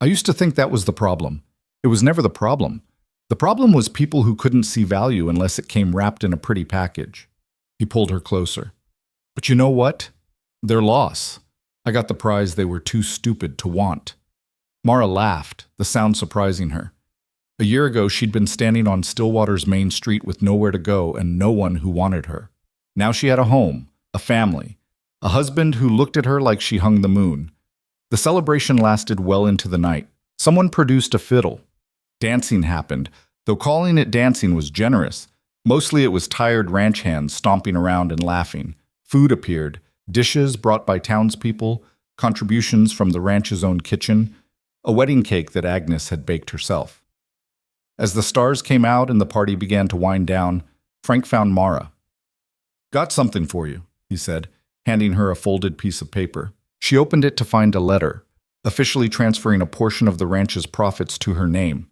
I used to think that was the problem. It was never the problem. The problem was people who couldn't see value unless it came wrapped in a pretty package." He pulled her closer. "But you know what? Their loss. I got the prize they were too stupid to want." Mara laughed, the sound surprising her. A year ago, she'd been standing on Stillwater's main street with nowhere to go and no one who wanted her. Now she had a home, a family, a husband who looked at her like she hung the moon. The celebration lasted well into the night. Someone produced a fiddle. Dancing happened, though calling it dancing was generous. Mostly it was tired ranch hands stomping around and laughing. Food appeared, dishes brought by townspeople, contributions from the ranch's own kitchen, a wedding cake that Agnes had baked herself. As the stars came out and the party began to wind down, Frank found Mara. "Got something for you," he said, handing her a folded piece of paper. She opened it to find a letter, officially transferring a portion of the ranch's profits to her name,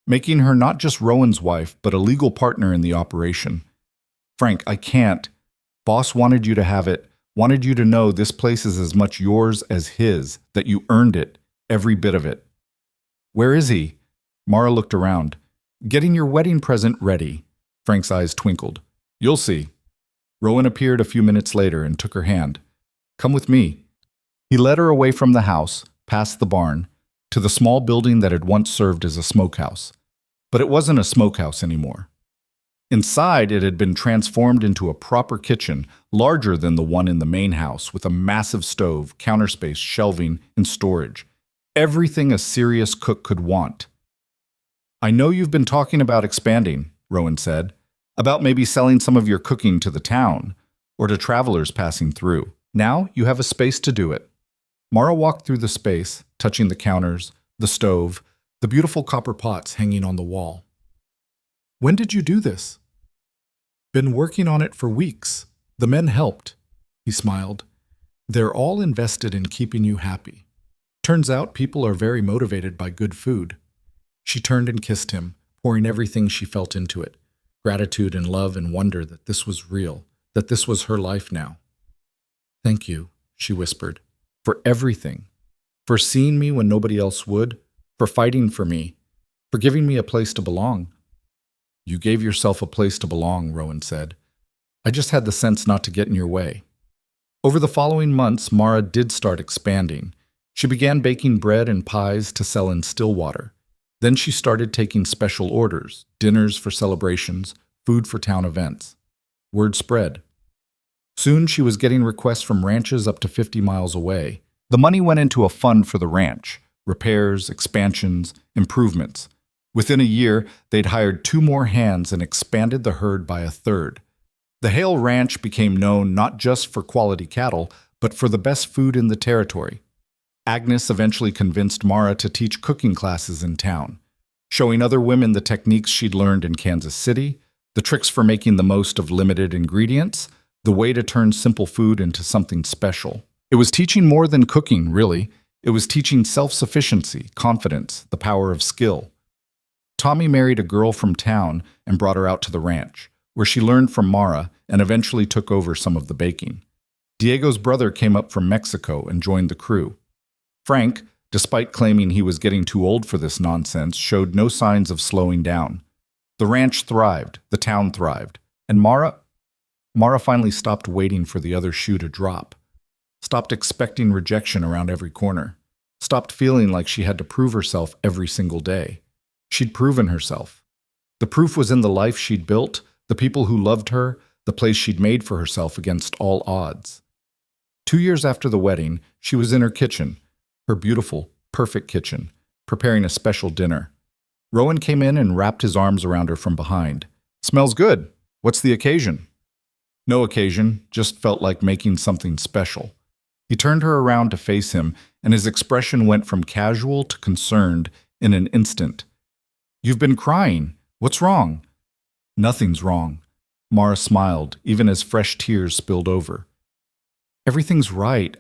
making her not just Rowan's wife, but a legal partner in the operation. "Frank, I can't. Boss wanted you to have it, wanted you to know this place is as much yours as his, that you earned it, every bit of it." "Where is he?" Mara looked around. "Getting your wedding present ready." Frank's eyes twinkled. "You'll see." Rowan appeared a few minutes later and took her hand. "Come with me." He led her away from the house, past the barn, to the small building that had once served as a smokehouse. But it wasn't a smokehouse anymore. Inside, it had been transformed into a proper kitchen, larger than the one in the main house, with a massive stove, counter space, shelving, and storage. Everything a serious cook could want. "I know you've been talking about expanding," Rowan said, "about maybe selling some of your cooking to the town, or to travelers passing through. Now you have a space to do it." Mara walked through the space, touching the counters, the stove, the beautiful copper pots hanging on the wall. "When did you do this?" "Been working on it for weeks. The men helped." He smiled. "They're all invested in keeping you happy. Turns out people are very motivated by good food." She turned and kissed him, pouring everything she felt into it, gratitude and love and wonder that this was real, that this was her life now. "Thank you," she whispered, "for everything. For seeing me when nobody else would, for fighting for me, for giving me a place to belong." "You gave yourself a place to belong," Rowan said. "I just had the sense not to get in your way." Over the following months, Mara did start expanding. She began baking bread and pies to sell in Stillwater. Then she started taking special orders, dinners for celebrations, food for town events. Word spread. Soon she was getting requests from ranches up to 50 miles away. The money went into a fund for the ranch, repairs, expansions, improvements. Within a year, they'd hired 2 more hands and expanded the herd by a third. The Hale Ranch became known not just for quality cattle, but for the best food in the territory. Agnes eventually convinced Mara to teach cooking classes in town, showing other women the techniques she'd learned in Kansas City, the tricks for making the most of limited ingredients, the way to turn simple food into something special. It was teaching more than cooking, really. It was teaching self-sufficiency, confidence, the power of skill. Tommy married a girl from town and brought her out to the ranch, where she learned from Mara and eventually took over some of the baking. Diego's brother came up from Mexico and joined the crew. Frank, despite claiming he was getting too old for this nonsense, showed no signs of slowing down. The ranch thrived, the town thrived, and Mara finally stopped waiting for the other shoe to drop, stopped expecting rejection around every corner, stopped feeling like she had to prove herself every single day. She'd proven herself. The proof was in the life she'd built, the people who loved her, the place she'd made for herself against all odds. 2 years after the wedding, she was in her kitchen, her beautiful, perfect kitchen, preparing a special dinner. Rowan came in and wrapped his arms around her from behind. "Smells good. What's the occasion?" No occasion, just felt like making something special. He turned her around to face him, and his expression went from casual to concerned in an instant. "You've been crying. What's wrong?" "Nothing's wrong." Mara smiled, even as fresh tears spilled over. "Everything's right.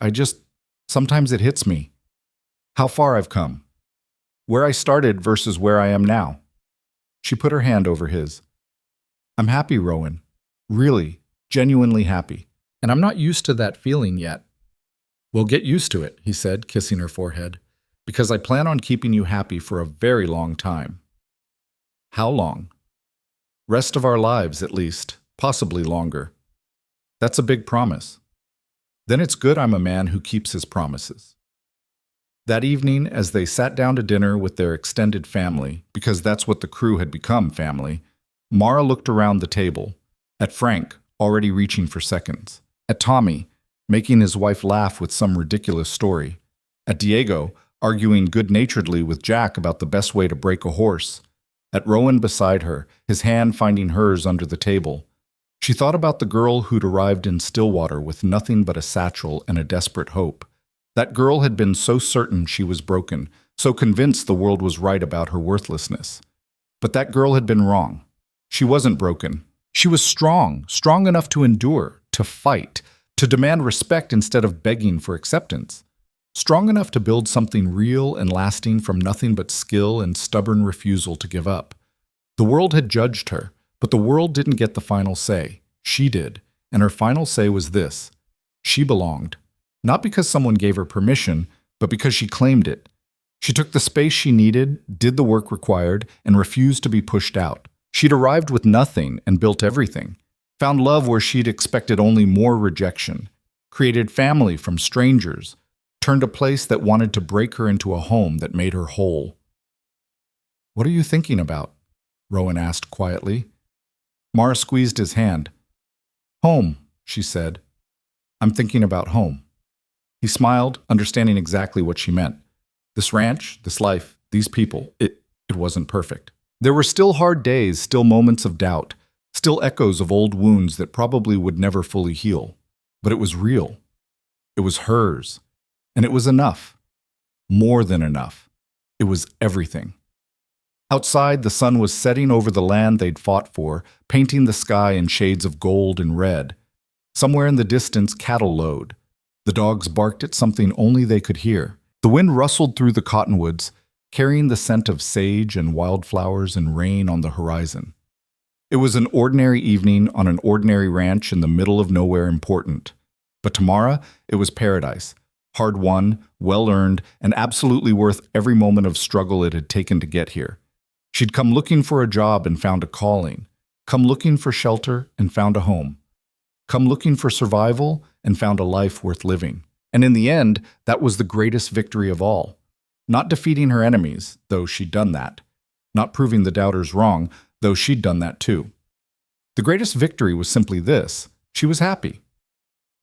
Sometimes it hits me. How far I've come. Where I started versus where I am now." She put her hand over his. "I'm happy, Rowan. Really, genuinely happy. And I'm not used to that feeling yet." "Well, get used to it," he said, kissing her forehead, "because I plan on keeping you happy for a very long time." "How long?" "Rest of our lives, at least. Possibly longer." "That's a big promise." "Then it's good I'm a man who keeps his promises." That evening, as they sat down to dinner with their extended family, because that's what the crew had become, family, Mara looked around the table, at Frank, already reaching for seconds, at Tommy, making his wife laugh with some ridiculous story, at Diego, arguing good-naturedly with Jack about the best way to break a horse, at Rowan beside her, his hand finding hers under the table. She thought about the girl who'd arrived in Stillwater with nothing but a satchel and a desperate hope. That girl had been so certain she was broken, so convinced the world was right about her worthlessness. But that girl had been wrong. She wasn't broken. She was strong, strong enough to endure, to fight, to demand respect instead of begging for acceptance. Strong enough to build something real and lasting from nothing but skill and stubborn refusal to give up. The world had judged her, but the world didn't get the final say. She did, and her final say was this: she belonged. Not because someone gave her permission, but because she claimed it. She took the space she needed, did the work required, and refused to be pushed out. She'd arrived with nothing and built everything. Found love where she'd expected only more rejection. Created family from strangers. Turned a place that wanted to break her into a home that made her whole. "What are you thinking about?" Rowan asked quietly. Mara squeezed his hand. "Home," she said. "I'm thinking about home." He smiled, understanding exactly what she meant. This ranch, this life, these people, it wasn't perfect. There were still hard days, still moments of doubt, still echoes of old wounds that probably would never fully heal. But it was real. It was hers. And it was enough. More than enough. It was everything. Outside, the sun was setting over the land they'd fought for, painting the sky in shades of gold and red. Somewhere in the distance, cattle lowed. The dogs barked at something only they could hear. The wind rustled through the cottonwoods, carrying the scent of sage and wildflowers and rain on the horizon. It was an ordinary evening on an ordinary ranch in the middle of nowhere important. But to Mara, it was paradise. Hard-won, well-earned, and absolutely worth every moment of struggle it had taken to get here. She'd come looking for a job and found a calling. Come looking for shelter and found a home. Come looking for survival and found a life worth living. And in the end, that was the greatest victory of all. Not defeating her enemies, though she'd done that. Not proving the doubters wrong, though she'd done that too. The greatest victory was simply this: she was happy.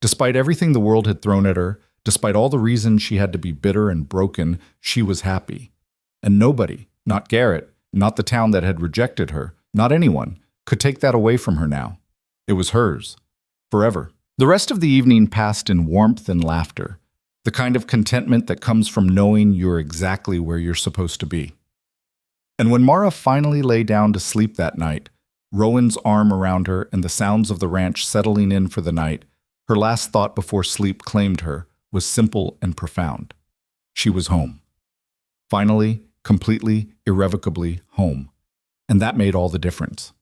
Despite everything the world had thrown at her, despite all the reasons she had to be bitter and broken, she was happy. And nobody, not Garrett, not the town that had rejected her, not anyone, could take that away from her now. It was hers, forever. The rest of the evening passed in warmth and laughter, the kind of contentment that comes from knowing you're exactly where you're supposed to be. And when Mara finally lay down to sleep that night, Rowan's arm around her and the sounds of the ranch settling in for the night, her last thought before sleep claimed her was simple and profound. She was home. Finally, completely, irrevocably home. And that made all the difference.